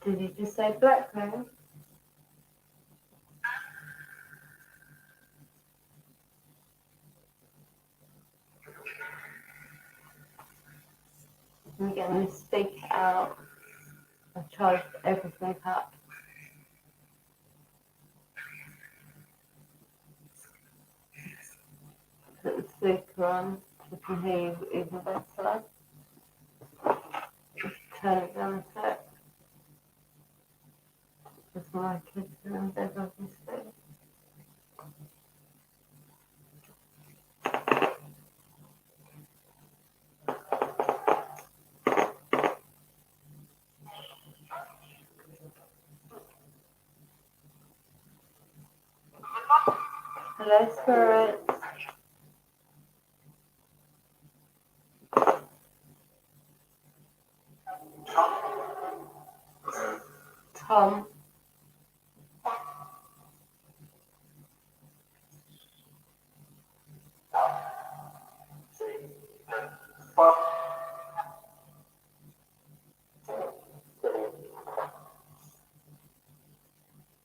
Did you just say Black Queen? I'm getting this speaker out. I've charged everything up. Put the speaker on. You can hear you even better. Just turn it down a sec. Because my kids are in bed, obviously. Hello, spirits. Tom.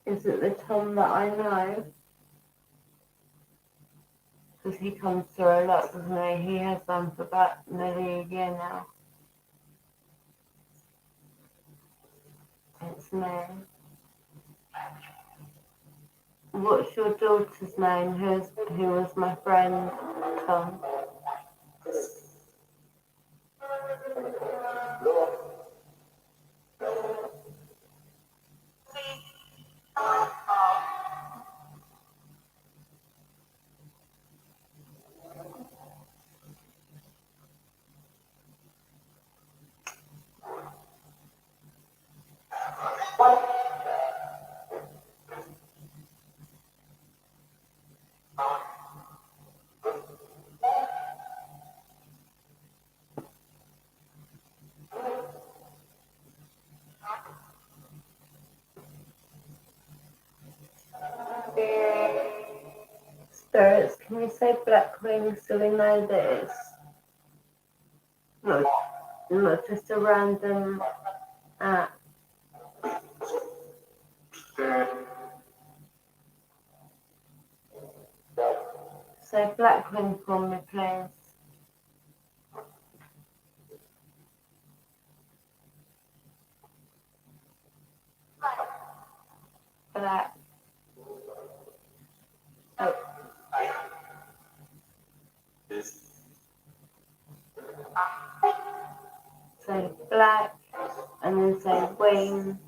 Is it the Tom that I know? Because he comes through a lot, doesn't he? He has done for about nearly a year now. It's me. What's your daughter's name? Who was my friend, Tom? Spirits, can you say Black Queen so we know that it's not just a random app? Say Black Queen for me, please. black. Oh, say black, and then say wing.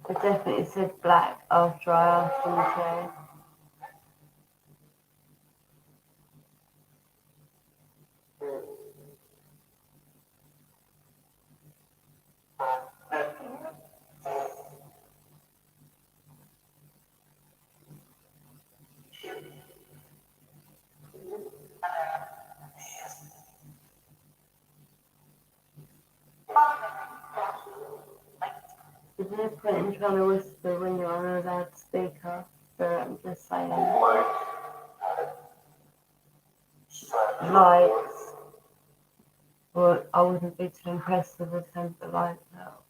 I definitely said black after I asked them to. There's no point in trying to whisper when you're on a loudspeaker, so I'm just saying. Lights. Well, I wouldn't be too impressed with the temper lights out.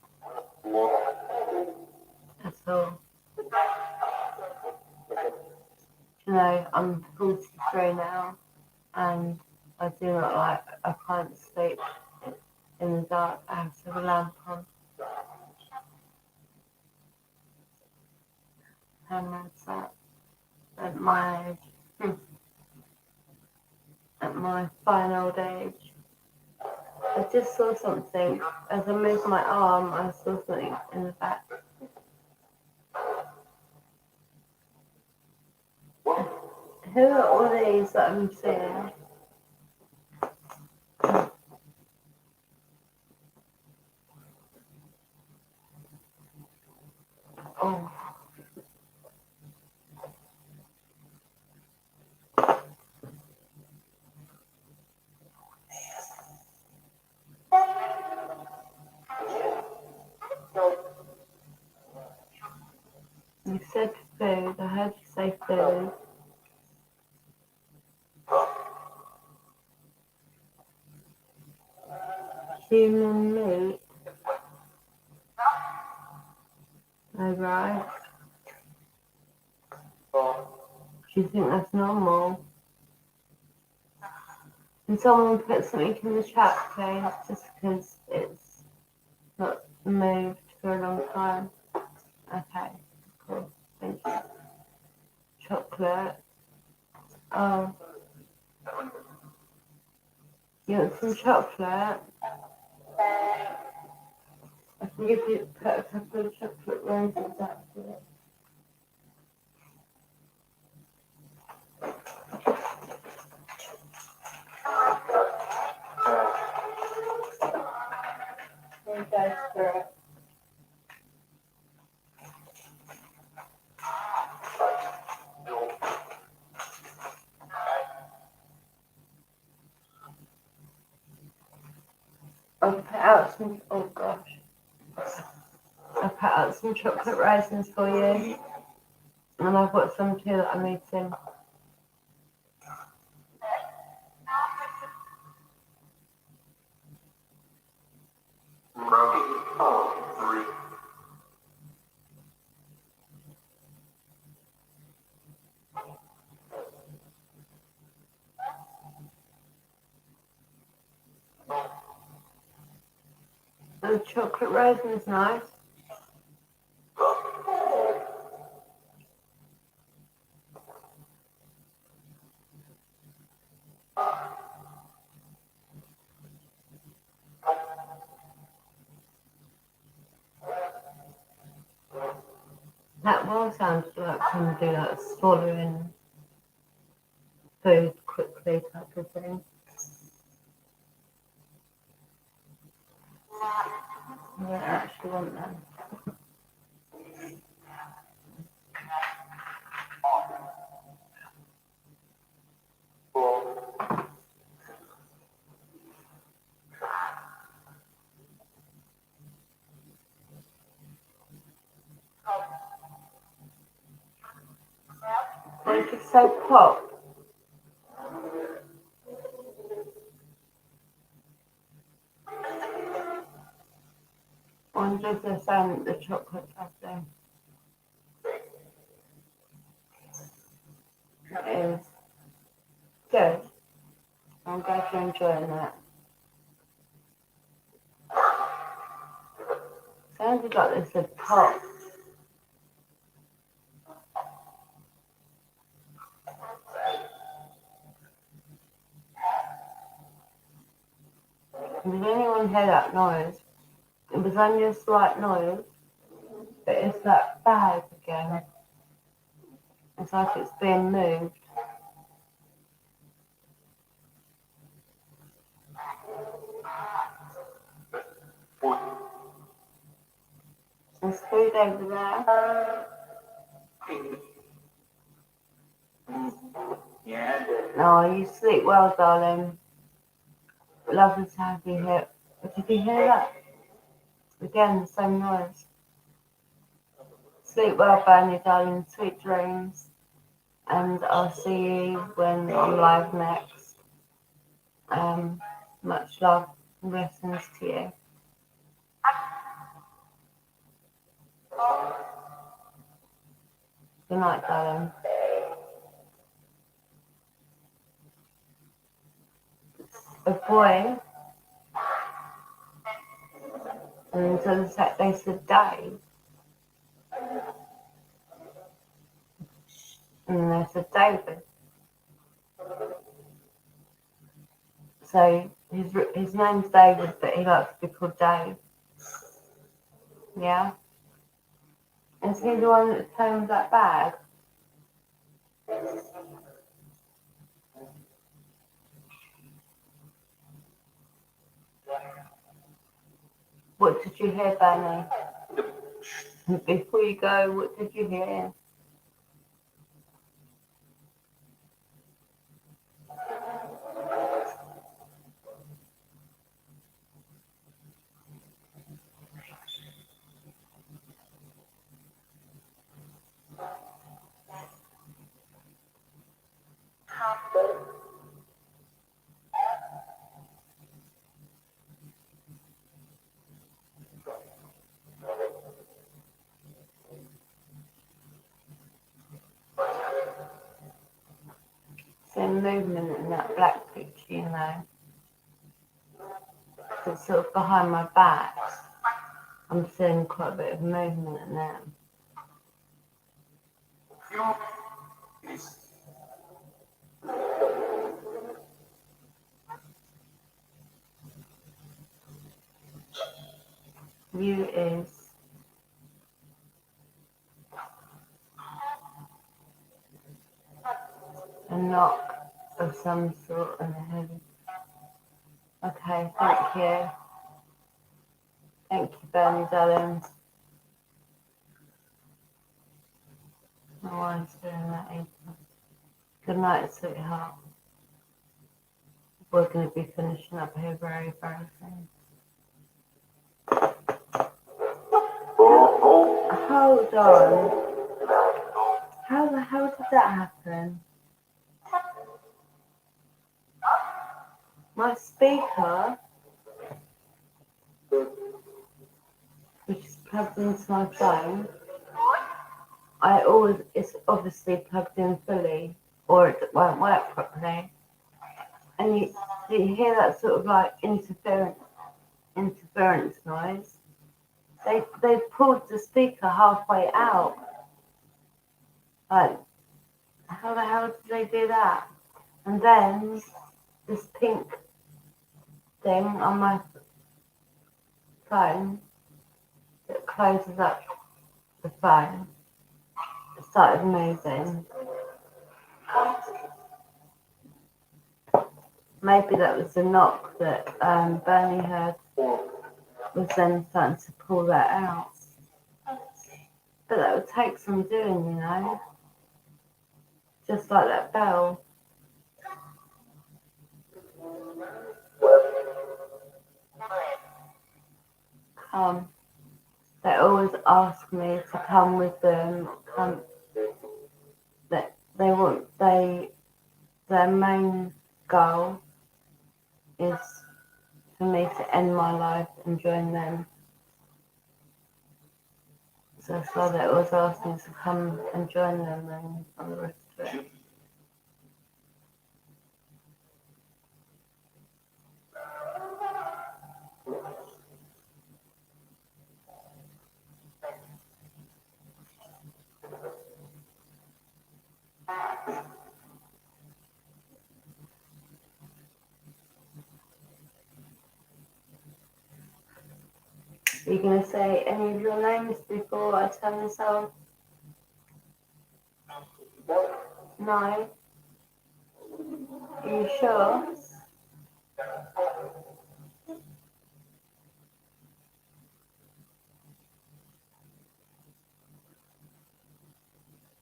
That's all. You know, I'm 43 now, and I do not like, I can't sleep in the dark. I have to have a lamp on. How mad's that? At my age. At my fine old age. I just saw something. As I moved my arm, I saw something in the back. Who are all these that I'm seeing? Oh. You said food. I heard you say food. Human meat. Oh, right. Do you think that's normal? Can someone put something in the chat, please? Just because it's not moved for a long time. Okay, cool. Thank you. Chocolate. Oh. You want some chocolate? I can give you put a couple of chocolate roses after it. There you go, Spirit. I'll put out some, oh gosh. I'll put out some chocolate raisins for you. And I've got some too that I'm eating. The chocolate raisin is nice. That will sound like when you do that swallowing food quickly type of thing. I don't actually want that. Make it so pop. I'm just saying the chocolate frosting. It is good. I'm glad you're enjoying that. Sounded like there's a pop. Did anyone hear that noise? It was only a slight noise, but it's that bag again. It's like it's being moved. There's food over there. Oh, you sleep well, darling. Lovely to have you here. Did you hear that? Again, the same noise. Sleep well, Bernie, darling. Sweet dreams. And I'll see you when I'm live next. Much love and blessings to you. Good night, darling. A boy, and so they said Dave, and they said David. So his name's David, but he likes to be called Dave. Yeah? Is he the one that found that bag? What did you hear, Bernie? Before you go, what did you hear? Some movement in that black picture, you know. It's sort of behind my back. I'm seeing quite a bit of movement in there. You is a knock of some sort on the head. Okay, thank you. Thank you, Bernie, darling. My wife's doing that either. Good night, sweetheart. We're going to be finishing up here very, very soon. Hold on. How the hell did that happen? My speaker, which is plugged into my phone, it's obviously plugged in fully, or it won't work properly. And you hear that sort of like interference noise. They pulled the speaker halfway out. Like, how the hell did they do that? And then this pink thing on my phone that closes up the phone started moving. Maybe that was the knock that Bernie heard, was then starting to pull that out. But that would take some doing, you know. Just like that bell. They always ask me to come with them. Their main goal is for me to end my life and join them. So that's why they always ask me to come and join them and on the rest of it. Are you going to say any of your names before I turn this off? No? Are you sure?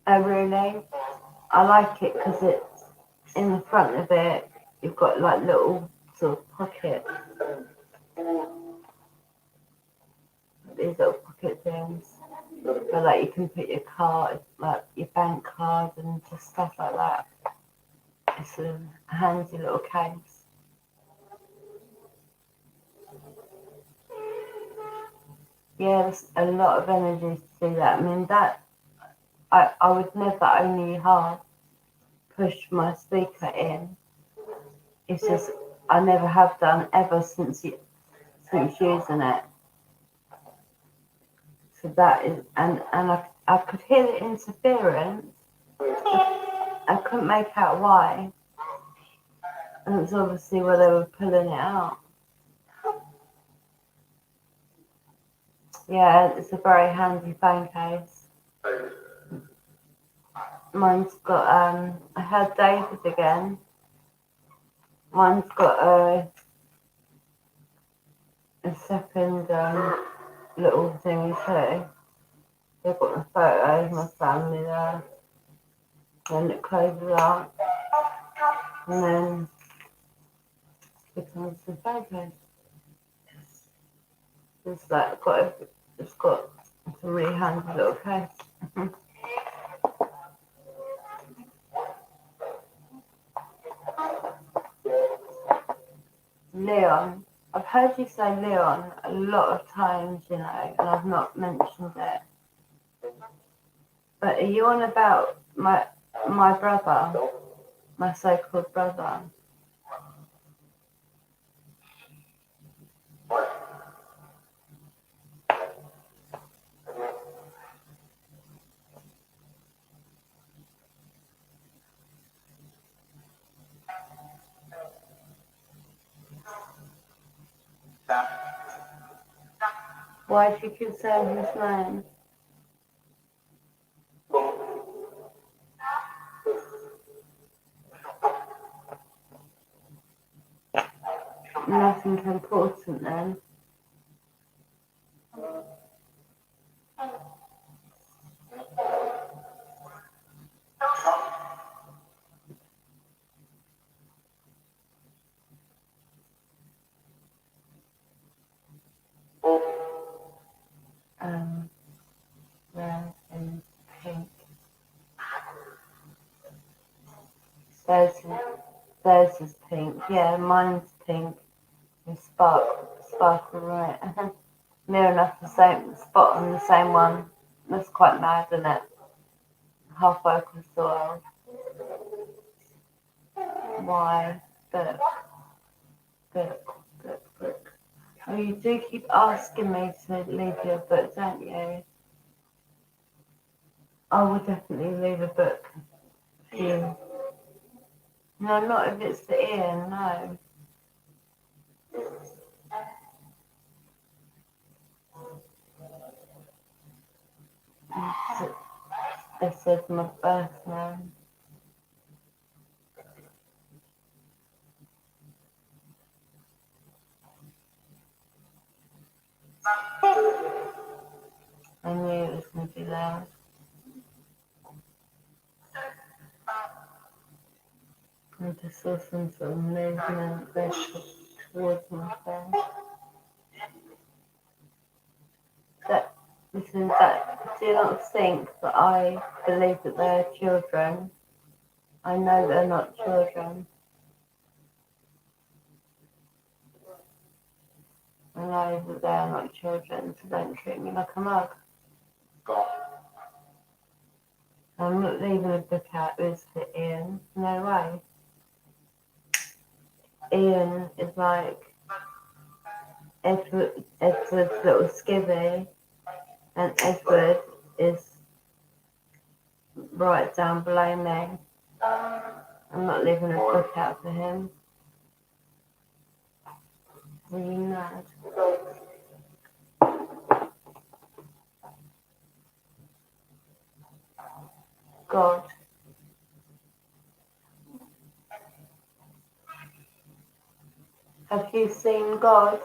Oh, really? I like it because it's in the front of it, you've got like little sort of pockets. These little pocket things. So like you can put your card, like your bank card and just stuff like that. It's a handy little case. Yeah, there's a lot of energy to do that. I mean, that I would never only half push my speaker in. It's just I never have done ever since using it. So that is, and I could hear the interference. I couldn't make out why, and it's obviously where they were pulling it out. Yeah, it's a very handy phone case. Mine's got I heard David again. Mine's got a second little thingy too. They've got the photos of my family there. Then it closes up. And then it becomes the phone case. It's like it's got a really handy little case. Leon. I've heard you say Leon a lot of times, you know, and I've not mentioned it. But are you on about my brother, my so-called brother? Why did you keep saying his name? Nothing important then. Red and pink. Theirs is pink. Yeah, mine's pink. And sparkle right. Near enough the same spot on the same one. That's quite mad, isn't it? Halfway across the world. Why? Book. Oh, you do keep asking me to leave you a book, don't you? I will definitely leave a book for you. No, not if it's for Ian, no. This is my birth name. I knew it was going to be loud. I just saw some sort of movement there towards my face. Listen, do not think that I believe that they're children. I know they're not children. I know that they are not children, so don't treat me like a mug. I'm not leaving a book out this for Ian. No way. Ian is like Edward's little skivvy, and Edward is right down below me. I'm not leaving a book out for him. Are you mad? God? Have you seen God?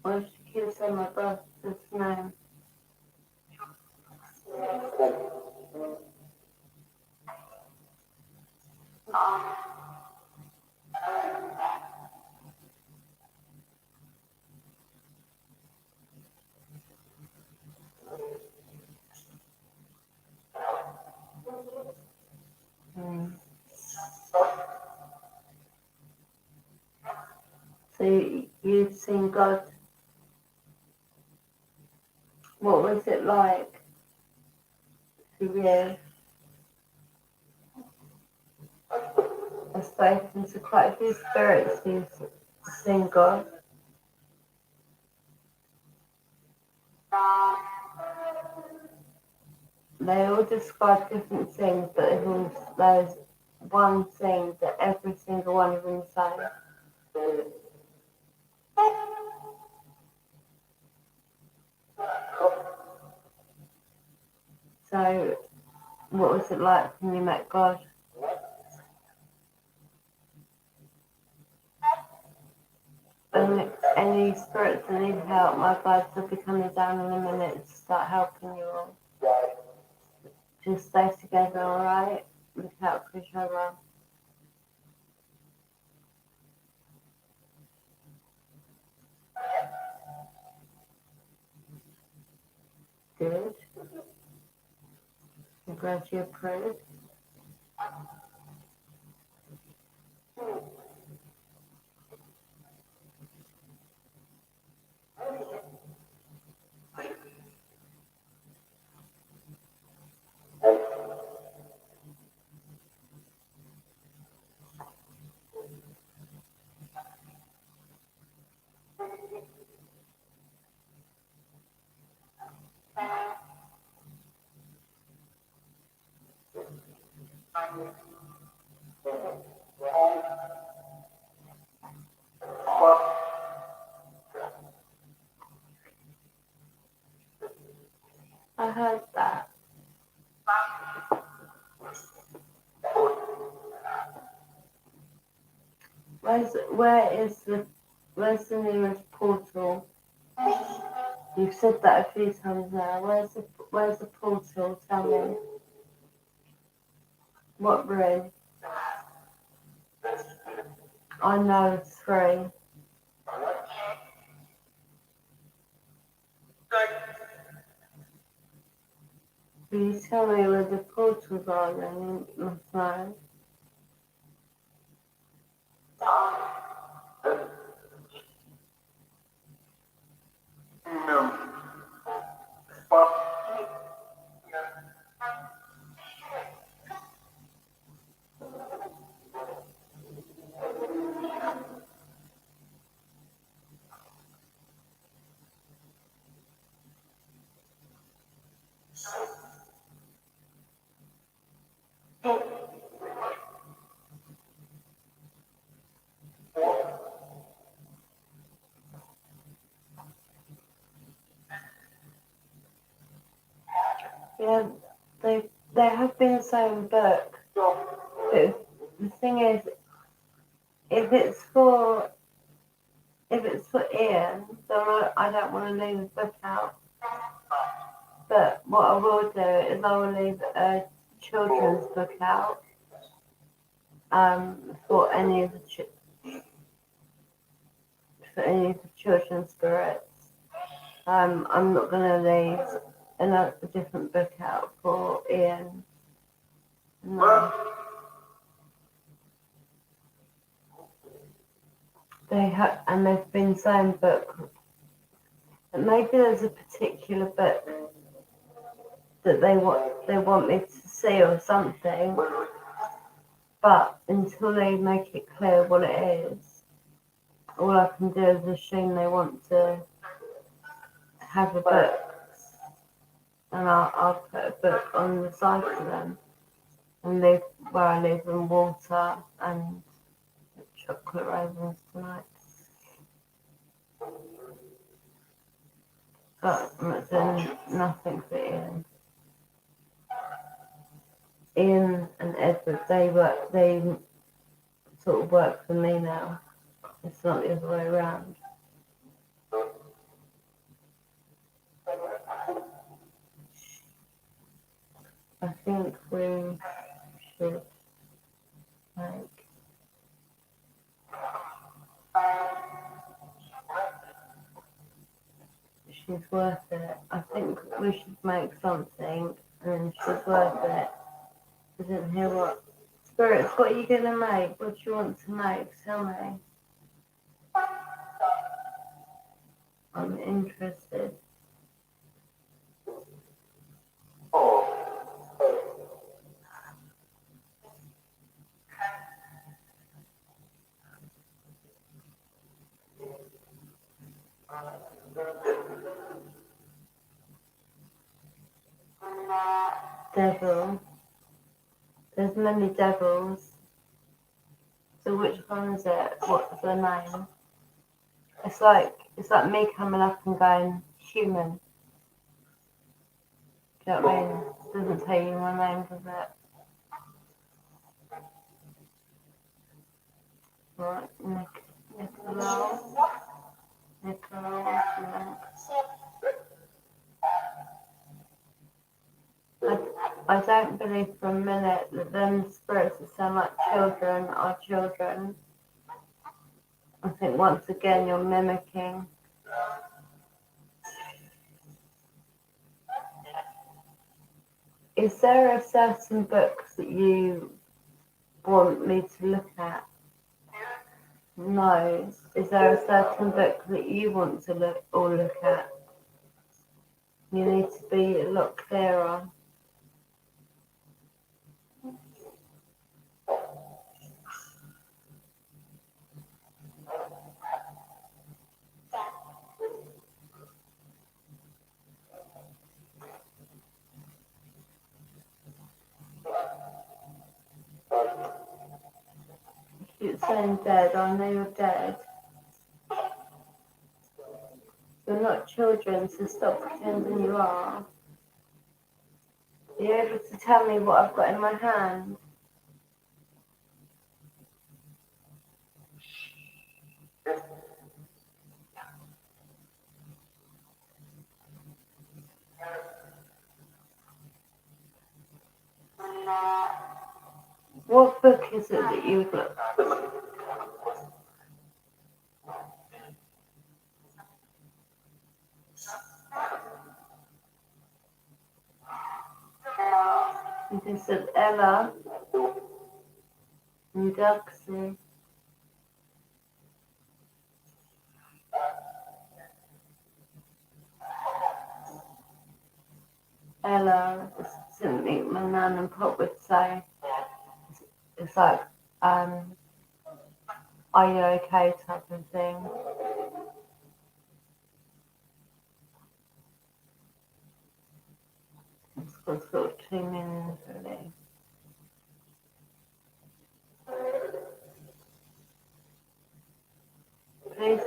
Or should you say my brother's name? Hmm. So you've seen God. What was it like for you? I've spoken to quite a few spirits who've seen God. They all describe different things, but there's one thing that every single one of them say. So, what was it like when you met God? Any spirits that need help, my guides will be coming down in a minute to start helping you all. Just stay together, alright? Look out for each other. Good. I'm glad you approved. I heard that. Where's the nearest portal? You've said that a few times now. Where's the portal? Tell me. What room? I know 3. Will you tell me where the portals are then, my friend? Yeah, they have been saying book. But the thing is, if it's for Ian, then I don't want to leave the book out. But what I will do is I will leave a children's book out for any of the children's spirits. I'm not going to leave a different book out for Ian. No. They've been saying book. Maybe there's a particular book that they want me to see or something. But until they make it clear what it is, all I can do is assume they want to have a book, and I'll put a book on the side for them. and live where I live in water and chocolate raisins tonight. But it's nothing for Ian. Ian and Edward, they sort of work for me now. It's not the other way around. I think we should make she's worth it. I think we should make something and she's worth it. I didn't hear what Spirits, what are you gonna make? What do you want to make? Tell me. I'm interested. Devil. There's many devils. So which one is it? What's the name? It's like me coming up and going human. Do you know what I mean? It doesn't tell you my name, does it? Right, Nicola. I don't believe for a minute that them spirits that sound like children are children. I think once again you're mimicking. Is there a certain book that you want me to look at? No. Is there a certain book that you want to look at? You need to be a lot clearer. You're saying dead. I know you're dead. You're not children, so stop pretending you are. Are you able to tell me what I've got in my hand? What book is it that you've got? This is Ella and Duxie. Ella, this is something my nan and pop would say. It's like, are you okay type of thing. It's got sort of 2 meanings really. Please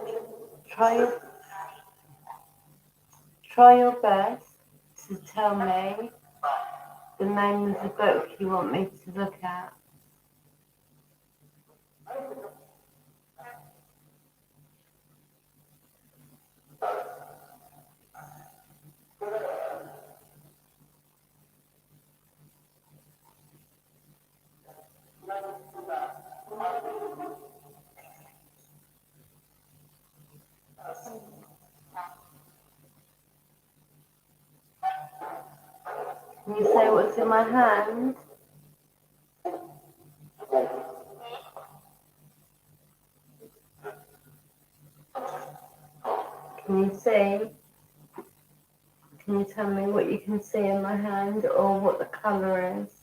try your best to tell me the name of the book you want me to look at. Can you say what's in my hand? Can you see? Can you tell me what you can see in my hand or what the colour is?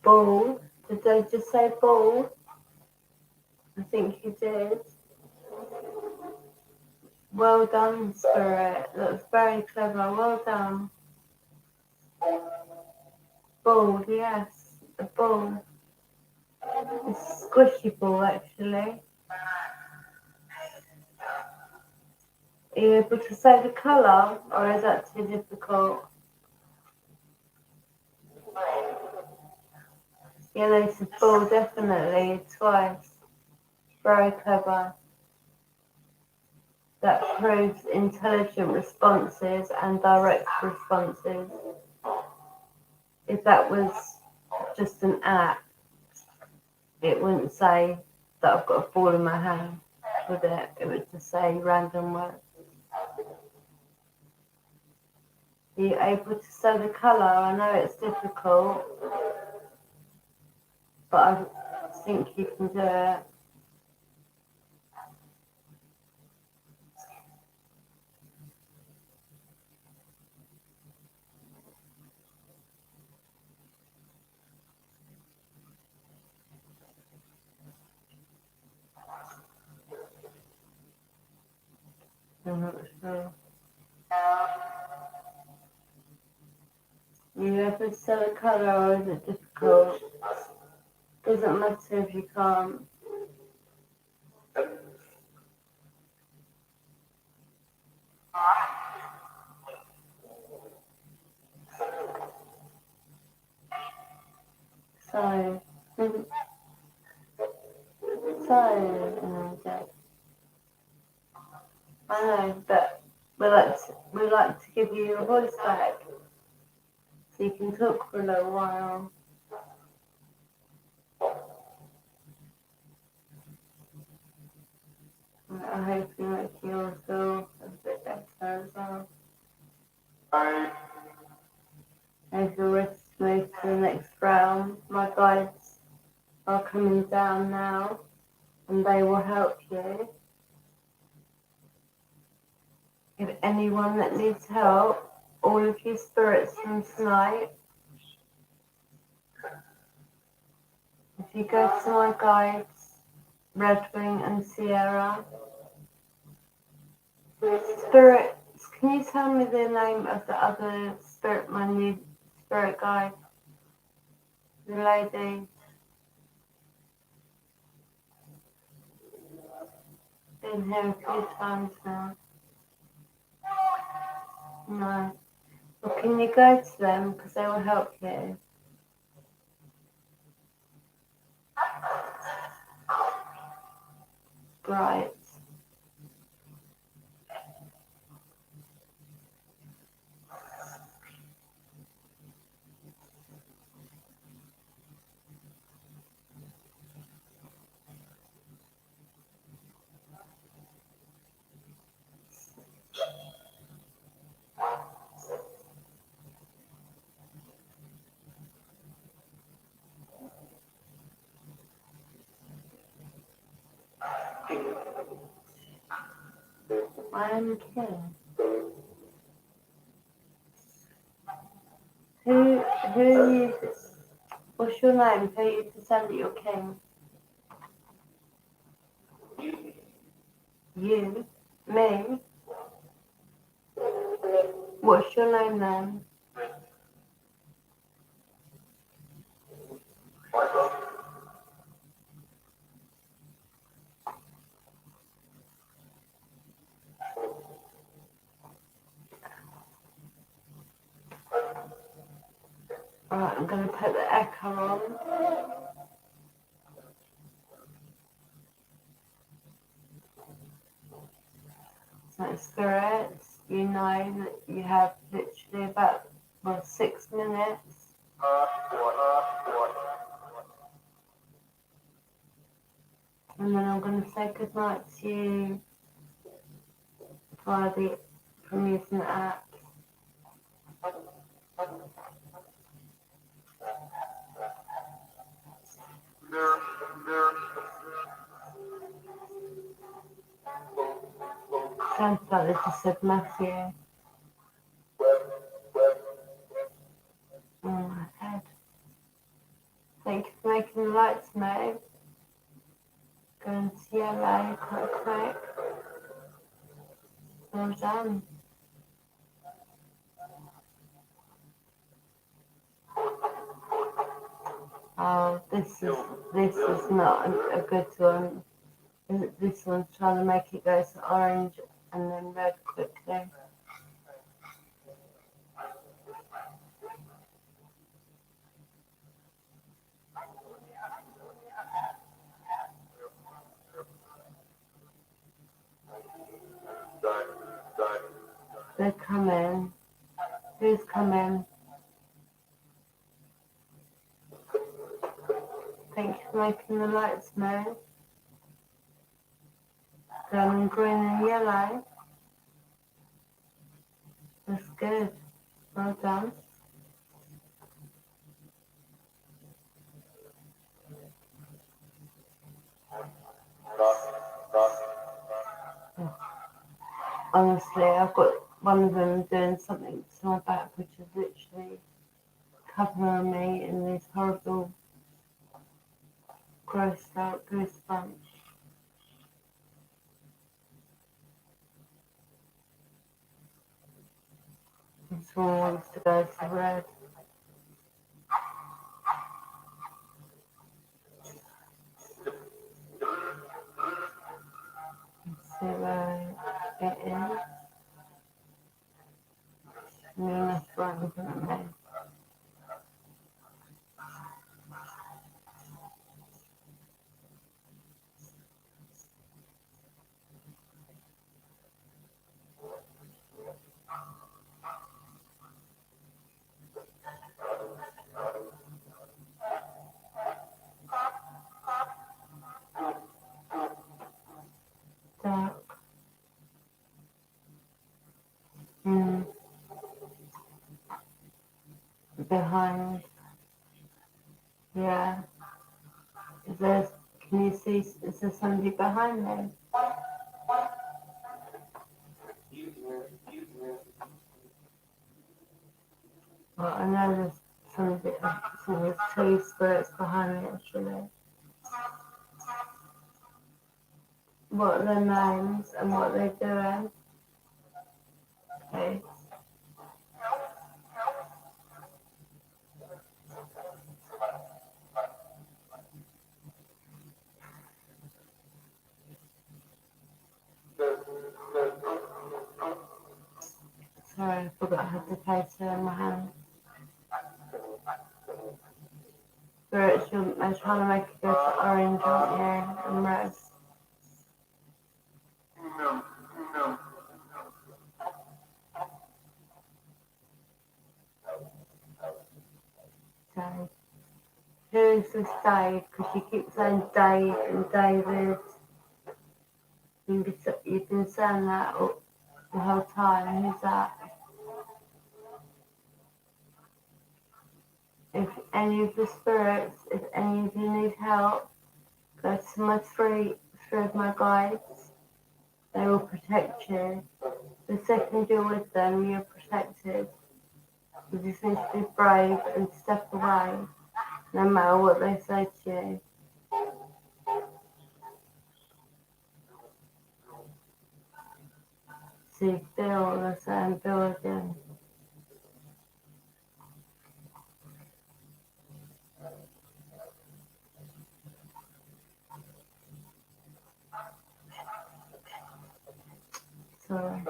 Ball? Did I just say ball? I think you did. Well done, Spirit. That's very clever. Well done. Ball, yes. A ball. It's a squishy ball, actually. Are you able to say the colour, or is that too difficult? Yellow to ball, definitely. Twice. Very clever. That proves intelligent responses and direct responses. If that was just an act, it wouldn't say that I've got a ball in my hand, would it? It would just say random words. Are you able to say the colour? I know it's difficult, but I think you can do it. I'm not sure. Are you able to say the colour, or is it difficult? Doesn't matter if you can't. So, I know, but we like to give you your voice back, so you can talk for a little while. I hope you make you feel a bit better as well. As your wrists move to the next round, my guides are coming down now, and they will help you. If anyone that needs help, all of you spirits from tonight, if you go to my guides, Redwing and Sierra, spirits, can you tell me the name of the other spirit, my new spirit guide, the lady? Been here a few times now. No. Well, can you go to them, because they will help you? Right. I am king. Who you, what's your name? Who you pretend that you're king? You? Me? What's your name then? Alright, I'm going to put the echo on. So spirits, you know that you have literally about 6 minutes. And then I'm going to say goodnight to you from using the app. Sounds like they just said Matthew. Oh my head. Thank you for making the lights move. Going to yellow quite quick. Well done. Oh, this is not a good one. This one's trying to make it go to orange and then red quickly. They're coming. Who's coming? Thank you for making the lights move. Going green and yellow. That's good. Well done. Honestly, I've got one of them doing something to my back, which is literally covering me in these horrible, grossed out goosebumps. This one wants to go to red. Let's see where it is. That's right in front of me. Dark. Behind. Yeah. Can you see, is there somebody behind me? Well, I know there's two spirits behind me actually. What are their names and what they're doing? Okay. Sorry, I forgot I had the paper in my hand. Spirits, they're trying to make it go to orange, aren't you? And red. Dave. Who is this Dave? Because you keep saying Dave and David. You've been saying that the whole time. Who's that? If any of the spirits, if any of you need help, go to my three of my guides. They will protect you. The second you're with them, you're protected. You just need to be brave and step away, no matter what they say to you. See, Bill, they're saying Bill again. Sorry.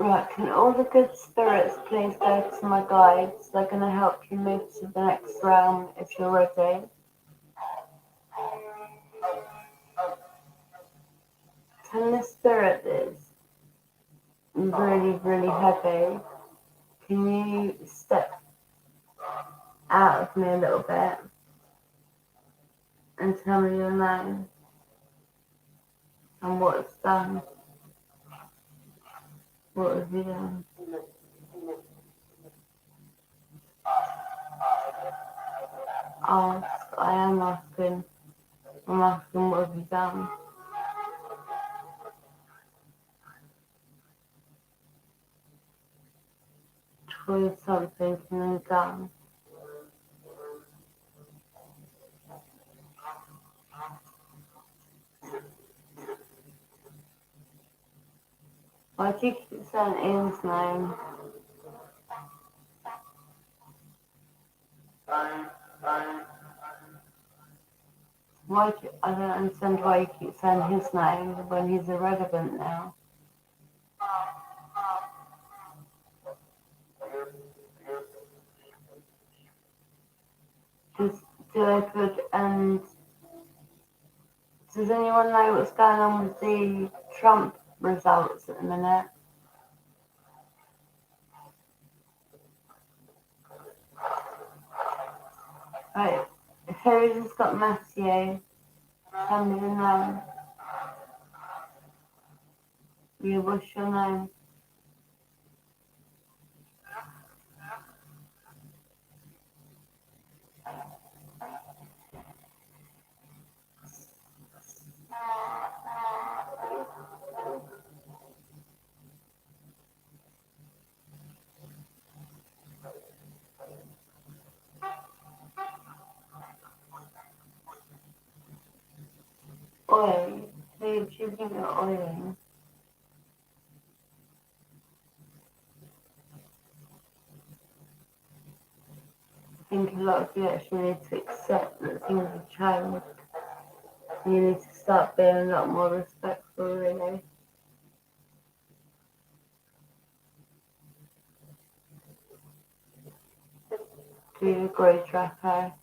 Right, can all the good spirits please go to my guides? They're going to help you move to the next realm if you're ready. Can the spirit that is really, really heavy, can you step out of me a little bit and tell me your name and what it's done? What have you done? Ask, I am asking. I'm asking, what have you done? Tried something and then done. Why do you keep saying Ian's name? I don't understand why you keep saying his name when he's irrelevant now. Does anyone know what's going on with the Trump results at the minute? Right, who has got Matthew? Tell me the name. Yeah, what's your name? Oi. Who do you think you're oiling? I think a lot of you actually need to accept that things have changed. And you need to start being a lot more respectful, really. Do you agree, Draco?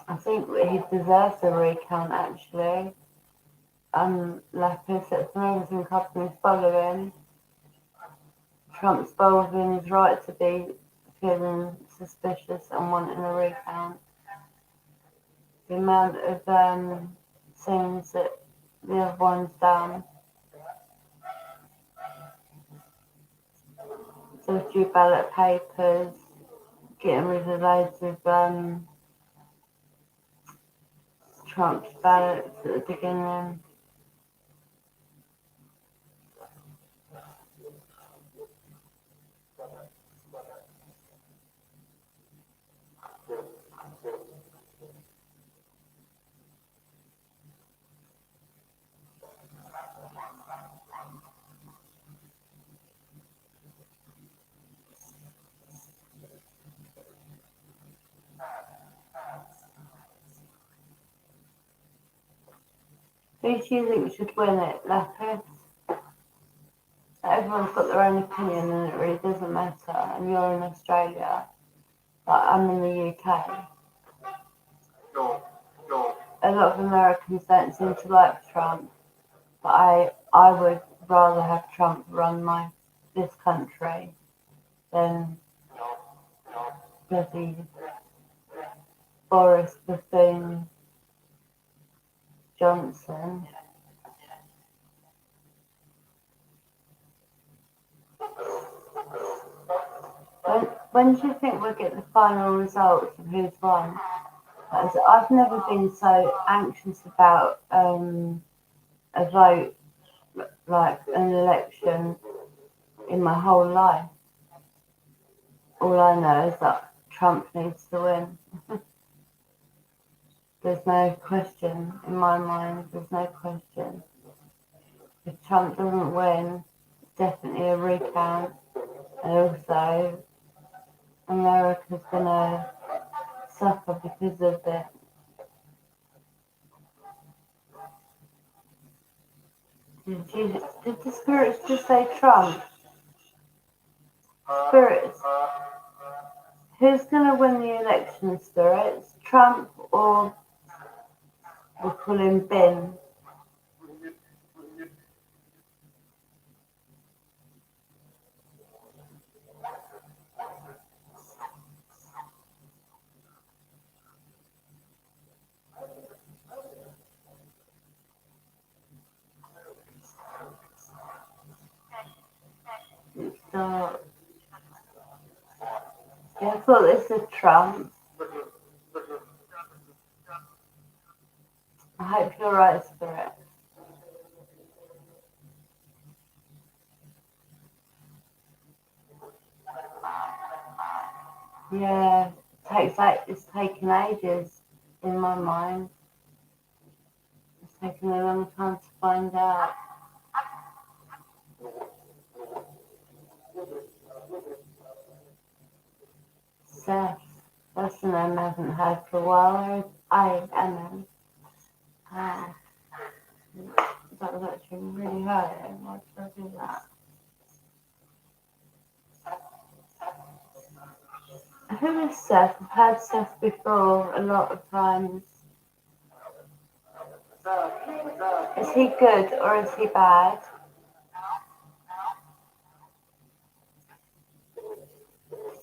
I think that he deserves a recount, actually. Like I said, from everything I've been following, Trump's bold in his right to be feeling suspicious and wanting a recount. The amount of things that the other one's done. So a few ballot papers, getting rid of loads of Trump's ballots at the beginning. Who do you think should win it, Lapis? Everyone's got their own opinion and it really doesn't matter. And you're in Australia, like I'm in the UK. A lot of Americans don't seem to like Trump, but I would rather have Trump run this country than bloody Boris Buffoon Johnson. When do you think we'll get the final results of who's won? I've never been so anxious about a vote, like an election, in my whole life. All I know is that Trump needs to win. There's no question in my mind. There's no question. If Trump doesn't win, it's definitely a recount. And also, America's gonna suffer because of it. Did the spirits just say Trump? Spirits. Who's gonna win the election, spirits? Trump or we'll call him Ben? It's dark. Yeah, I thought this was Trump. I hope you're right, Spirit. Yeah, it's taken ages in my mind. It's taken a long time to find out. Seth, that's the name I haven't heard for a while. I Ah, that was actually really hurting. Why did I do that? Who is Seth? I've heard Seth before a lot of times. Is he good or is he bad?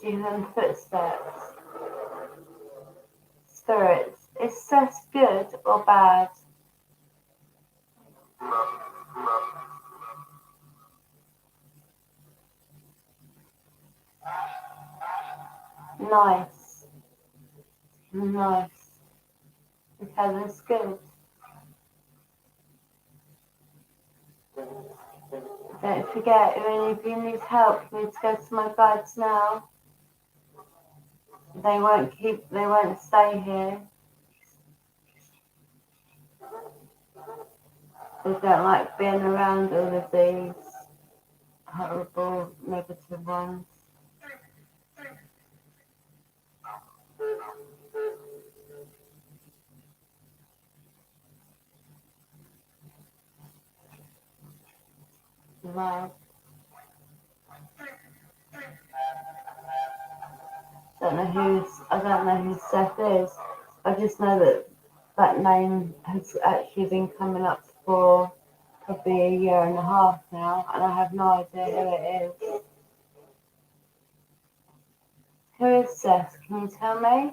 Do you hear footsteps? Spirits. Is Seth good or bad? Nice. Nice. Okay, that's good. Don't forget, if any of you need help, you need to go to my guides now. They won't stay here. They don't like being around all of these horrible, negative ones. Right. I don't know who Seth is. I just know that that name has actually been coming up for probably a year and a half now, and I have no idea who it is. Who is Seth? Can you tell me?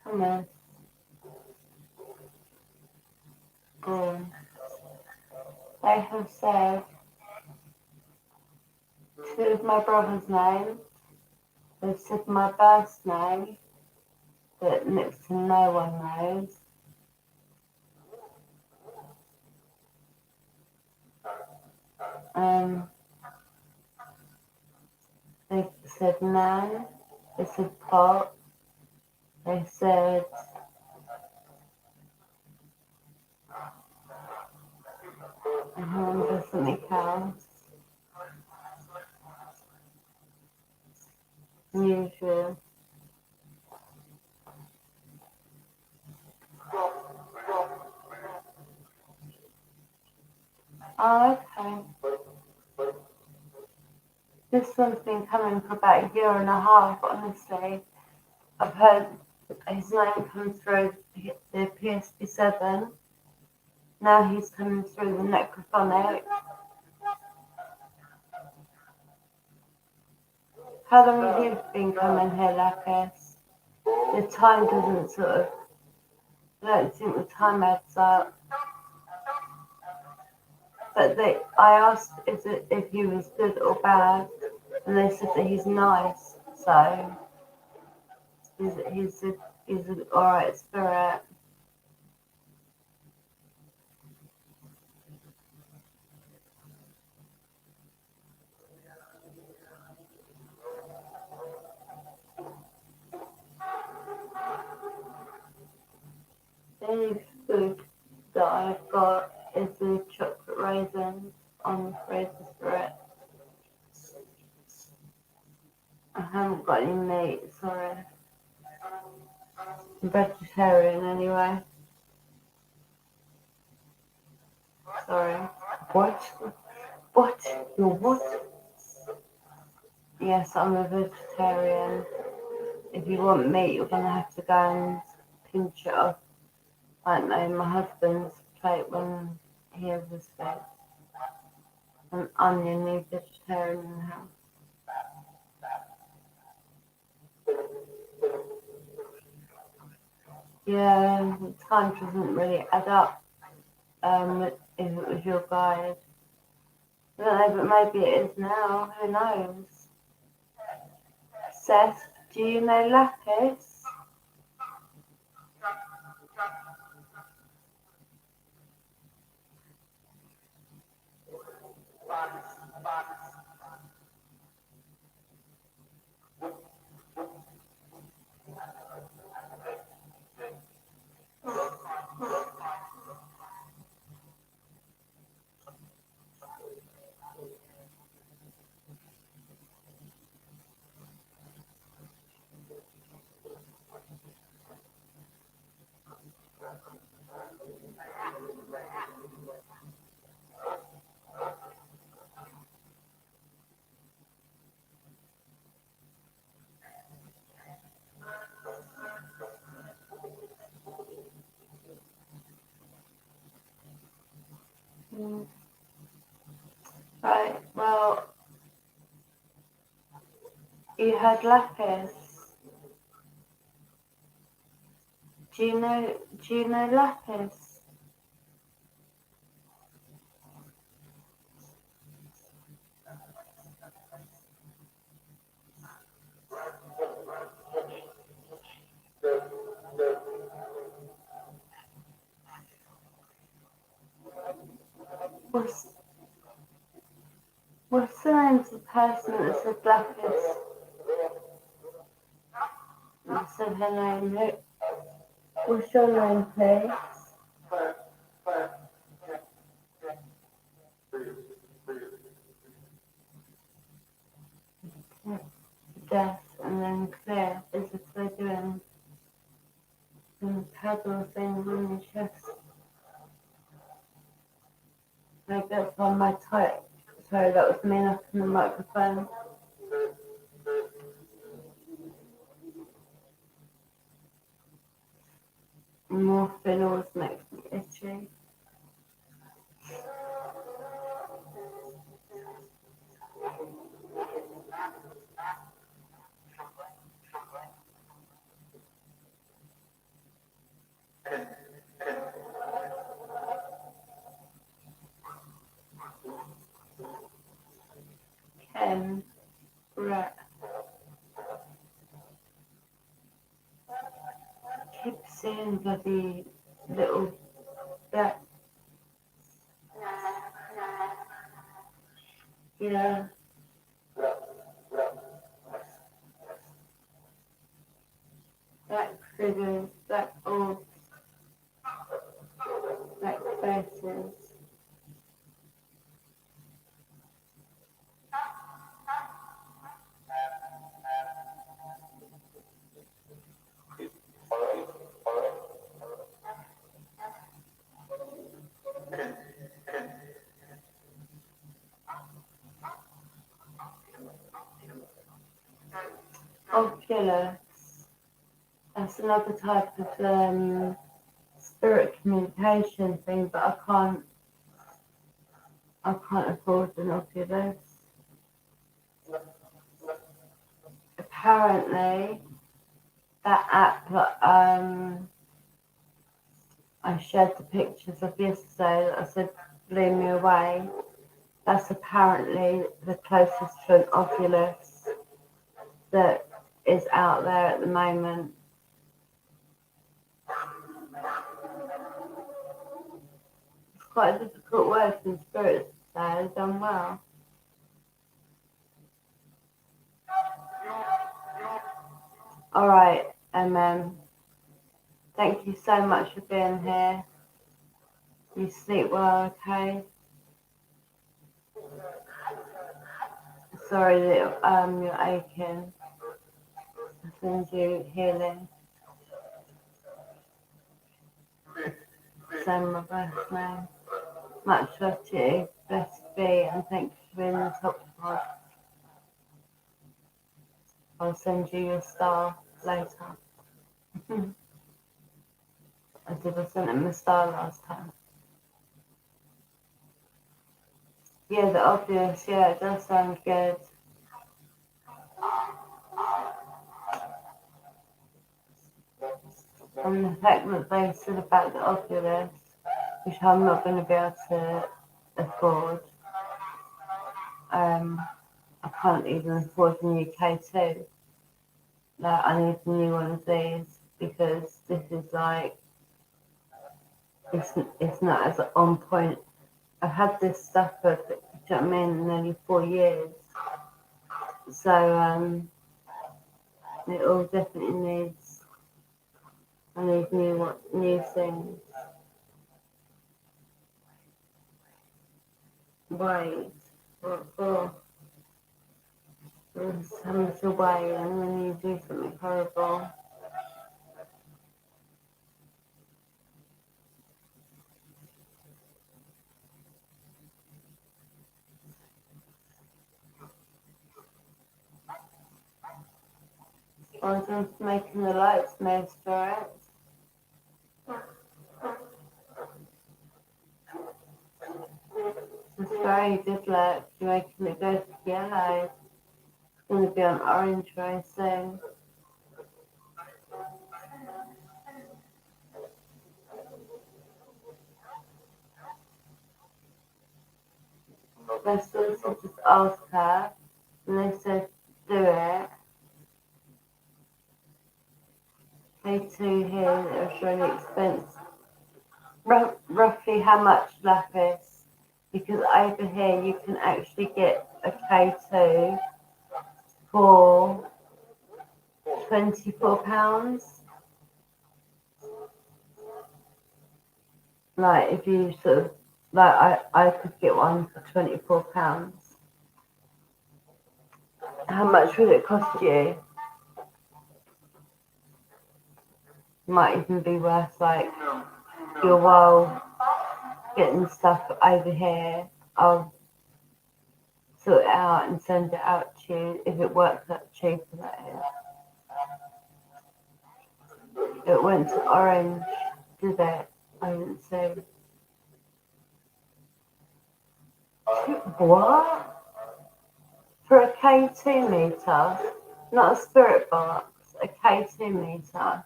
Come on. Go. They have said two of my brother's names. They've said my birth name, but next to no one knows. Um, they said Nan. They said Pop. They said I remember something else. Unusual. Oh, okay. This one's been coming for about a year and a half, honestly. I've heard his name come through the PSP7. Now he's coming through the Necrophonic. How long have you been coming here, Lapis? The time doesn't sort of, I don't think the time adds up. But I asked if he was good or bad, and they said that he's nice. So he's an alright spirit. The only food that I've got is the chocolate raisins on the freezer spirit. I haven't got any meat, sorry. I'm vegetarian anyway. Sorry. What? What? You're what? Yes, I'm a vegetarian. If you want meat, you're gonna have to go and pinch it off. I don't know, my husband's plate when he has his food. An onion vegetarian in the house. Yeah, the time doesn't really add up if it was your guide. I don't know, but maybe it is now. Who knows? Seth, do you know Lapis? Mm. Right, well, you had Lapis. Do you know Lapis? What's, what's the name of the person that said Lapis? That said her name. What's your name, please? Death and then clear as if they're doing some paddle things on your chest. Maybe that's on my type. Sorry, that was me knocking the microphone. Morphine always makes me itchy. Ken, right. Keep seeing bloody little black, yeah, black figures, black orbs, black faces. Oculus. That's another type of spirit communication thing, but I can't afford an Oculus. Apparently, that app that I shared the pictures of yesterday that I said blew me away. That's apparently the closest to an Oculus that is out there at the moment. It's quite a difficult word from spirits to say. I've done well. All right, thank you so much for being here. You sleep well, okay? Sorry that you're aching. I send you healing. Send my birth name. Much love to you. Blessed be, and thank you for being the top pod. I'll send you your star later. I did. I sent him a star last time. Yeah, the obvious. Yeah, it does sound good. And the fact that they said about the Oculus, which I'm not going to be able to afford. I can't even afford the new K2. Like, I need a new one of these because this is like, it's not as on point. I've had this stuff for, do you know what I mean, nearly 4 years. So it all definitely needs, I need new things. Wait, what for? There's so much away and then you do something horrible. I was just making the lights move for it. It's very good luck. You're making it go to yellow. It's going to be on orange very soon. They sort of just asked her, and they said, do it. K2 here, it was really expensive. Roughly how much lapis? Because over here you can actually get a K2 for £24. Like if you sort of like I could get one for £24. How much would it cost you? Might even be worth like your while getting stuff over here. I'll sort it out and send it out to you if it works out cheaper, that is. It went to orange, did it? I didn't see. What? For a K2 meter? Not a spirit box, a K2 meter.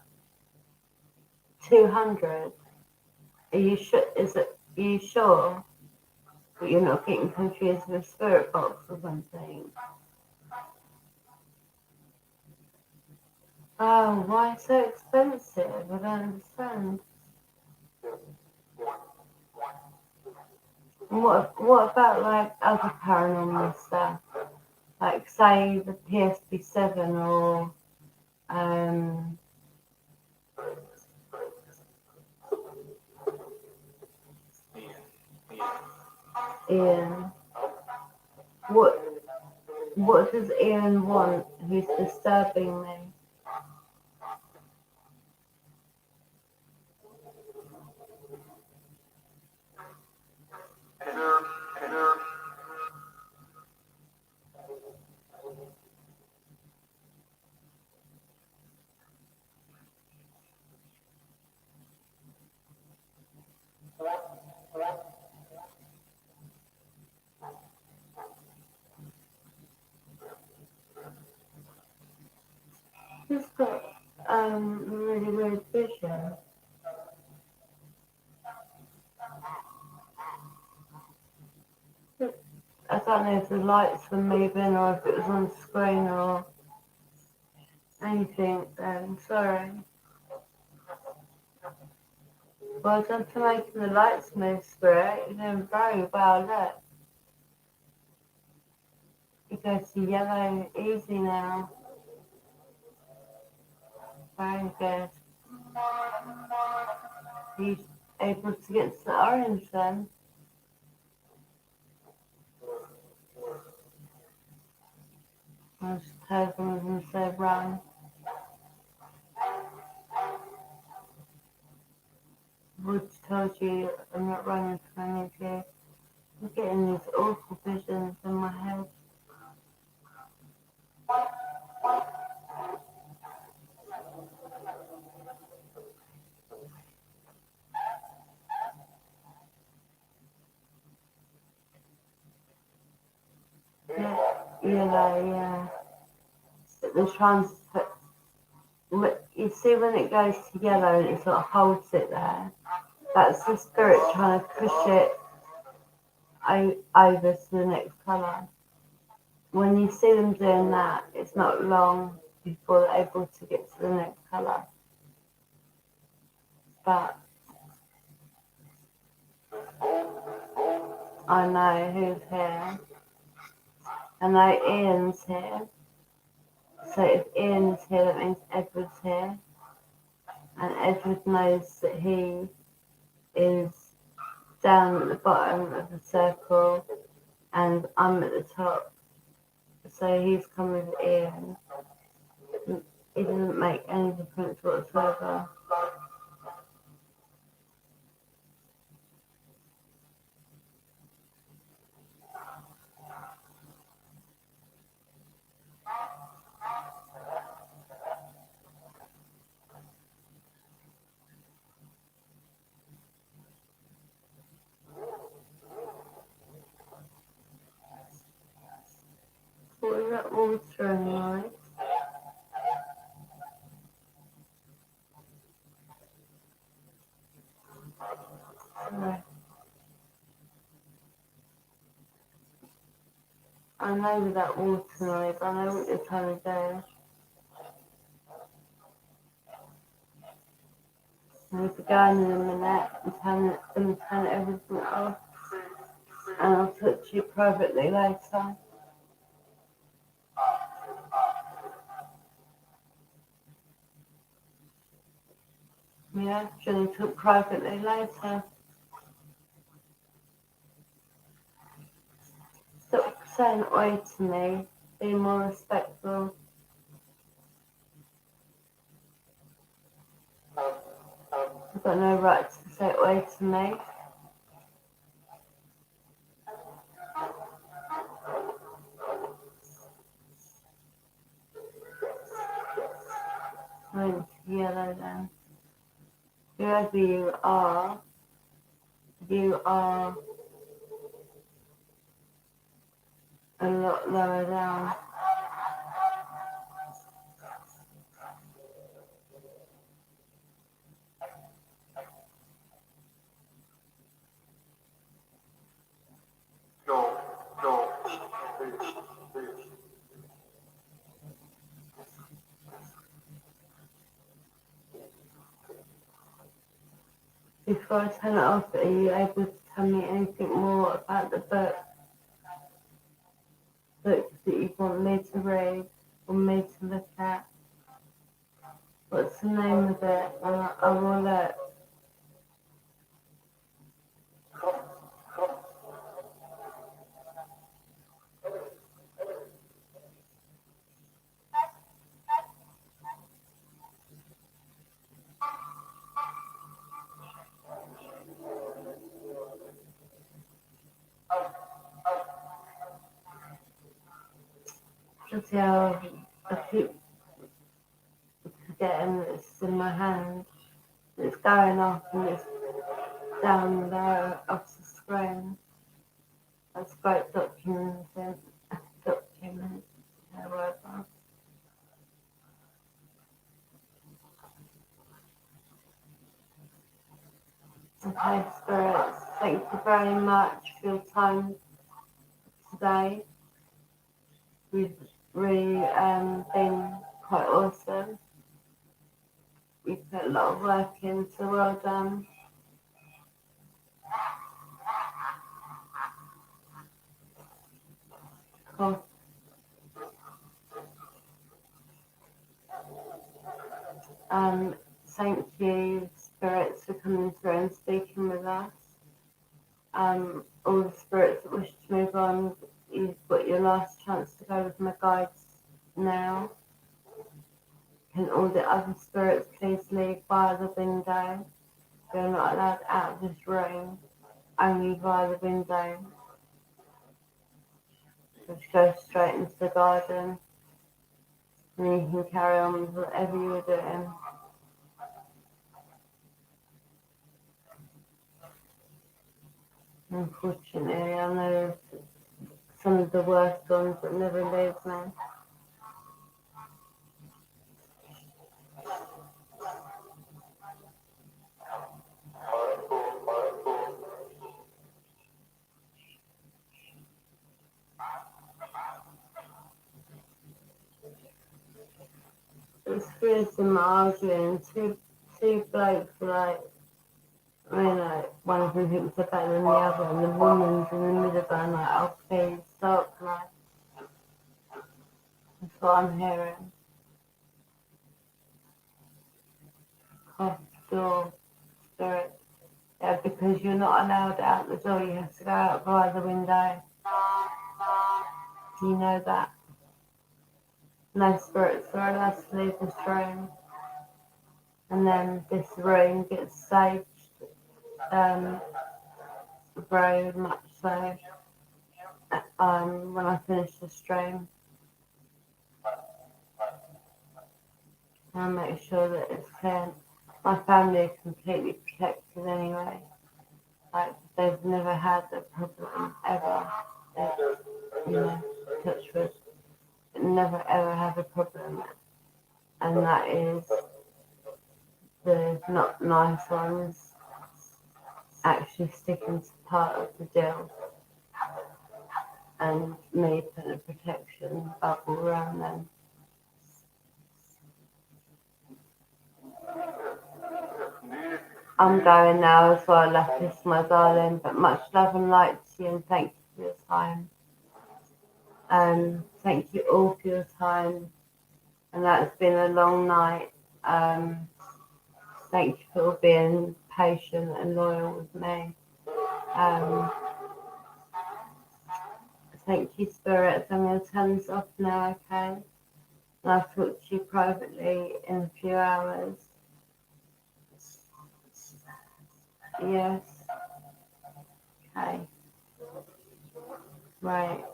200. Are you sure? Are you sure that you're not getting confused with a spirit box or something? Oh, why so expensive? I don't understand. And what about like other paranormal stuff? Like say the PSP7 or Ian. What does Ian want? Who's disturbing me? He's got really weird vision. I don't know if the lights were moving or if it was on screen or anything. Sorry. Well done for making the lights move, Spirit. You're doing very well. Look, you go to yellow easy now. Very good. Are you able to get to the orange then? I'll just tell them and say run. Wood told you I'm not running from any of you. I'm getting these awful visions in my head. yellow, yeah. But they're trying to put, you see when it goes to yellow and it sort of holds it there, that's the spirit trying to push it over to the next colour. When you see them doing that, it's not long before they're able to get to the next colour. But I know who's here. I know Ian's here. So if Ian's here, that means Edward's here. And Edward knows that he is down at the bottom of the circle and I'm at the top. So he's coming with Ian. It doesn't make any difference whatsoever. What is that water in like? Sorry. I know with that water noise, I know what you're trying to do. I'll be going in a minute and turn everything off. And I'll talk to you privately later. Yeah, do you want to talk privately later? Stop saying oi to me. Be more respectful. You've got no right to say oi to me. I went to yellow then. Whoever you are a lot lower down. Before I turn it off, are you able to tell me anything more about the books that you want me to read or me to look at? What's the name of it? I will look. Just how I keep forgetting that it's in my hand. It's going off and it's down there off the screen. That's great documenting. However. Okay, spirits, thank you very much for your time today. You've really been quite awesome. You put a lot of work in, so well done. Cool. Thank you, spirits, for coming through and speaking with us. All the spirits that wish to move on, you've got your last chance to go with my guides now. Can all the other spirits please leave via the window? You're not allowed out of this room, only via the window. Just go straight into the garden and you can carry on with whatever you were doing. Unfortunately, I know some of the worst ones that never leave me. Experienced them arguing, two blokes like, one of them thinks they're better than the other, and the woman's in the middle going like, oh please stop, like, that's what I'm hearing. Off the door, spirit. Yeah, because you're not allowed out the door, you have to go out via the window. Do you know that? No spirits are allowed to leave this room. And then this room gets saved, very much so, when I finish the stream. I'll make sure that it's clear. My family are completely protected anyway. Like, they've never had a problem ever. Touch wood. Never ever have a problem. And that is the not nice ones actually sticking to part of the deal. And me putting a protection bubble around them. I'm going now as well, Lapis, my darling, but much love and light to you, and thank you for your time. Thank you all for your time, and that's been a long night. Thank you for being patient and loyal with me. Thank you, spirits. I'm going to turn this off now, okay? And I'll talk to you privately in a few hours. Yes. Okay. Right.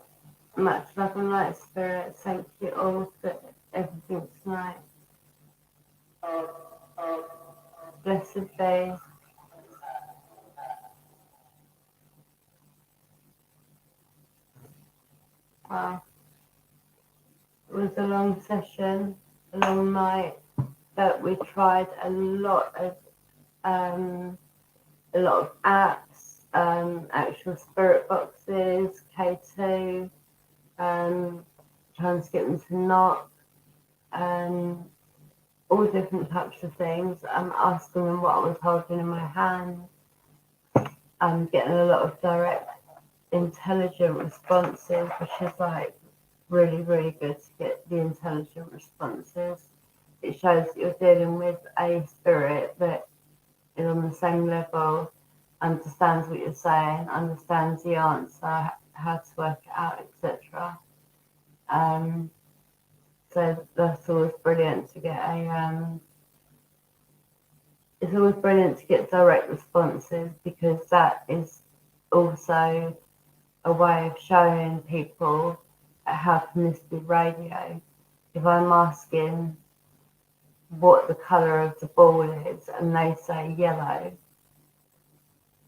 Much love and light, spirits. Thank you all for everything tonight. Blessed be. Wow. It was a long session, a long night, but we tried a lot of apps, actual spirit boxes, K2, trying to get them to knock, all different types of things. Asking them what I was holding in my hand. I'm getting a lot of direct, intelligent responses, which is like really, really good to get the intelligent responses. It shows that you're dealing with a spirit that is on the same level, understands what you're saying, understands the answer, how to work it out, etc. So that's always brilliant to get it's always brilliant to get direct responses, because that is also a way of showing people how can this be radio. If I'm asking what the colour of the ball is and they say yellow,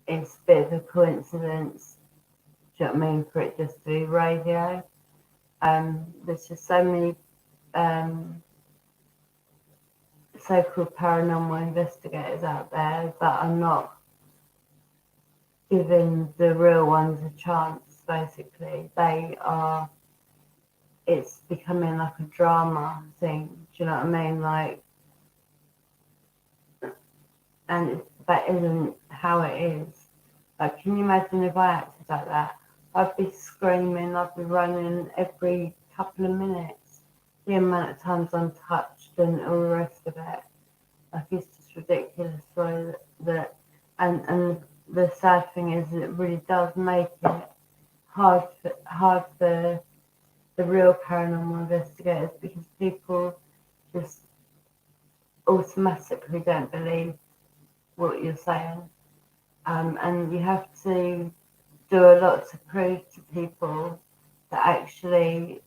it's a bit of a coincidence, do you know what I mean, for it just to be radio. There's just so many so-called paranormal investigators out there that are not giving the real ones a chance, basically. It's becoming like a drama thing, do you know what I mean? Like, and that isn't how it is. Like, can you imagine if I acted like that? I'd be screaming, I'd be running every couple of minutes. The amount of times I'm touched and all the rest of it. Like, it's just ridiculous. So and the sad thing is that it really does make it hard for the real paranormal investigators, because people just automatically don't believe what you're saying. And you have to do a lot to prove to people that actually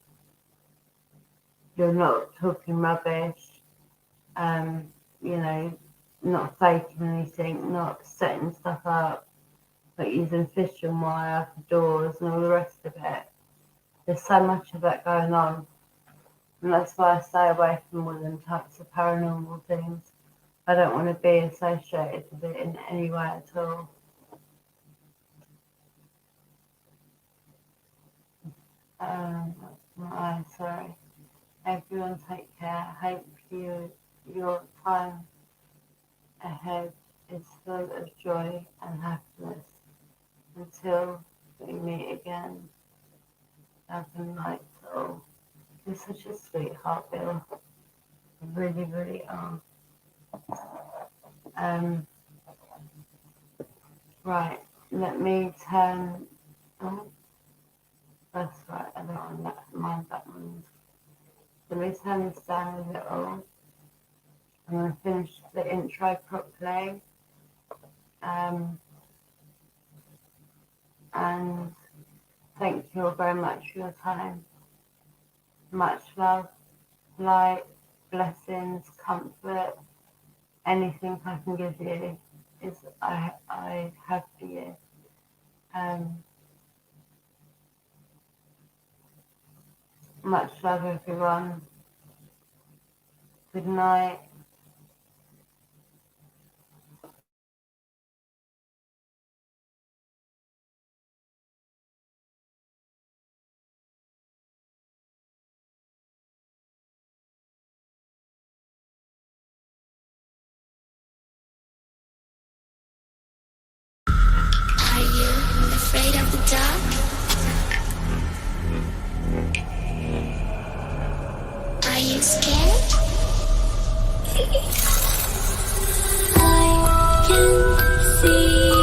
you're not talking rubbish, not faking anything, not setting stuff up, like using fishing wire for doors and all the rest of it. there's so much of that going on, and that's why I stay away from all them types of paranormal things. I don't want to be associated with it in any way at all. Sorry. Everyone take care. Hope your time ahead is full of joy and happiness. Until we meet again, love and light to all. You're such a sweetheart, Bill. You really, really are. Right, let me turn. Oh, that's right, I don't mind that one. Let me turn this down a little. I'm going to finish the intro properly. And thank you all very much for your time. Much love, light, blessings, comfort. Anything I can give you is I have for you. Much love, everyone. Good night. Are you afraid of the dark? Are you scared? I can see